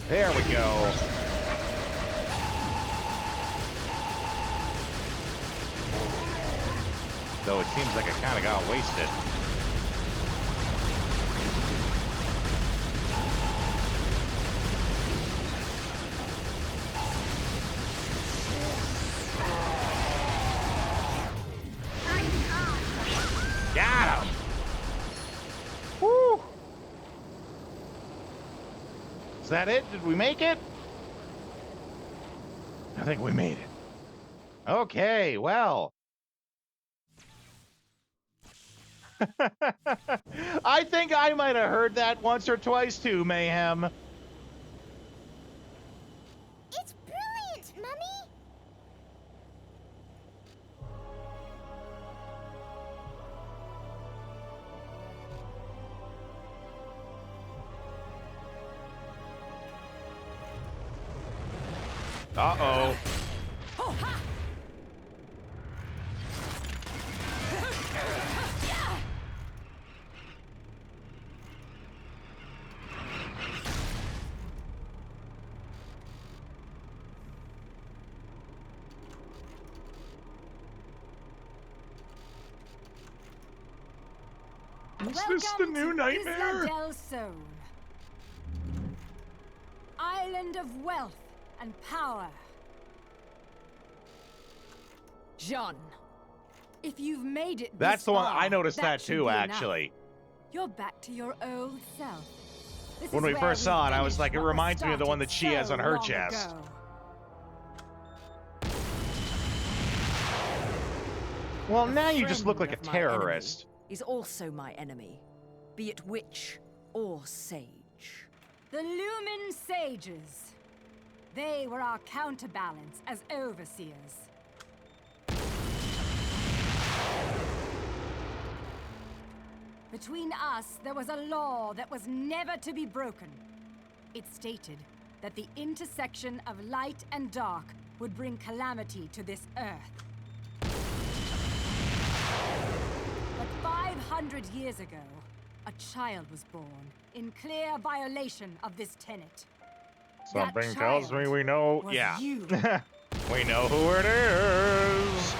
There we go. Though it seems like I kind of got wasted. Got him! Woo! Is that it? Did we make it? I think we made it. Okay, well. I think I might have heard that once or twice too, Mayhem. It's brilliant, Mummy! Uh-oh. Is this the new nightmare? Isla del Sol. Island of wealth and power. Jean, if you've made it That's this the one. far, I noticed that should too, be actually. enough. You're back to your old self. This When is we where first saw it, I was finished like, it what was reminds me of the one started that she has on her so long chest. ago. Well, A now you just look friend like a of my terrorist. enemy is also my enemy, be it witch or sage. The Lumen Sages. They were our counterbalance as overseers. Between us, there was a law that was never to be broken. It stated that the intersection of light and dark would bring calamity to this earth. 500 years ago, a child was born in clear violation of this tenet. Something tells me we know. Was Yeah. you. We know who it is.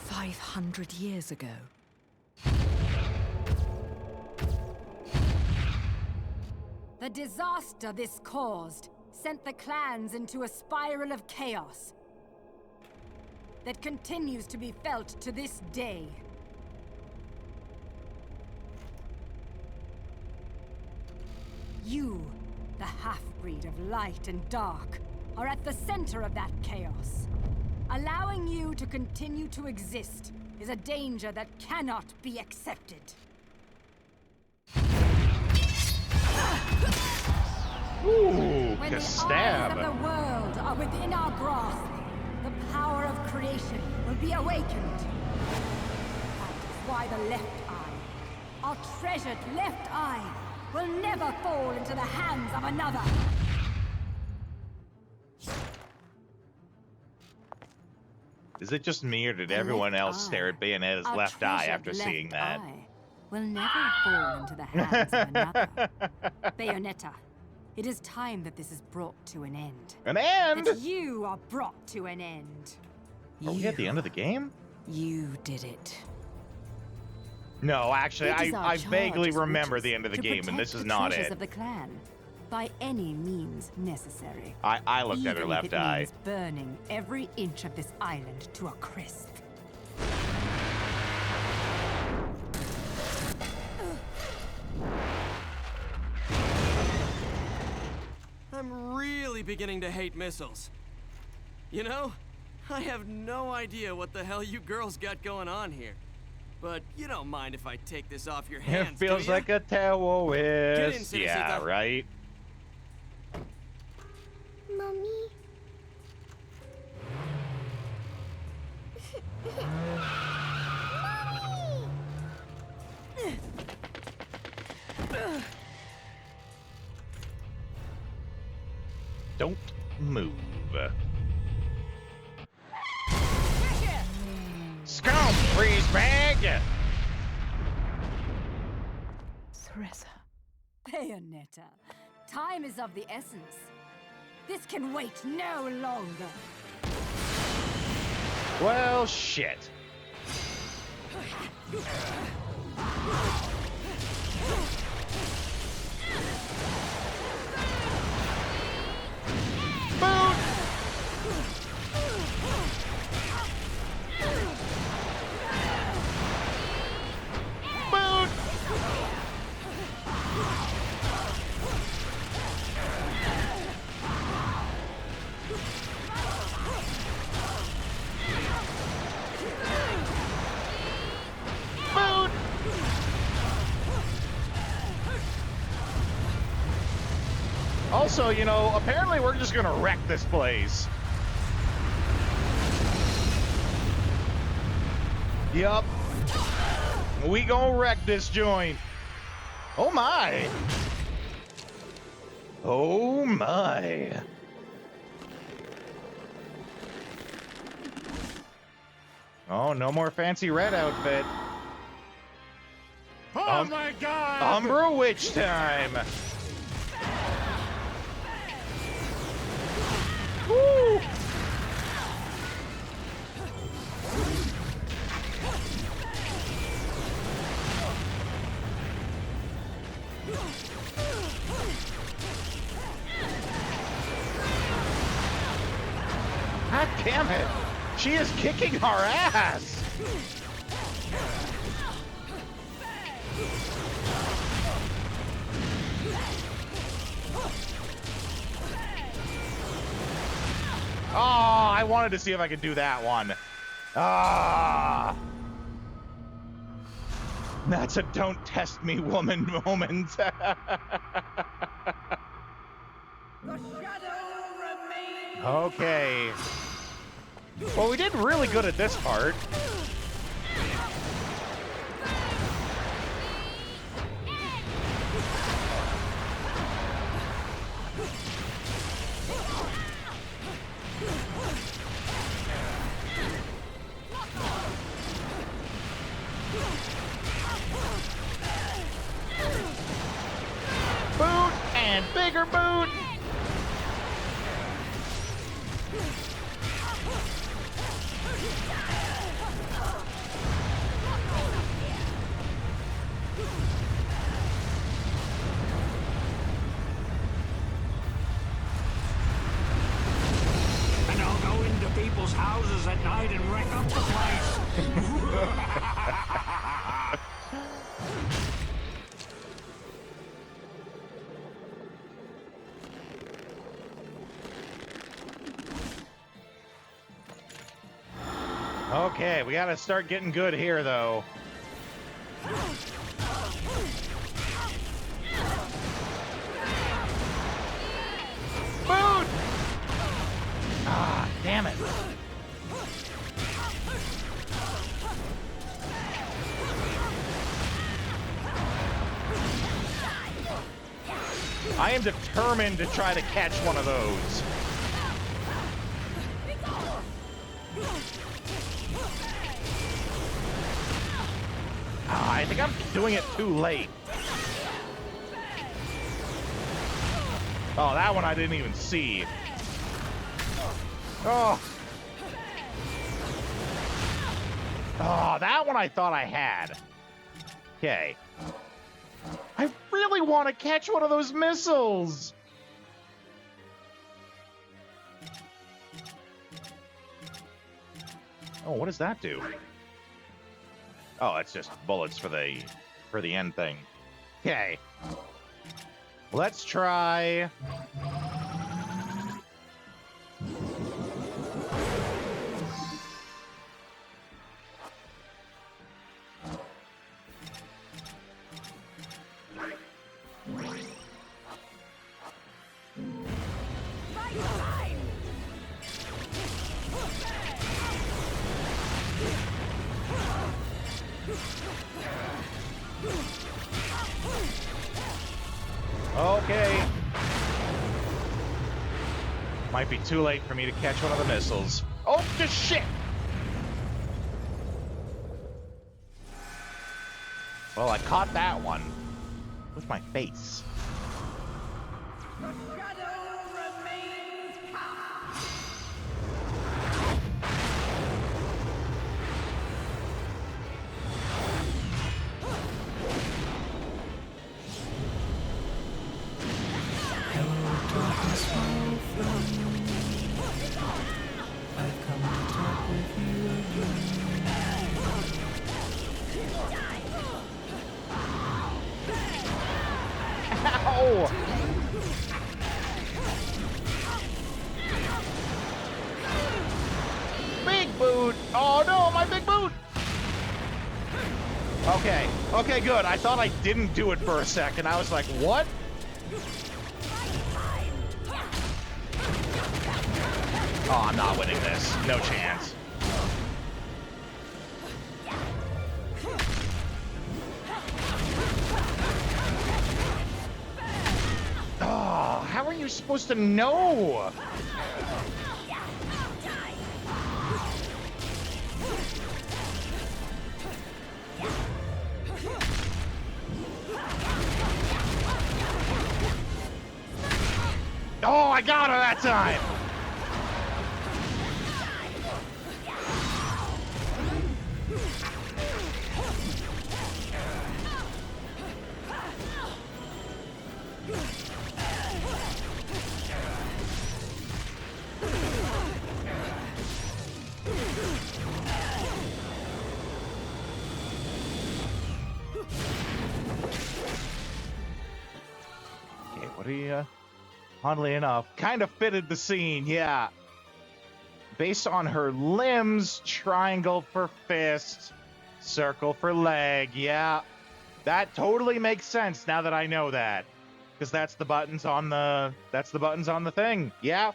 500 years ago. The disaster this caused sent the clans into a spiral of chaos that continues to be felt to this day. You, the half-breed of light and dark, are at the center of that chaos. Allowing you to continue to exist is a danger that cannot be accepted. Ooh, When the eyes stab. of the world are within our grasp, the power of creation will be awakened. That is why the left eye, our treasured left eye, will never fall into the hands of another. Is it just me, or did everyone else stare at Bayonetta's Our left eye treasured after seeing that? eye will never fall into the hands of another. Bayonetta, it is time that this is brought to an end. An end? That you are brought to an end. Are we at the end of the game? You did it. No, actually, It is our I charge vaguely as remember witches the end of the to game, and this protect is the not treasures it. of the clan, by any means necessary. I looked at her Even if left it eye. means burning every inch of this island to a crisp. I'm really beginning to hate missiles. You know, I have no idea what the hell you girls got going on here. But you don't mind if I take this off your hands, It feels do ya? like a terrorist. Get in, Yeah, Cerecita. right? Mommy. Don't move. Scum, freeze bag! Theresa. Bayonetta, time is of the essence. This can wait no longer. Well, shit. Boot! Boot! Boot! Also, you know, apparently we're just gonna wreck this place. Yup. We gonna wreck this joint. Oh my. Oh my. Oh, no more fancy red outfit. Oh my god! Umbra Witch time. Woo! God damn it! She is kicking our ass! Oh, I wanted to see if I could do that one. Ah! That's a don't test me woman moment. Okay. Well, we did really good at this part. bigger boot! And I'll go into people's houses at night and wreck up the place. Okay, we gotta start getting good here, though. Boot! Ah, damn it. I am determined to try to catch one of those. I think I'm doing it too late. Oh, that one I didn't even see. Oh. Oh, that one I thought I had. Okay. I really want to catch one of those missiles. Oh, what does that do? Oh, it's just bullets for the end thing. Okay. Let's try. Okay. Might be too late for me to catch one of the missiles. Oh, just shit! Well, I caught that one with my face. Ow! Big boot! Oh no, my big boot! Okay, okay, good. I thought I didn't do it for a second. I was like, what? Oh, I'm not winning this. No chance. Oh, how are you supposed to know? Oh, I got her that time! Okay, what are you... Oddly enough, kind of fitted the scene, yeah. Based on her limbs, triangle for fist, circle for leg, yeah. That totally makes sense now that I know that. Because that's the buttons on the thing, yeah.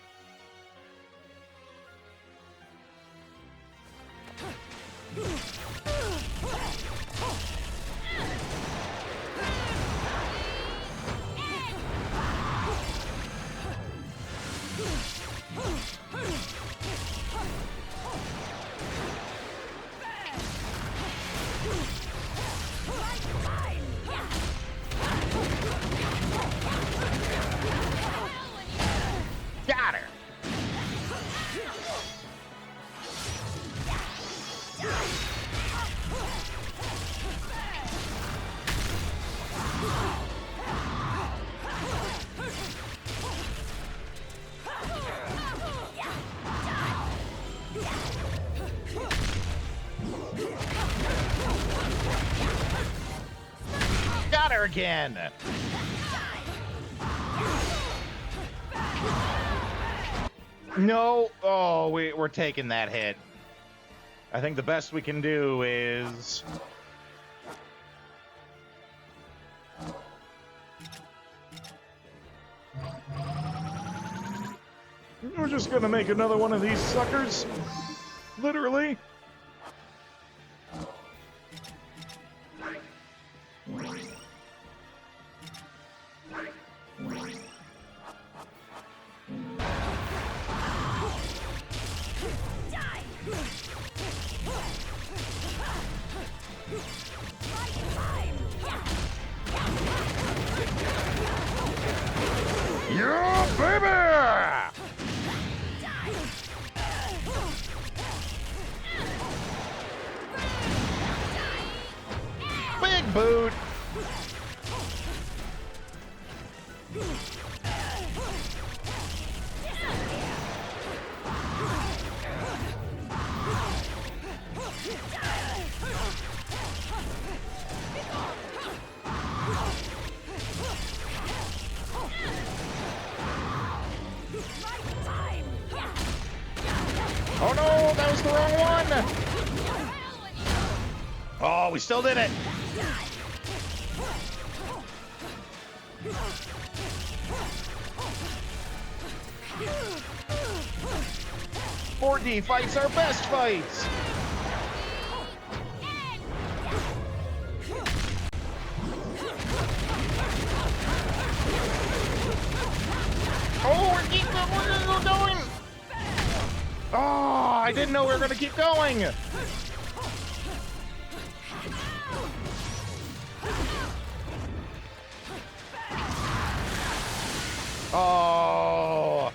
Got her. Got her again. No. Oh, we're taking that hit. I think the best we can do is... we're just gonna make another one of these suckers. Literally. Yeah, baby! Big boot! Oh no, that was the wrong one! Oh, we still did it! .4D fights are best fights! Oh, we're going! Oh, I didn't know we were gonna keep going! Oh!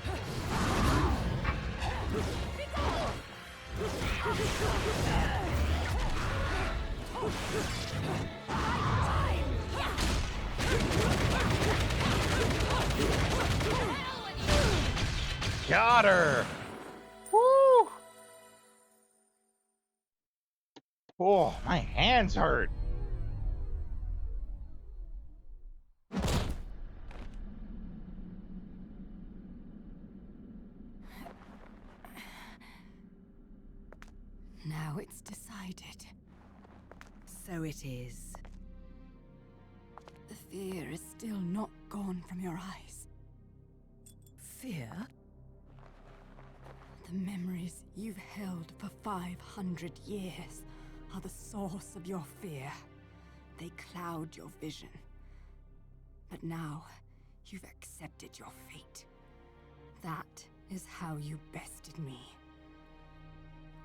Got her! Woo! Oh, my hands hurt. Now it's decided. So it is. The fear is still not gone from your eyes. Fear? The memories you've held for 500 years are the source of your fear. They cloud your vision. But now, you've accepted your fate. That is how you bested me.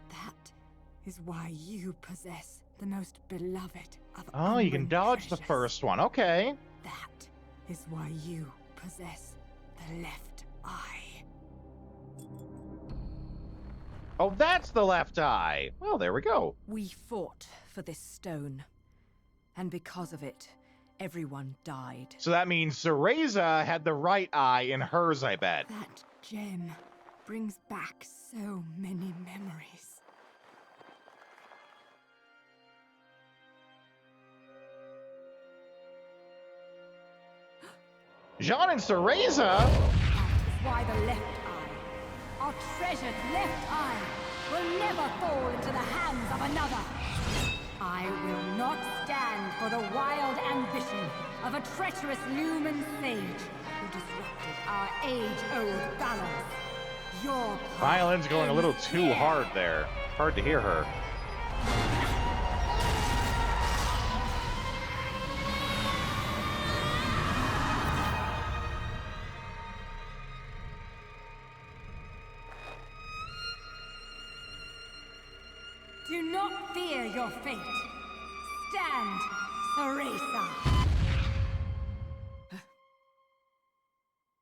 That is why you possess the most beloved of Oh, you can Umbran dodge the treasures. first one. Okay. That is why you possess the left eye. Oh, that's the left eye. Well, there we go. We fought for this stone. And because of it, everyone died. So that means Cereza had the right eye in hers, I bet. That gem brings back so many memories. Jean and Cereza? That is why the left eye, our treasured left eye, will never fall into the hands of another. I will not stand for the wild ambition of a treacherous lumen sage who disrupted our age-old balance. Your Violin's going a little too hard there. Hard to hear her. Do not fear your fate. Stand, Cereza.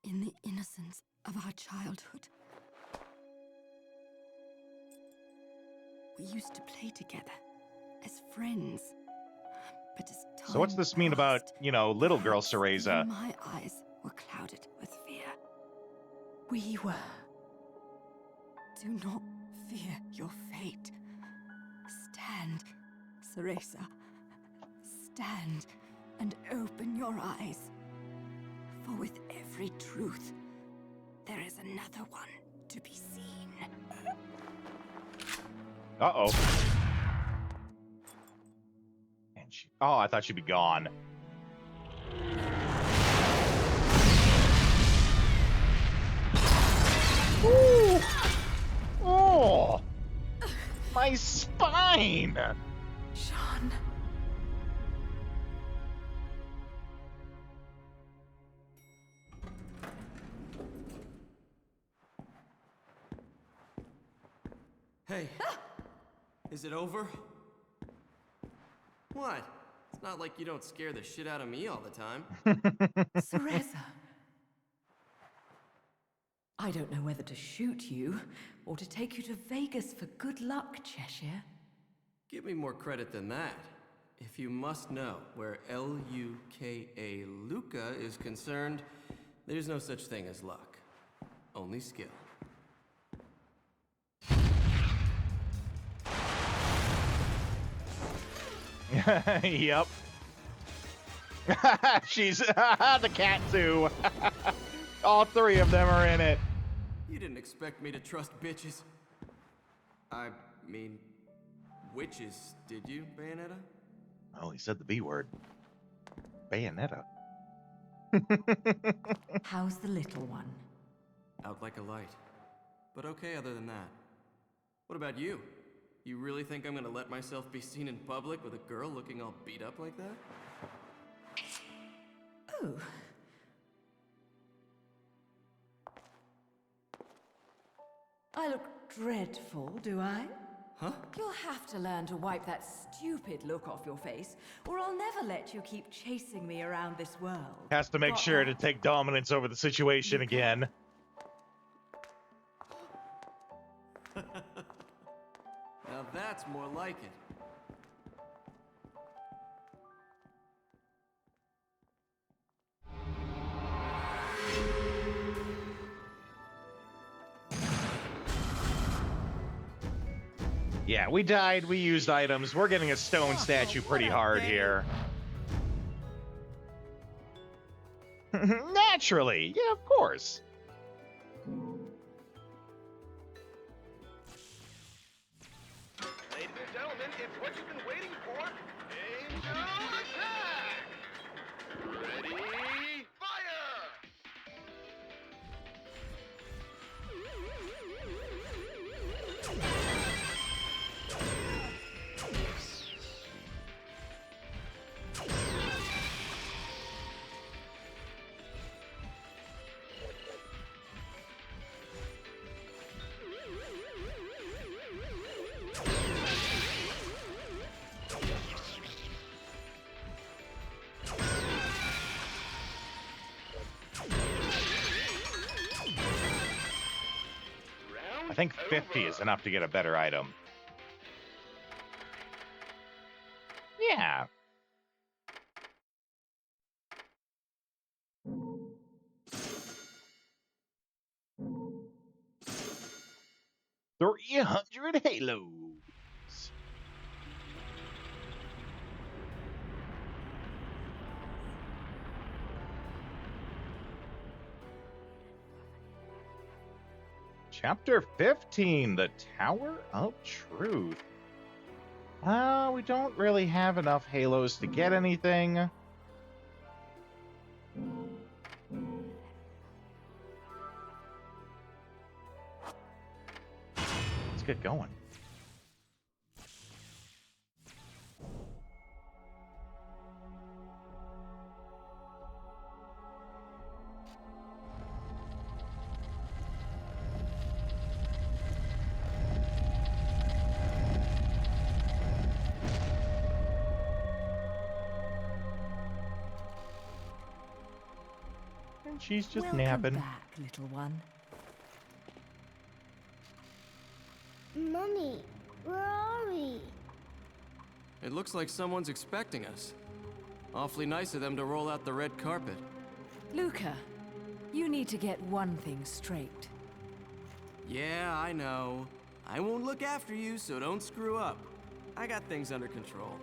In the innocence of our childhood. We used to play together as friends. But as time So what's this mean about, passed, little girl perhaps Cereza? even my eyes were clouded with fear. We were. Do not fear your fate. Stand, Cereza. Stand and open your eyes. For with every truth, there is another one to be seen. Uh-oh. And oh, I thought she'd be gone. Ooh. Oh! My spine! Sean. Hey, is it over? What? It's not like you don't scare the shit out of me all the time. Cereza. I don't know whether to shoot you or to take you to Vegas for good luck, Cheshire. Give me more credit than that. If you must know where L-U-K-A Luca is concerned, there's no such thing as luck. Only skill. Yep. She's the cat too. All three of them are in it. You didn't expect me to trust bitches. I mean, witches, did you, Bayonetta? Oh, he said the B word. Bayonetta. How's the little one? Out like a light. But okay other than that. What about you? You really think I'm gonna let myself be seen in public with a girl looking all beat up like that? Oh. I look dreadful, do I? Huh? You'll have to learn to wipe that stupid look off your face, or I'll never let you keep chasing me around this world. Has to make sure to take dominance over the situation again. Now that's more like it. Yeah, we died, we used items. We're getting a stone statue pretty hard here. Naturally. Yeah, of course. Ladies and gentlemen, it's what you've been waiting for. Angel attack! Ready, fire! I think 50 is enough to get a better item. Yeah. $300 halos. Chapter 15, The Tower of Truth. We don't really have enough halos to get anything. Let's get going. And she's just Welcome napping. back, little one. Mummy, where are we? It looks like someone's expecting us. Awfully nice of them to roll out the red carpet. Luca, you need to get one thing straight. Yeah, I know. I won't look after you, so don't screw up. I got things under control.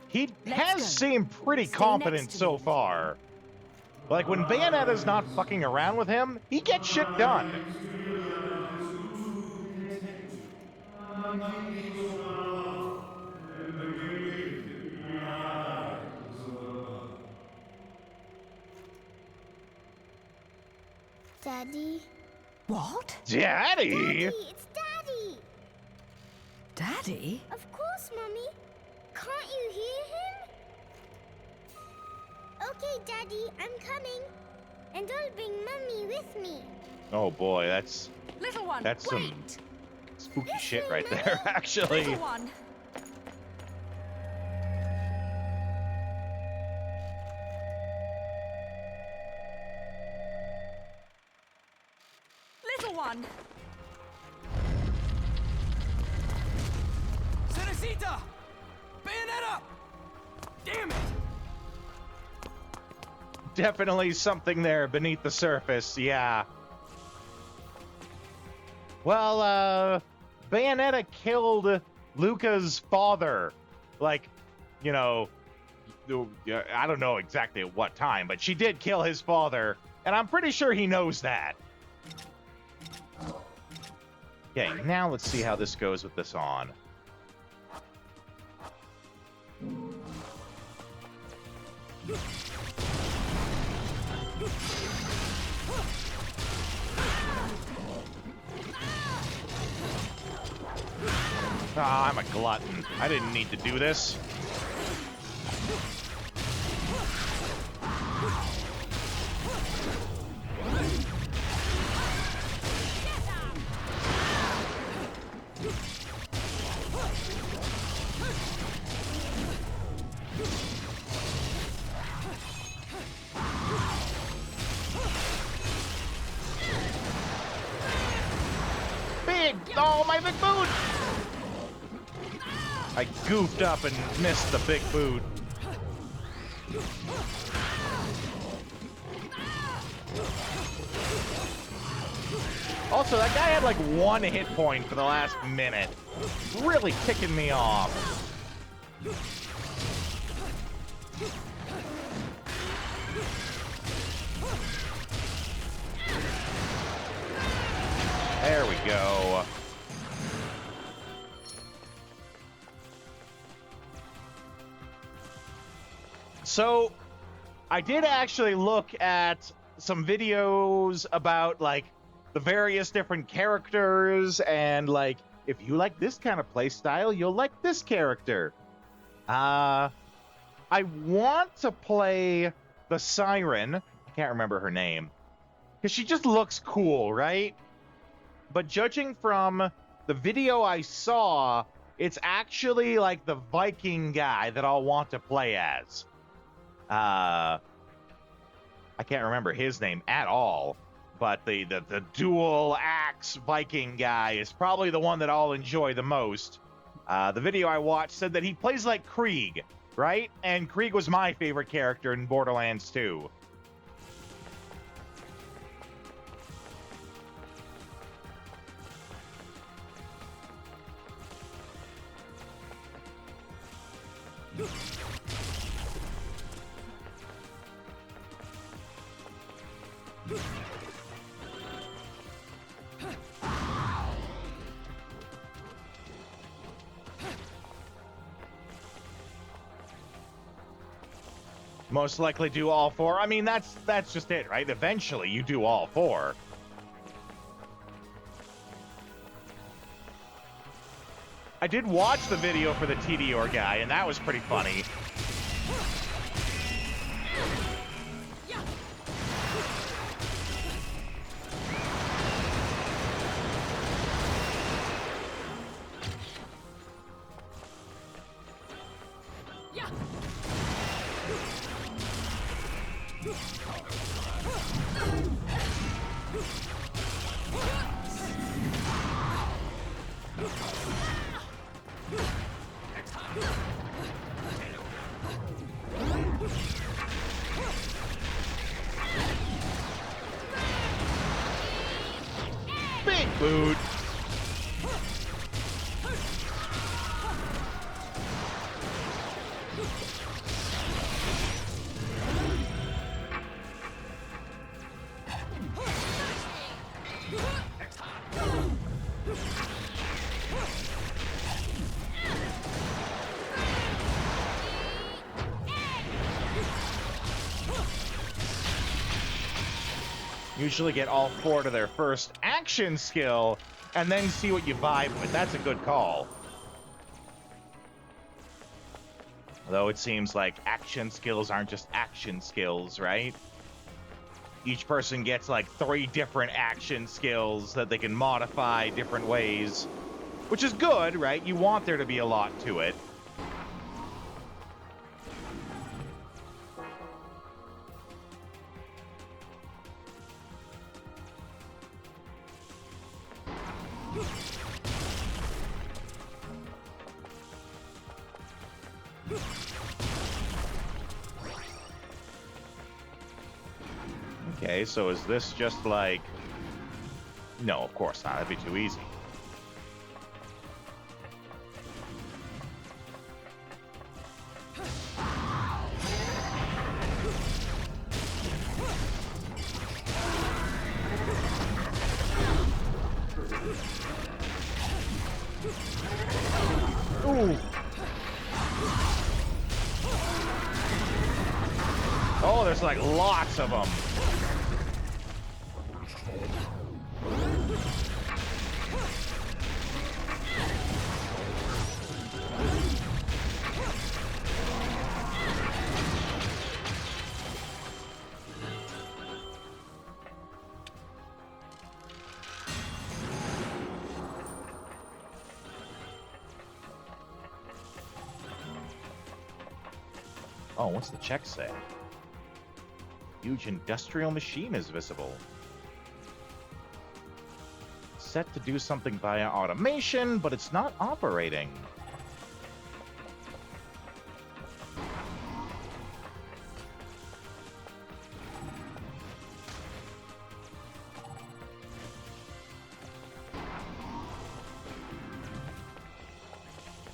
He has seemed pretty competent so far. Like, when Bayonetta's not fucking around with him, he gets shit done. Daddy? What? Daddy? Daddy, it's Daddy! Daddy? Of course, Mummy. Can't you hear him? Okay, Daddy, I'm coming. And I'll bring Mummy with me. Oh boy, that's... Little one, that's wait. some spooky shit right there, actually. Little one. Little one. Cerecita! Bayonetta! Damn it! Definitely something there beneath the surface, yeah. Well, Bayonetta killed Luca's father. Like, you know, I don't know exactly at what time, but she did kill his father, and I'm pretty sure he knows that. Okay, now let's see how this goes with this on. Ah, I'm a glutton. I didn't need to do this. Big! Oh, my big boot! I goofed up and missed the big boot. Also, that guy had like 1 hit point for the last minute. Really ticking me off. There we go. So, I did actually look at some videos about, like, the various different characters, and, like, if you like this kind of playstyle, you'll like this character. I want to play the Siren. I can't remember her name. Because she just looks cool, right? But judging from the video I saw, it's actually, like, the Viking guy that I'll want to play as. I can't remember his name at all, but the dual axe Viking guy is probably the one that I'll enjoy the most. The video I watched said that he plays like Krieg, right? And Krieg was my favorite character in Borderlands 2. Most likely do all 4. I mean, that's just it, right? Eventually, you do all 4. I did watch the video for the TDR guy, and that was pretty funny. Big boot. Usually get all 4 to their first action skill, and then see what you vibe with. That's a good call. Though it seems like action skills aren't just action skills, right? Each person gets like 3 different action skills that they can modify different ways, which is good, right? You want there to be a lot to it. Okay, so is this just like... No, of course not. That'd be too easy. Ooh. Oh, there's like lots of them. Oh, what's the check say? Huge industrial machine is visible. Set to do something via automation, but it's not operating.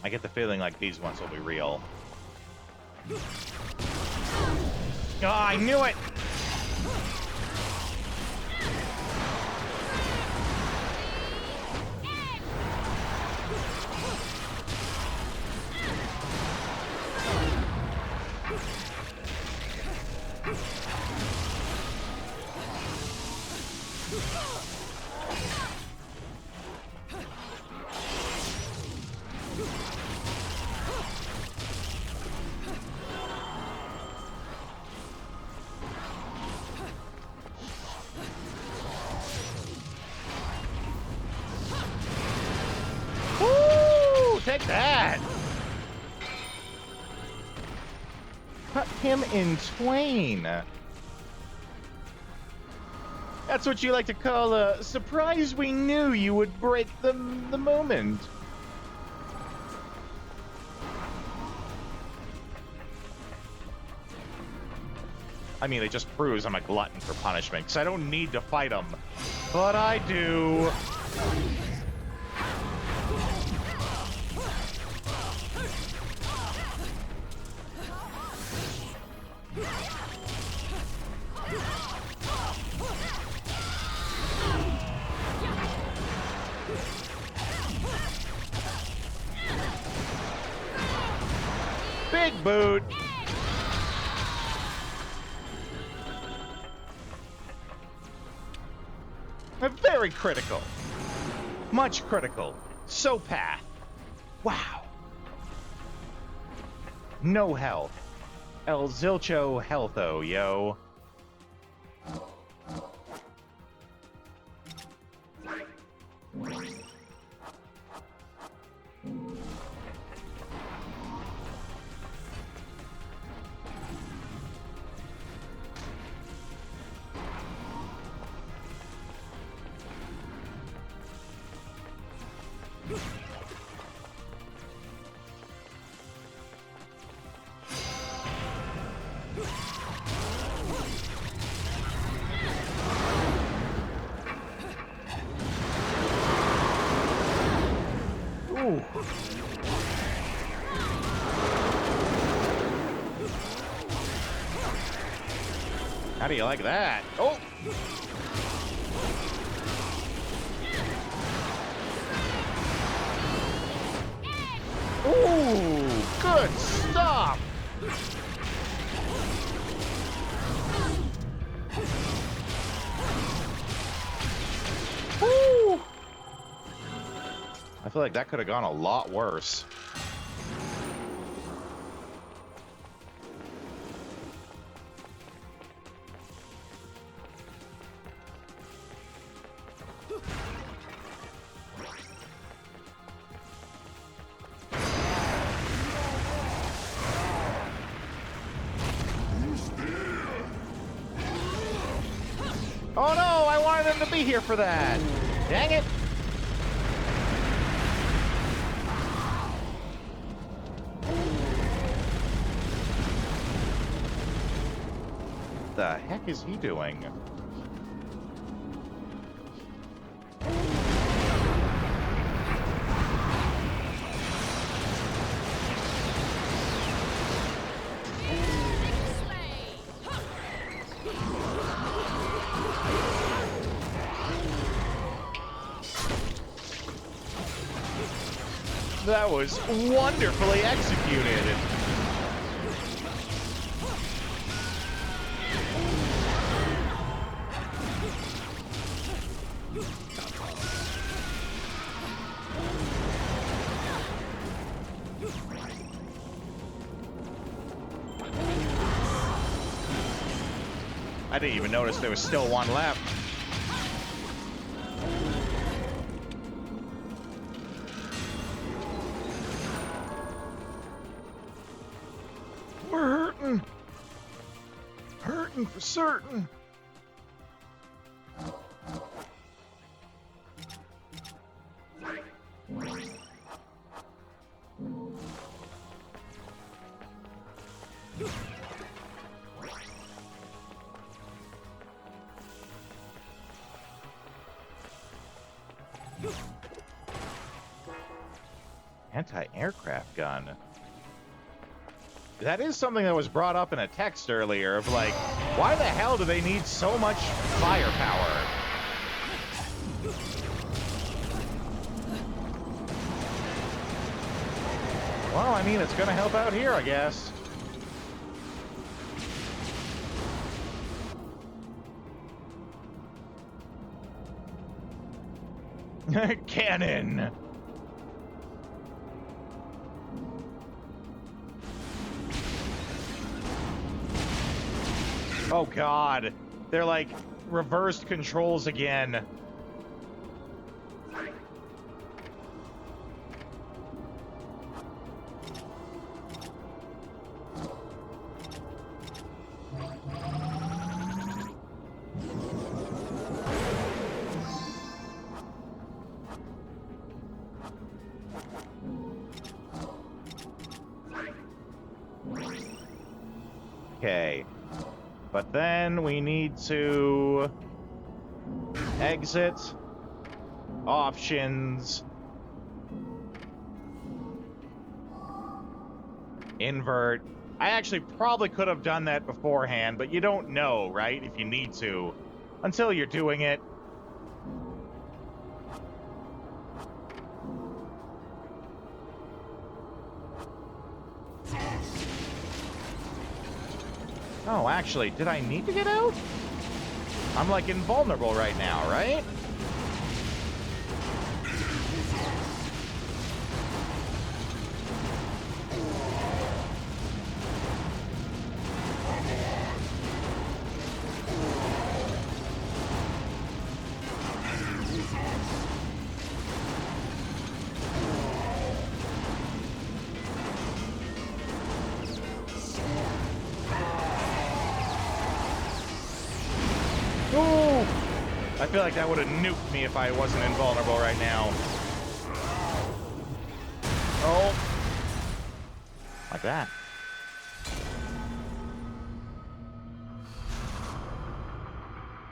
I get the feeling like these ones will be real. Oh, I knew it! Take that! Cut him in twain. That's what you like to call a surprise. We knew you would break the moment. I mean, it just proves I'm a glutton for punishment, because I don't need to fight him. But I do. Big boot. Very critical. Much critical. So path. Wow. No health. El Zilcho Healtho, yo. Ooh. How do you like that? Oh! Ooh, good stuff! Woo! I feel like that could have gone a lot worse. Oh no, I wanted him to be here for that. Dang it. What the heck is he doing? That was wonderfully executed. I didn't even notice there was still one left. We're hurting. Hurting for certain. Anti-aircraft gun. That is something that was brought up in a text earlier of like, why the hell do they need so much firepower? Well, I mean, it's gonna help out here, I guess. Cannon! Oh god, they're like reversed controls again. Okay. But then we need to exit, options, invert. I actually probably could have done that beforehand, but you don't know, right? If you need to, until you're doing it. Oh, actually, did I need to get out? I'm like invulnerable right now, right? I feel like that would have nuked me if I wasn't invulnerable right now. Oh. Like that.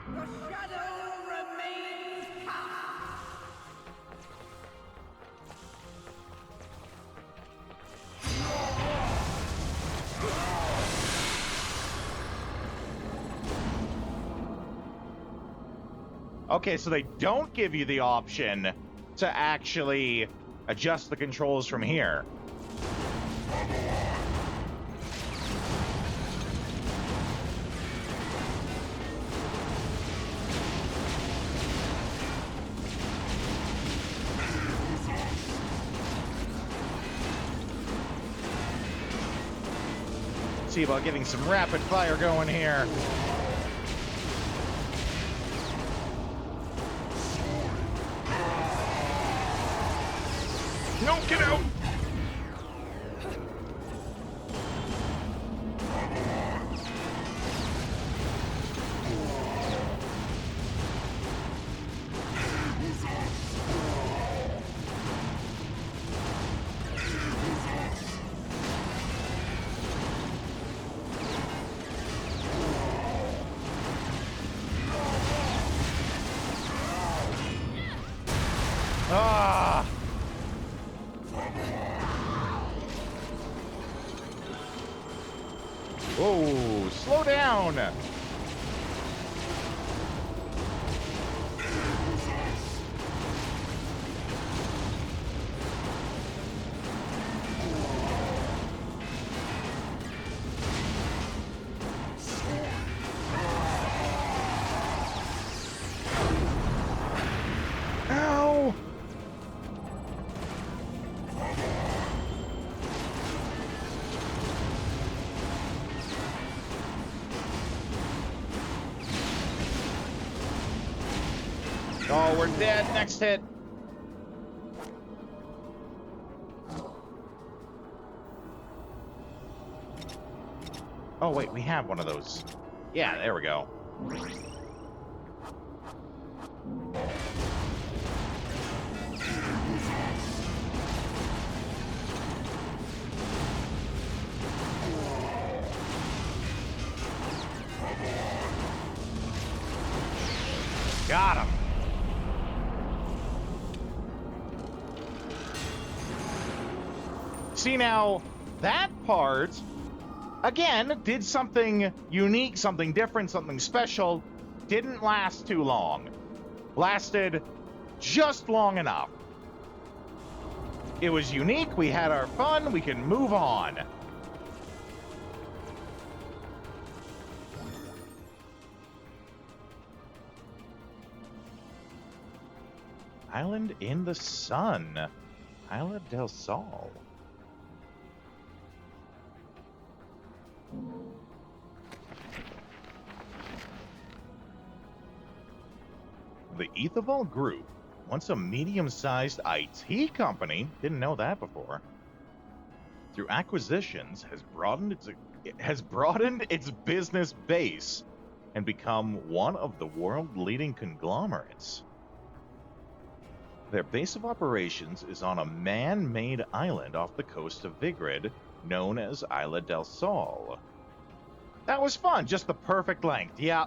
The shadow remains past. Okay, so they don't give you the option to actually adjust the controls from here. See about getting some rapid fire going here. No, get out! Ah! Whoa, slow down! Ow! Oh, we're dead. Next hit. Oh, wait, we have one of those. Yeah, there we go. Got him. See, now, that part, again, did something unique, something different, something special. Didn't last too long. Lasted just long enough. It was unique, we had our fun, we can move on. Island in the Sun. Isla del Sol. The Etherval Group, once a medium-sized IT company, didn't know that before, through acquisitions has broadened its business base and become one of the world-leading conglomerates. Their base of operations is on a man-made island off the coast of Vigrid, known as Isla del Sol. That was fun, just the perfect length, yeah.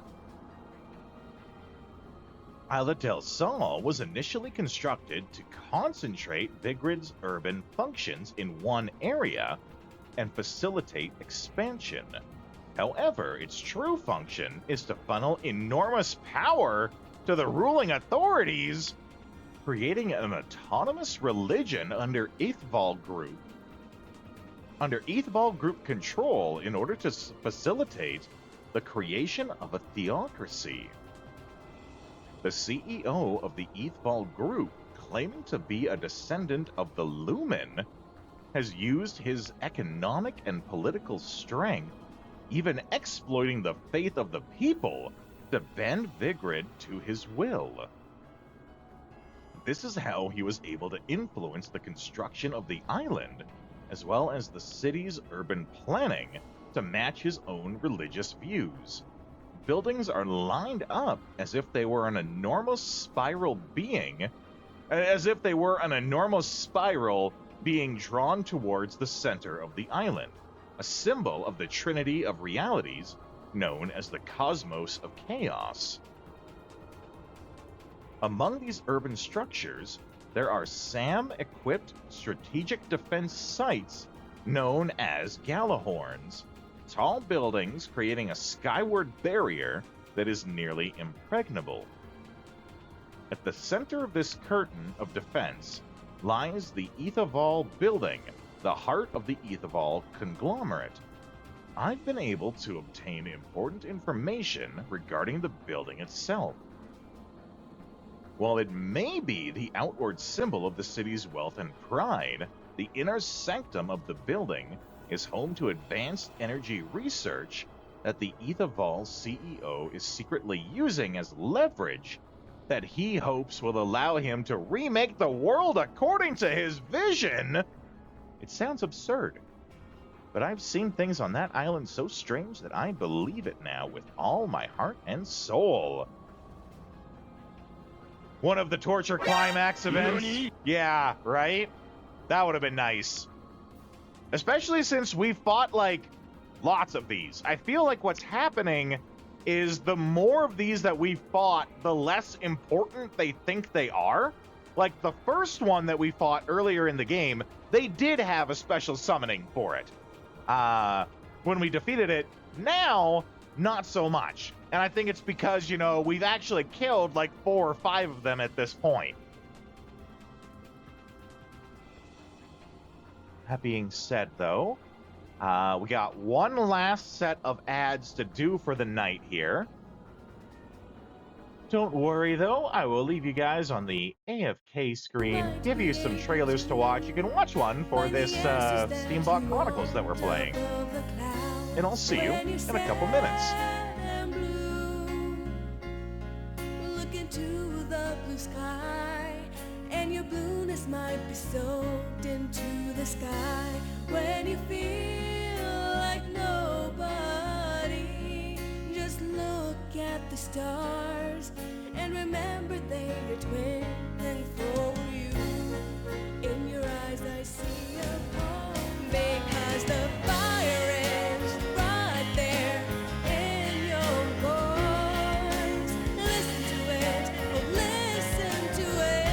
Isla del Sol was initially constructed to concentrate Vigrid's urban functions in one area and facilitate expansion. However, its true function is to funnel enormous power to the ruling authorities, creating an autonomous religion under Etherval Group control in order to facilitate the creation of a theocracy. The CEO of the Etherval Group, claiming to be a descendant of the Lumen, has used his economic and political strength, even exploiting the faith of the people, to bend Vigrid to his will. This is how he was able to influence the construction of the island, as well as the city's urban planning, to match his own religious views. Buildings are lined up as if they were an enormous spiral being drawn towards the center of the island, a symbol of the trinity of realities known as the cosmos of chaos. Among these urban structures, there are SAM-equipped strategic defense sites known as Gallahorns, tall buildings creating a skyward barrier that is nearly impregnable. At the center of this curtain of defense lies the Ethaval building, the heart of the Ethaval conglomerate. I've been able to obtain important information regarding the building itself. While it may be the outward symbol of the city's wealth and pride, the inner sanctum of the building is home to advanced energy research that the Ethaval CEO is secretly using as leverage that he hopes will allow him to remake the world according to his vision. It sounds absurd, but I've seen things on that island so strange that I believe it now with all my heart and soul. One of the torture climax events? Yeah, right? That would have been nice. Especially since we've fought, like, lots of these. I feel like what's happening is the more of these that we've fought, the less important they think they are. Like, the first one that we fought earlier in the game, they did have a special summoning for it. When we defeated it, now, not so much. And I think it's because, you know, we've actually killed like 4 or 5 of them at this point. That being said, though, we got one last set of ads to do for the night here. Don't worry, though. I will leave you guys on the AFK screen, give you some trailers to watch. You can watch one for this Steambot Chronicles that we're playing. And I'll see you in a couple minutes. Look into the blue sky, and your blueness might be soaked into the sky. When you feel like nobody, just look at the stars and remember they're your twin and for you. In your eyes I see a home, because the fire is right there in your voice. Listen to it, oh listen to it.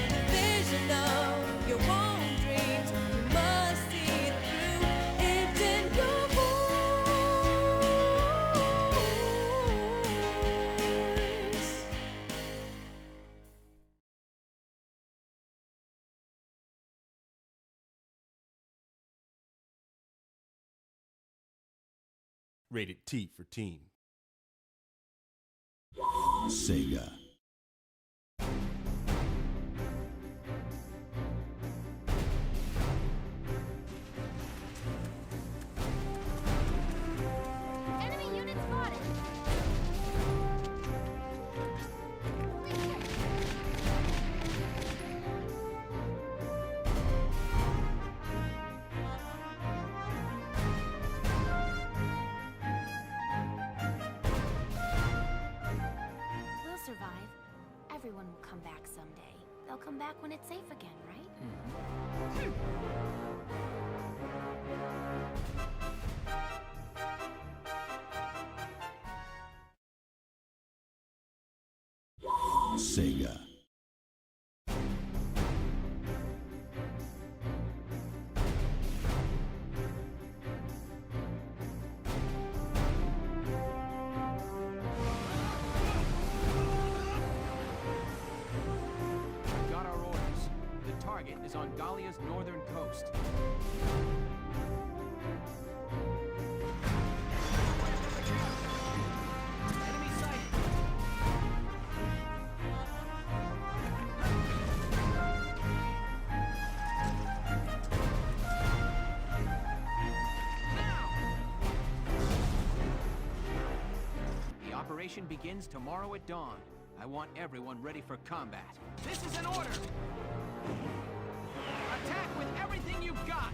The vision of your own dreams, you must see it through. It's in your voice. Rated T for teen. Sega. Enemy unit spotted. We'll survive. Everyone will come back someday. They'll come back when it's safe again, right? Sega. Got our orders. The target is on Gallia's northern coast. Enemy sighted. The operation begins tomorrow at dawn. I want everyone ready for combat. This is an order! Attack with everything you've got!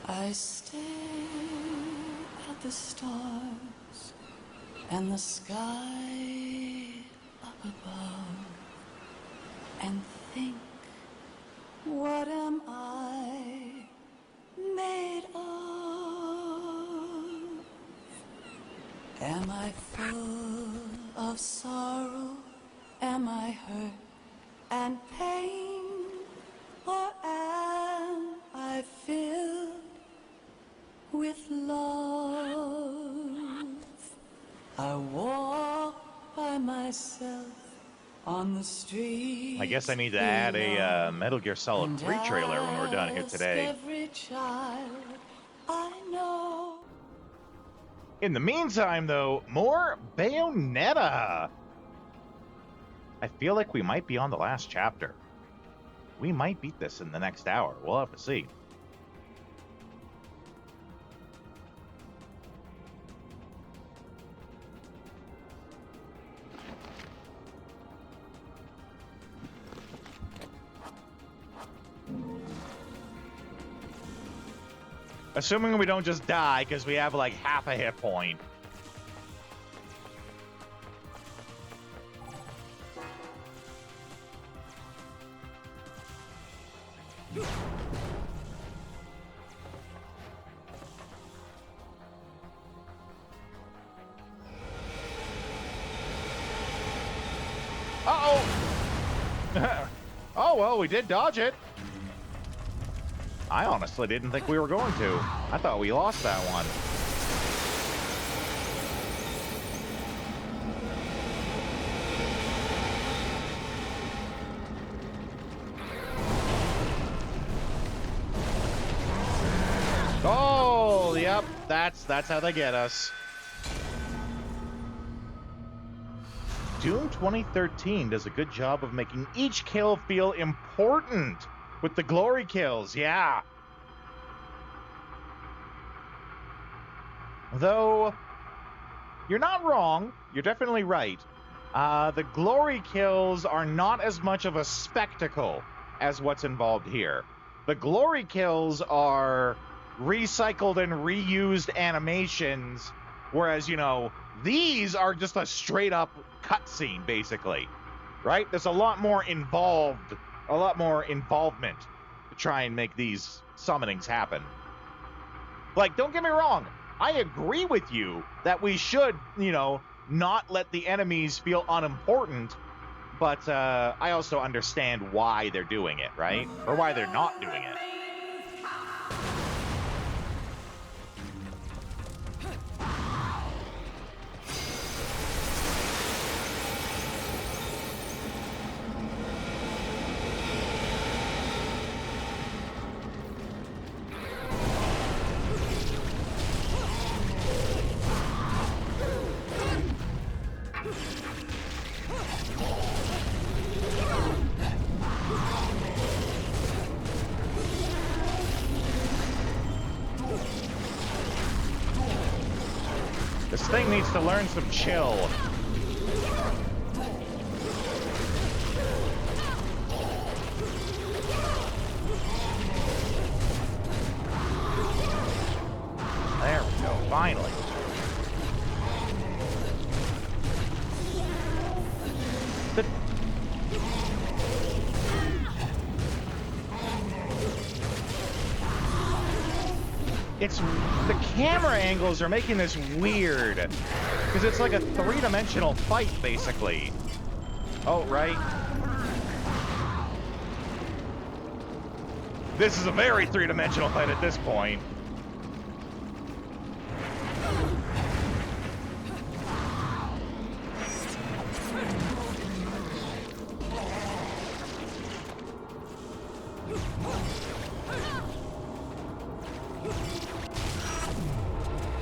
I stare at the stars and the sky up above and think, what am I made of? Am I full of sorrow? Am I hurt and pain? Or am with love. I walk by myself on the street. I guess I need to add a Metal Gear Solid 3 trailer when we're done here today. Every child I know. In the meantime, though, more Bayonetta. I feel like we might be on the last chapter. We might beat this in the next hour. We'll have to see. Assuming we don't just die because we have like half a hit point. Uh-oh! Oh, well, we did dodge it. I honestly didn't think we were going to. I thought we lost that one. Oh, yep, that's how they get us. Doom 2013 does a good job of making each kill feel important with the glory kills, yeah. Though, you're not wrong. You're definitely right. The glory kills are not as much of a spectacle as what's involved here. The glory kills are recycled and reused animations, whereas, you know, these are just a straight-up cutscene, basically. Right? There's a lot more involvement to try and make these summonings happen. Like, don't get me wrong. I agree with you that we should, you know, not let the enemies feel unimportant, but I also understand why they're doing it, right? Or why they're not doing it. This thing needs to learn some chill. There we go, finally. It's the camera angles are making this weird because it's like a three-dimensional fight, basically. Oh, right. This is a very three-dimensional fight at this point.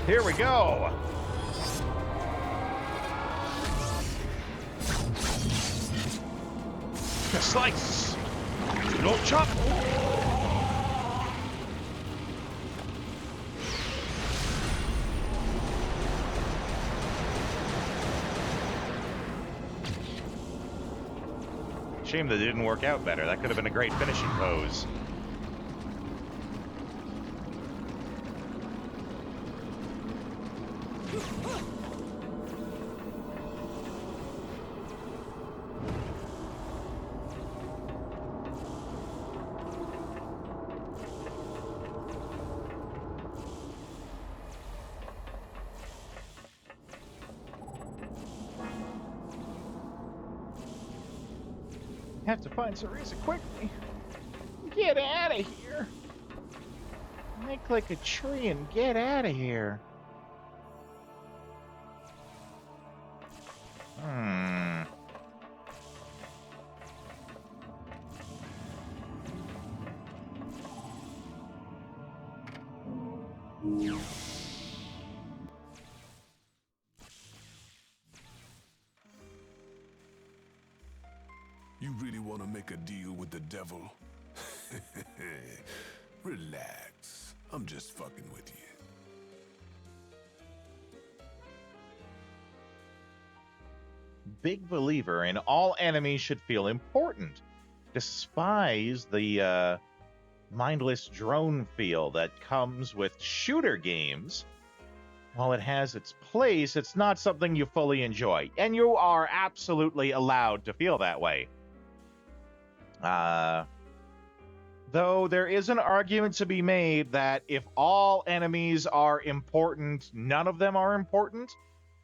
Here we go. Slice. No chop. Shame that it didn't work out better. That could have been a great finishing pose. Have to find Cereza quickly. Get out of here. Make right-click a tree and get out of here. You really want to make a deal with the devil? Relax. I'm just fucking with you. Big believer in all enemies should feel important. Despise the mindless drone feel that comes with shooter games. While it has its place, it's not something you fully enjoy, and you are absolutely allowed to feel that way. Though there is an argument to be made that if all enemies are important, none of them are important.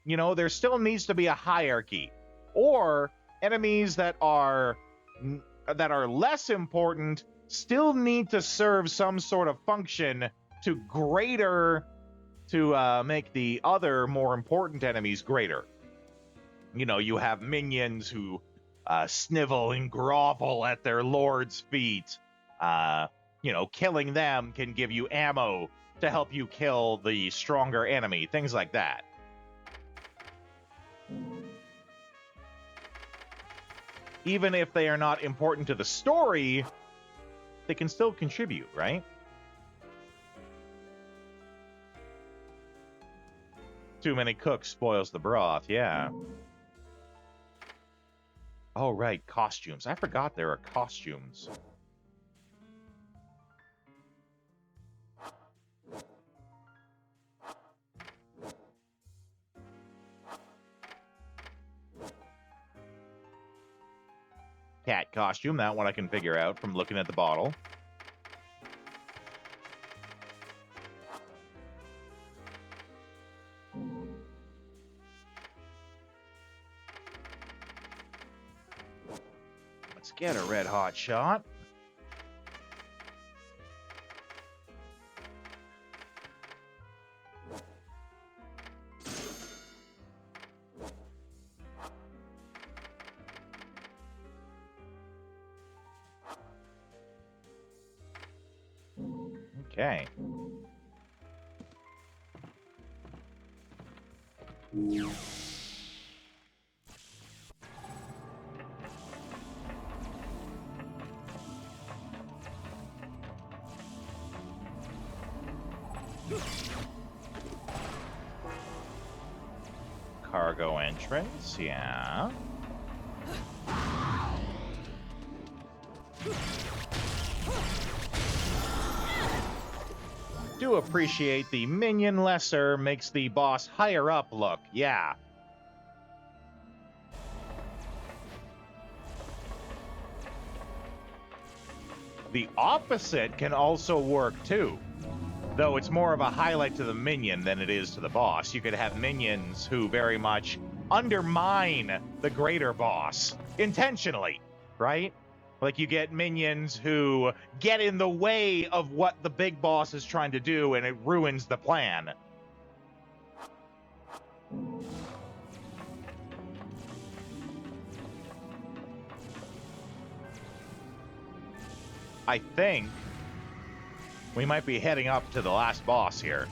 You know, there still needs to be a hierarchy. Or enemies that are less important still need to serve some sort of function to make the other more important enemies greater. You know, you have minions who snivel and grovel at their lord's feet. You know, killing them can give you ammo to help you kill the stronger enemy, things like that. Even if they are not important to the story, they can still contribute, right? Too many cooks spoils the broth, yeah. Oh, right, costumes. I forgot there are costumes. Cat costume, that one I can figure out from looking at the bottle. Let's get a red hot shot. Okay. Cargo entrance, yeah. Do appreciate the minion lesser makes the boss higher up look, yeah. The opposite can also work too. Though it's more of a highlight to the minion than it is to the boss. You could have minions who very much undermine the greater boss intentionally, right? Like you get minions who get in the way of what the big boss is trying to do and it ruins the plan. I think we might be heading up to the last boss here.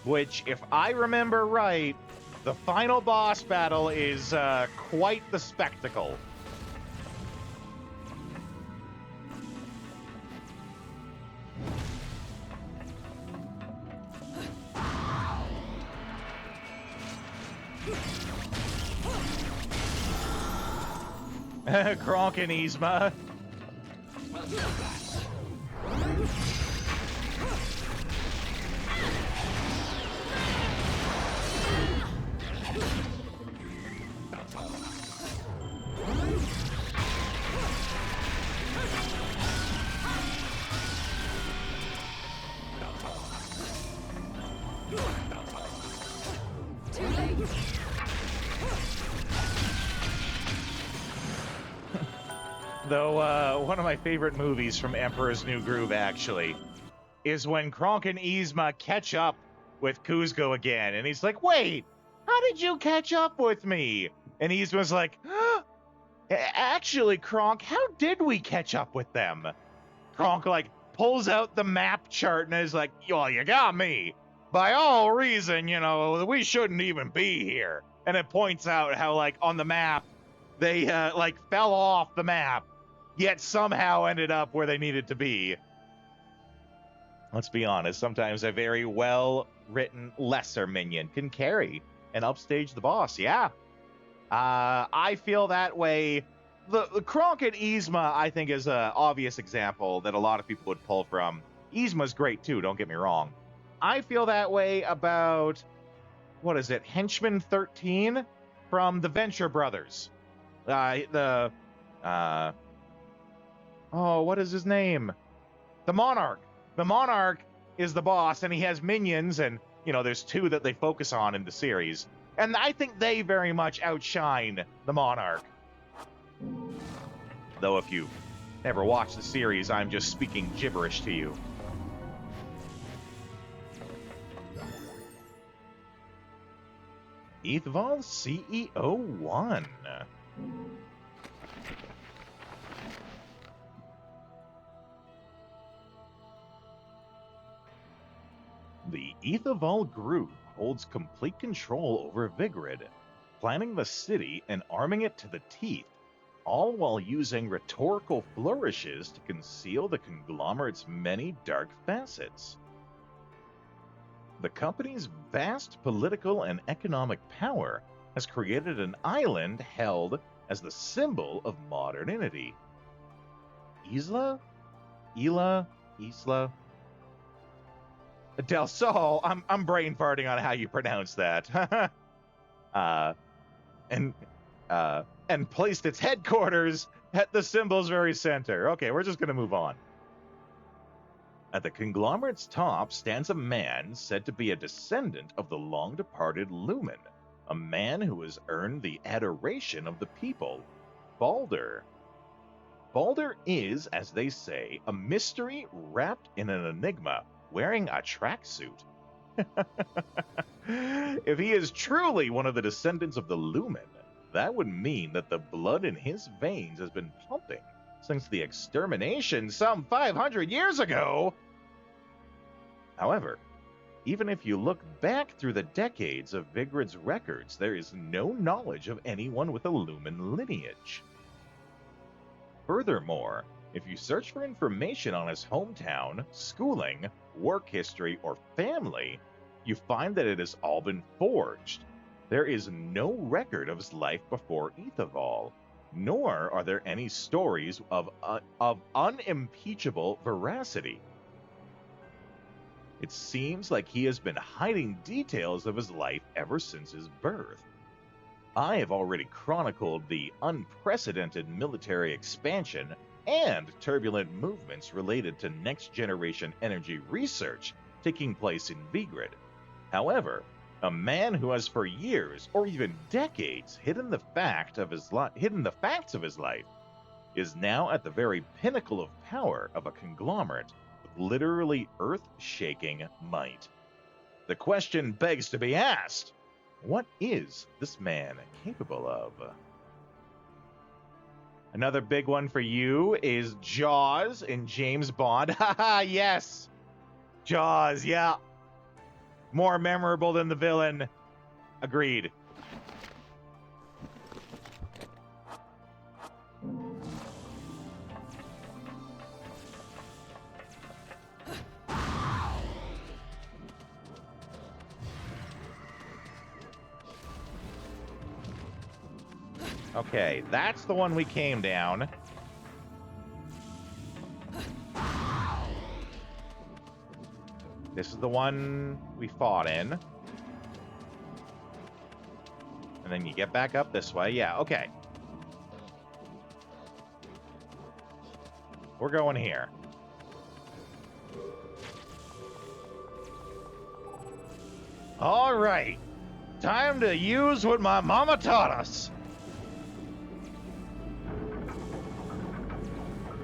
Which, if I remember right, the final boss battle is quite the spectacle. Kronk and Yzma. Though, one of my favorite movies from Emperor's New Groove, actually, is when Kronk and Yzma catch up with Kuzco again. And he's like, wait, how did you catch up with me? And Yzma's like, actually, Kronk, how did we catch up with them? Kronk, like, pulls out the map chart and is like, well, you got me. By all reason, you know, we shouldn't even be here. And it points out how, like, on the map, they, like, fell off the map, yet somehow ended up where they needed to be. Let's be honest, sometimes a very well-written lesser minion can carry and upstage the boss, yeah. I feel that way. The Kronk and Yzma, I think, is an obvious example that a lot of people would pull from. Yzma's great, too, don't get me wrong. I feel that way about, what is it, Henchman 13 from the Venture Brothers. What is his name? The Monarch. The Monarch is the boss, and he has minions, and, you know, there's two that they focus on in the series. And I think they very much outshine the Monarch. Though if you've never watched the series, I'm just speaking gibberish to you. Ithval CEO1. The Ithval group holds complete control over Vigrid, planning the city and arming it to the teeth, all while using rhetorical flourishes to conceal the conglomerate's many dark facets. The company's vast political and economic power has created an island held as the symbol of modernity. Isla? Del Sol, I'm brain farting on how you pronounce that. And placed its headquarters at the symbol's very center. Okay, we're just gonna move on. At the conglomerate's top stands a man said to be a descendant of the long-departed Lumen, a man who has earned the adoration of the people, Balder. Balder is, as they say, a mystery wrapped in an enigma, wearing a tracksuit. If he is truly one of the descendants of the Lumen, that would mean that the blood in his veins has been pumping since the extermination some 500 years ago. However, even if you look back through the decades of Vigrid's records, there is no knowledge of anyone with a Lumen lineage. Furthermore, if you search for information on his hometown, schooling, work history, or family, you find that it has all been forged. There is no record of his life before Ithval, nor are there any stories of unimpeachable veracity. It seems like he has been hiding details of his life ever since his birth. I have already chronicled the unprecedented military expansion and turbulent movements related to next-generation energy research taking place in Vigrid. However, a man who has for years or even decades hidden the facts of his life is now at the very pinnacle of power of a conglomerate with literally earth-shaking might. The question begs to be asked, what is this man capable of? Another big one for you is Jaws in James Bond. Haha, yes! Jaws, yeah. More memorable than the villain. Agreed. Okay, that's the one we came down. This is the one we fought in. And then you get back up this way. Yeah, okay. We're going here. All right. Time to use what my mama taught us.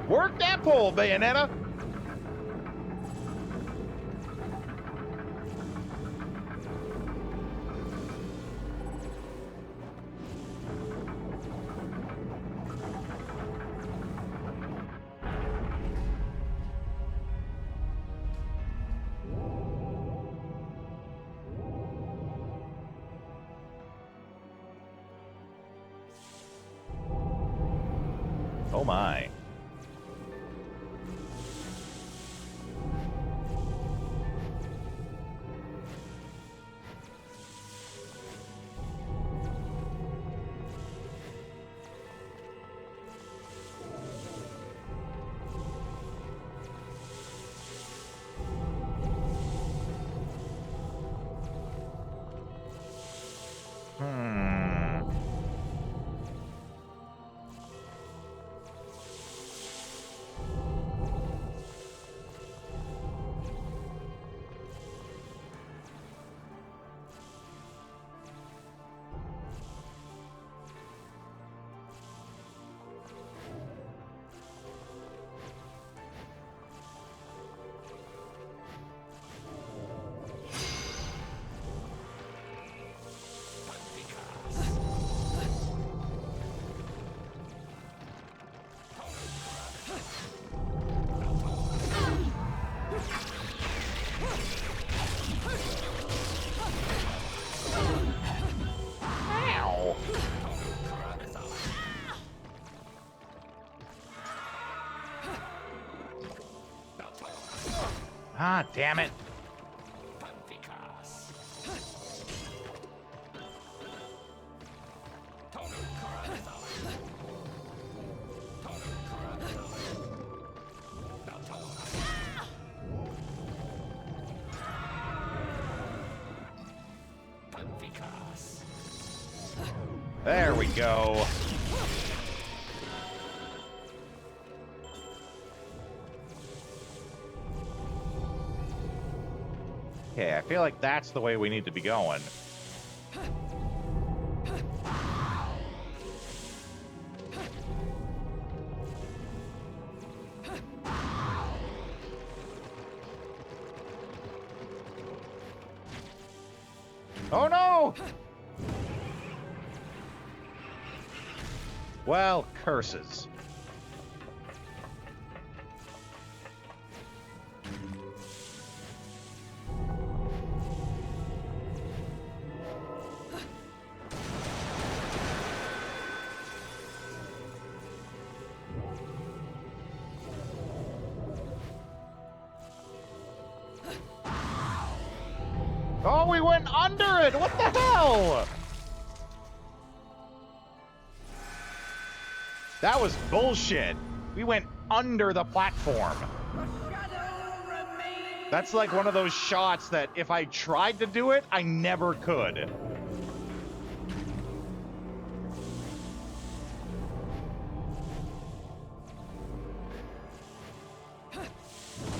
Work that pole, Bayonetta! Oh my. Ow. Ah, damn it. There we go. Okay, I feel like that's the way we need to be going. Oh no! Well, curses. Oh, we went under it! What the hell? That was bullshit. We went under the platform. That's like one of those shots that if I tried to do it, I never could.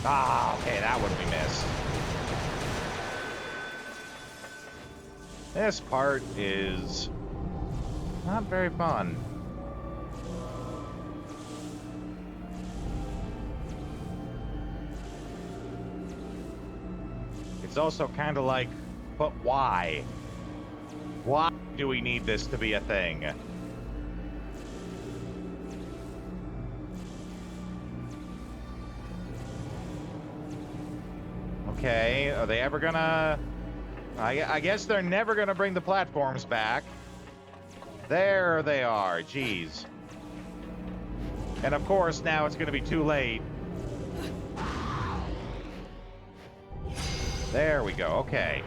Ah, okay, that one we missed. This part is not very fun. It's also kind of like, but why? Why do we need this to be a thing? Okay, are they ever gonna... I guess they're never gonna bring the platforms back. There they are, jeez. And of course, now it's gonna be too late. There we go, okay.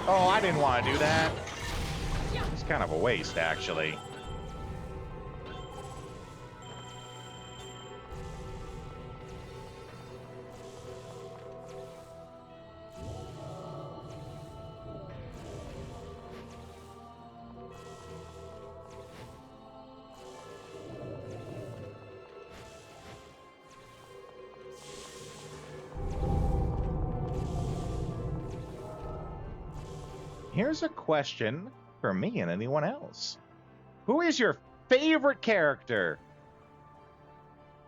Oh, I didn't want to do that. It's kind of a waste, actually. here's a question for me and anyone else. Who is your favorite character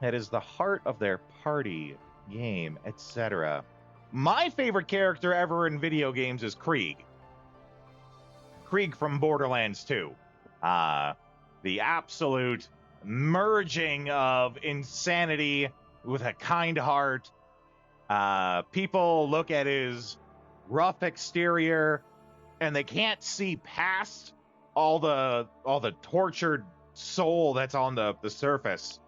that is the heart of their party, game, etc.? My favorite character ever in video games is Krieg. Krieg from Borderlands 2. The absolute merging of insanity with a kind heart. People look at his rough exterior and they can't see past all the tortured soul that's on the surface.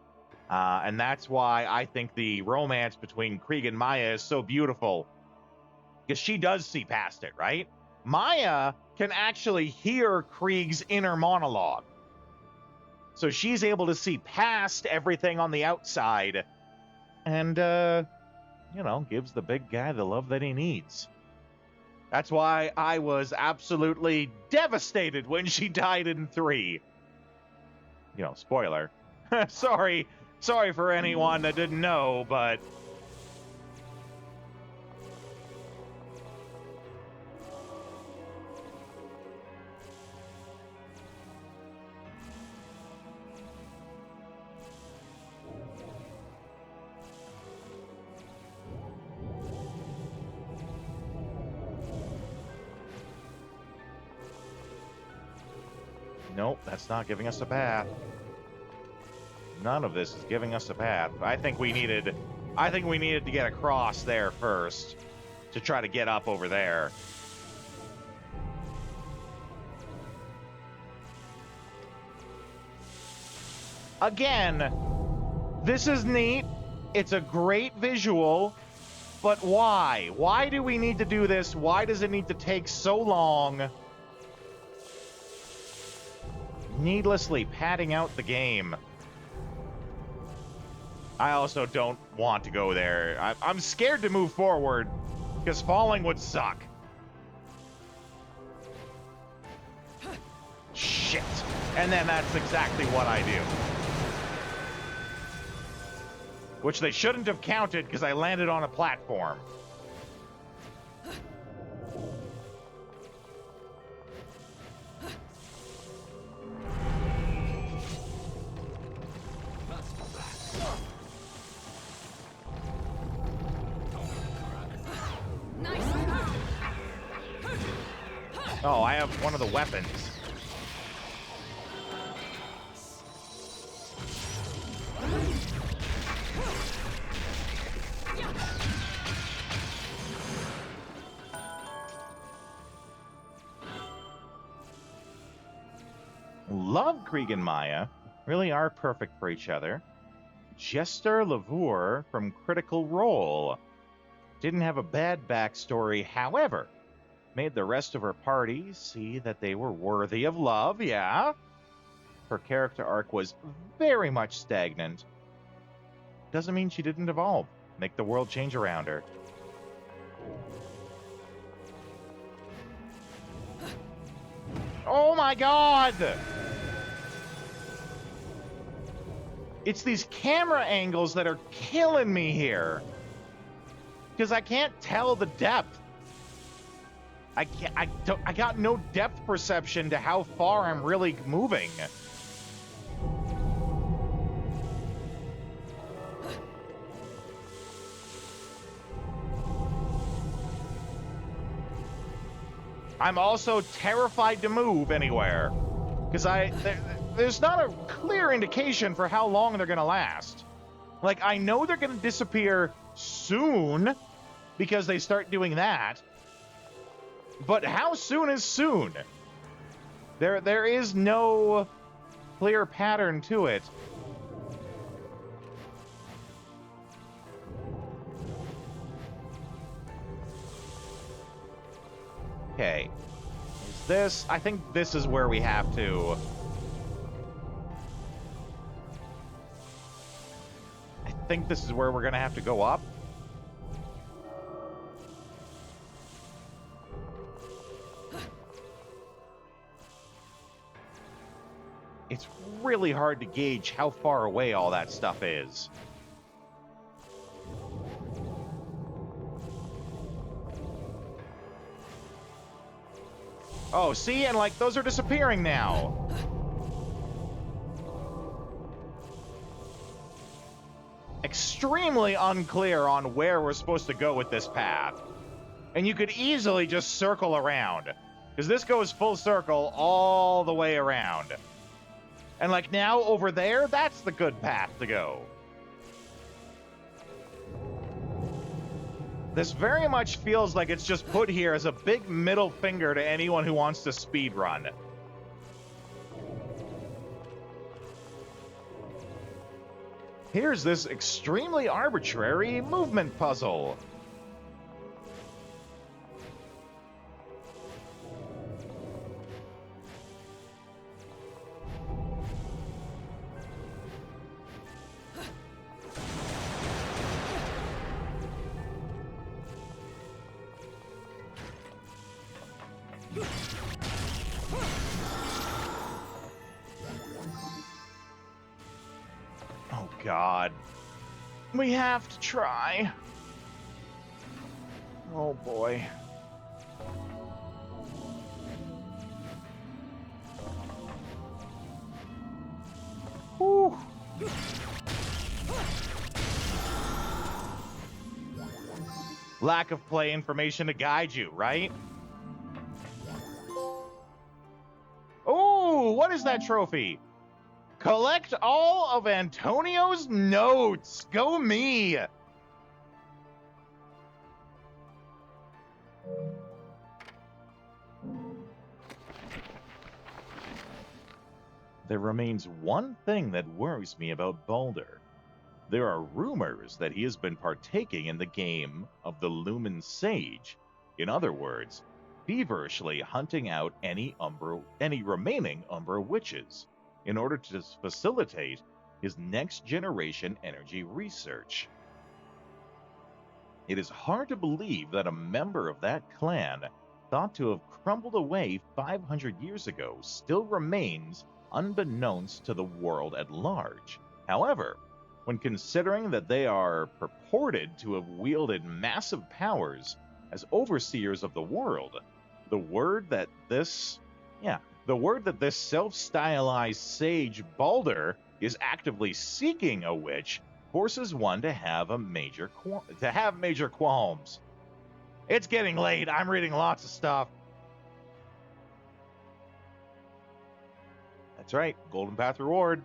And that's why I think the romance between Krieg and Maya is so beautiful. Because she does see past it, right? Maya can actually hear Krieg's inner monologue. So she's able to see past everything on the outside and, gives the big guy the love that he needs. That's why I was absolutely devastated when she died in 3. Spoiler. Sorry for anyone that didn't know, but... Nope, that's not giving us a path. None of this is giving us a path. I think we needed to get across there first to try to get up over there. Again, this is neat. It's a great visual, but why? Why do we need to do this? Why does it need to take so long? Needlessly padding out the game. I also don't want to go there. I'm scared to move forward because falling would suck. Shit. And then that's exactly what I do. Which they shouldn't have counted because I landed on a platform. Oh, I have one of the weapons. Love Krieg and Maya. Really are perfect for each other. Jester Lavour from Critical Role. Didn't have a bad backstory, however, made the rest of her party see that they were worthy of love, yeah. Her character arc was very much stagnant. Doesn't mean she didn't evolve, make the world change around her. Oh my god! It's these camera angles that are killing me here. Because I can't tell the depth. I got no depth perception to how far I'm really moving. I'm also terrified to move anywhere. Because there's not a clear indication for how long they're going to last. Like, I know they're going to disappear soon because they start doing that. But how soon is soon? There is no clear pattern to it. Okay. Is this... I think this is where we have to... I think this is where we're going to have to go up. It's really hard to gauge how far away all that stuff is. Oh, see? And, like, those are disappearing now. Extremely unclear on where we're supposed to go with this path. And you could easily just circle around. Because this goes full circle all the way around. And, like, now over there, that's the good path to go. This very much feels like it's just put here as a big middle finger to anyone who wants to speedrun. Here's this extremely arbitrary movement puzzle. Oh, God. We have to try. Oh, boy. Whew. Lack of play information to guide you, right? Oh, what is that trophy? Collect all of Antonio's notes. Go me. There remains one thing that worries me about Baldur. There are rumors that he has been partaking in the game of the Lumen Sage. In other words, feverishly hunting out any remaining Umbra witches in order to facilitate his next-generation energy research. It is hard to believe that a member of that clan, thought to have crumbled away 500 years ago, still remains unbeknownst to the world at large. However, when considering that they are purported to have wielded massive powers as overseers of the world, the word that this self-stylized sage Baldur is actively seeking a witch forces one to have major qualms. It's getting late. I'm reading lots of stuff. That's right, Golden Path reward.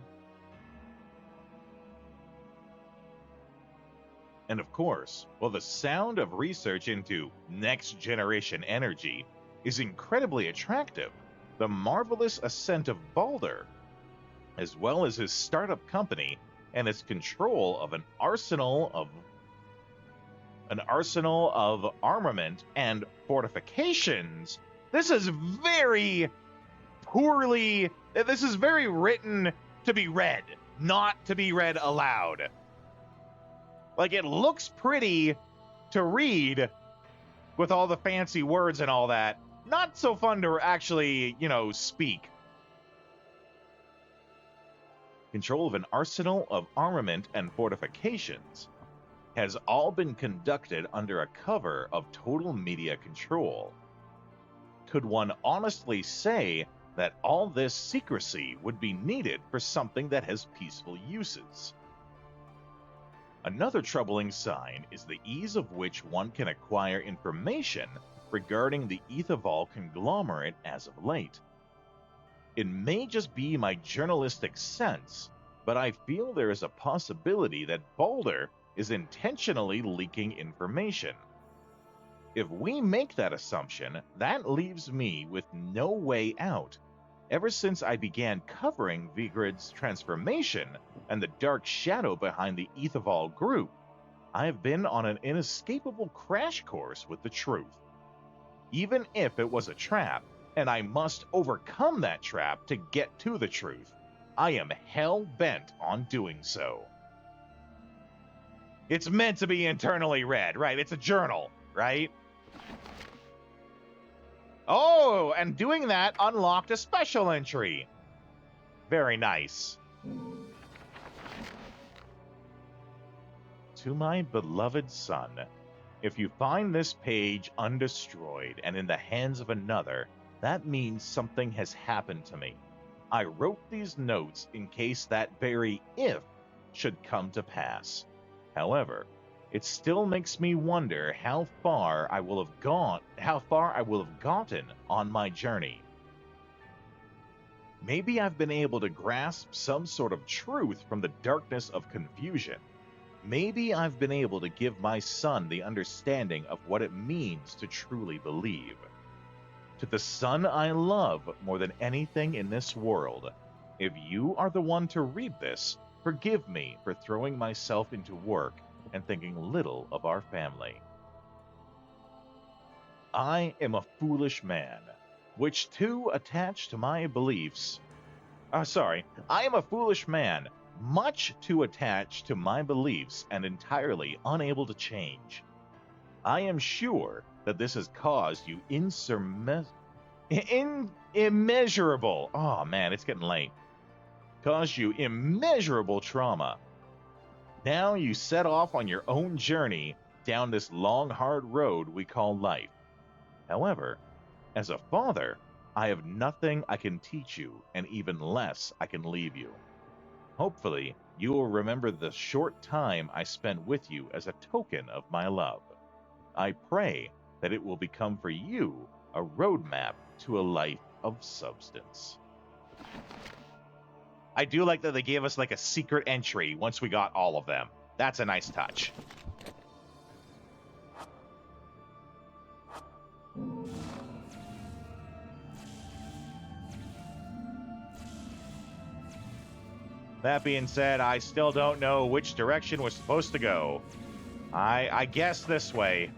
And of course, while the sound of research into next-generation energy is incredibly attractive, the marvelous ascent of Baldur, as well as his startup company and its control of an arsenal of armament and fortifications, this is very written to be read, not to be read aloud. Like, it looks pretty to read with all the fancy words and all that. Not so fun to actually, speak. Control of an arsenal of armament and fortifications has all been conducted under a cover of total media control. Could one honestly say that all this secrecy would be needed for something that has peaceful uses? Another troubling sign is the ease of which one can acquire information regarding the Aetherval conglomerate as of late. It may just be my journalistic sense, but I feel there is a possibility that Baldur is intentionally leaking information. If we make that assumption, that leaves me with no way out. Ever since I began covering Vigrid's transformation and the dark shadow behind the Aetherval group, I have been on an inescapable crash course with the truth. Even if it was a trap, and I must overcome that trap to get to the truth, I am hell-bent on doing so. It's meant to be internally read, right? It's a journal, right? Oh, and doing that unlocked a special entry. Very nice. To my beloved son, if you find this page undestroyed and in the hands of another, that means something has happened to me. I wrote these notes in case that very if should come to pass. However, it still makes me wonder how far I will have gotten on my journey. Maybe I've been able to grasp some sort of truth from the darkness of confusion. Maybe I've been able to give my son the understanding of what it means to truly believe. To the son I love more than anything in this world, if you are the one to read this, forgive me for throwing myself into work and thinking little of our family. I am a foolish man, which too attached to my beliefs. I am a foolish man, much too attached to my beliefs and entirely unable to change. I am sure that this has caused you immeasurable. Oh man, it's getting late. Caused you immeasurable trauma. Now you set off on your own journey down this long, hard road we call life. However, as a father, I have nothing I can teach you, and even less I can leave you. Hopefully, you will remember the short time I spent with you as a token of my love. I pray that it will become for you a roadmap to a life of substance. I do like that they gave us like a secret entry once we got all of them. That's a nice touch. That being said, I still don't know which direction we're supposed to go. I guess this way.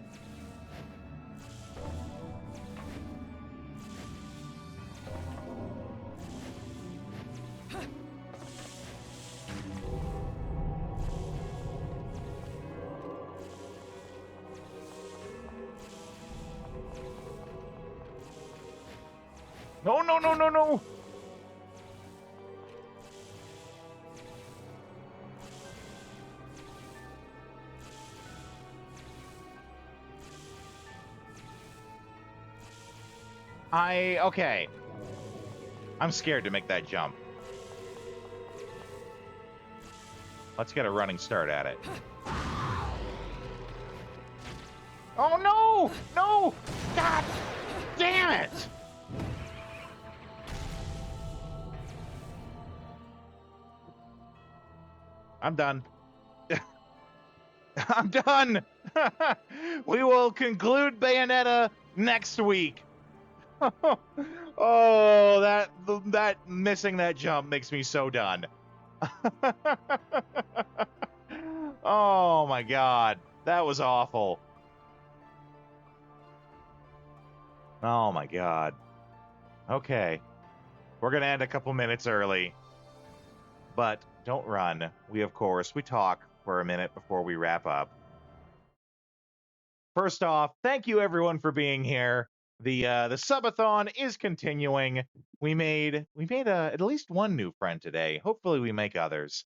No, no, no, no, no! Okay. I'm scared to make that jump. Let's get a running start at it. Oh, no! No! God damn it! I'm done. I'm done! We will conclude Bayonetta next week. Oh, that missing that jump makes me so done. Oh my god, that was awful. Oh my god. Okay, we're gonna end a couple minutes early, but don't run. We talk for a minute before we wrap up. First off, thank you everyone for being here. The Subathon is continuing. We made at least one new friend today. Hopefully we make others.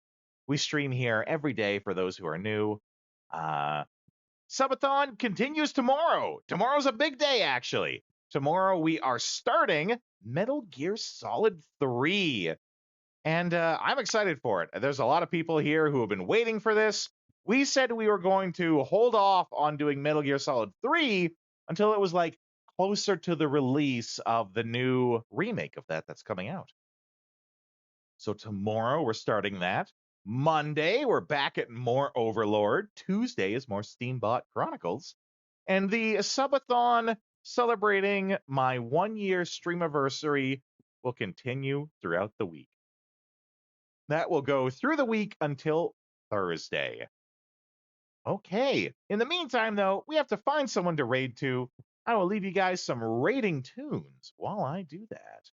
We stream here every day for those who are new. Subathon continues tomorrow. Tomorrow's a big day, actually. Tomorrow we are starting Metal Gear Solid 3. And I'm excited for it. There's a lot of people here who have been waiting for this. We said we were going to hold off on doing Metal Gear Solid 3 until it was like closer to the release of the new remake of that's coming out. So tomorrow we're starting that. Monday we're back at more Overlord. Tuesday is more Steambot Chronicles. And the Subathon celebrating my 1-year streamiversary will continue throughout the week. That will go through the week until Thursday. Okay. In the meantime, though, we have to find someone to raid to. I will leave you guys some raiding tunes while I do that.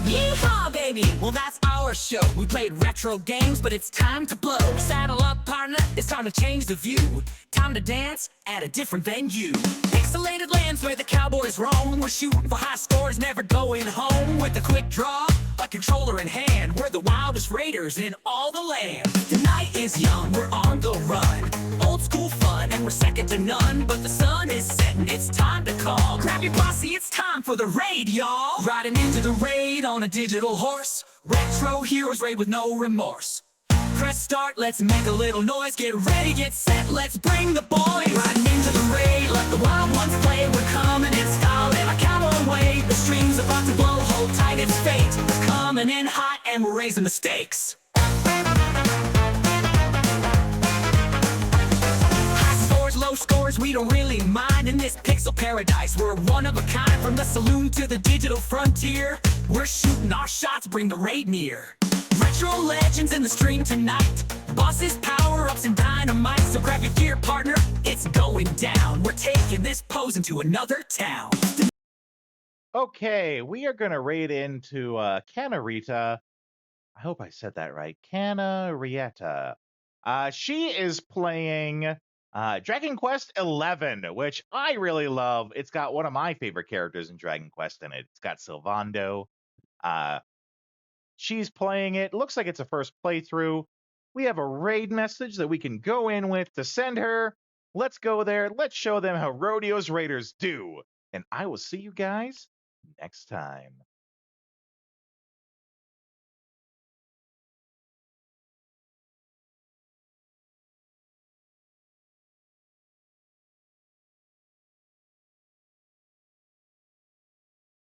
Yeehaw, baby! Well, that's our show. We played retro games, but it's time to blow. Saddle up, partner. It's time to change the view. Time to dance at a different venue. Pixelated lands where the cowboys roam. We're shooting for high scores, never going home. With a quick draw, a controller in hand. We're the wildest raiders in all the land. The night is young, we're on the run. Old school fun, and we're second to none. But the sun is setting, it's time to call. Grab your posse, it's time for the raid, y'all. Riding into the raid on a digital horse. Retro heroes raid with no remorse. Press start, let's make a little noise. Get ready, get set, let's bring the boys. Riding into the raid, let the wild ones play. We're coming in style and a cowboy way. The stream's about to blow, hold tight, it's fate. We're coming in hot and we're raising the stakes. High scores, low scores, we don't really mind. In this pixel paradise, we're one of a kind. From the saloon to the digital frontier, we're shooting our shots, bring the raid near. Retro legends in the stream tonight. Bosses, power-ups, and dynamite. So grab your gear, partner, it's going down. We're taking this pose into another town. Okay, we are going to raid into Canarita. I hope I said that right. Canarietta. She is playing Dragon Quest XI, which I really love. It's got one of my favorite characters in Dragon Quest in it. It's got Sylvando. She's playing it. Looks like it's a first playthrough. We have a raid message that we can go in with to send her. Let's go there. Let's show them how Rodeo's Raiders do. And I will see you guys next time.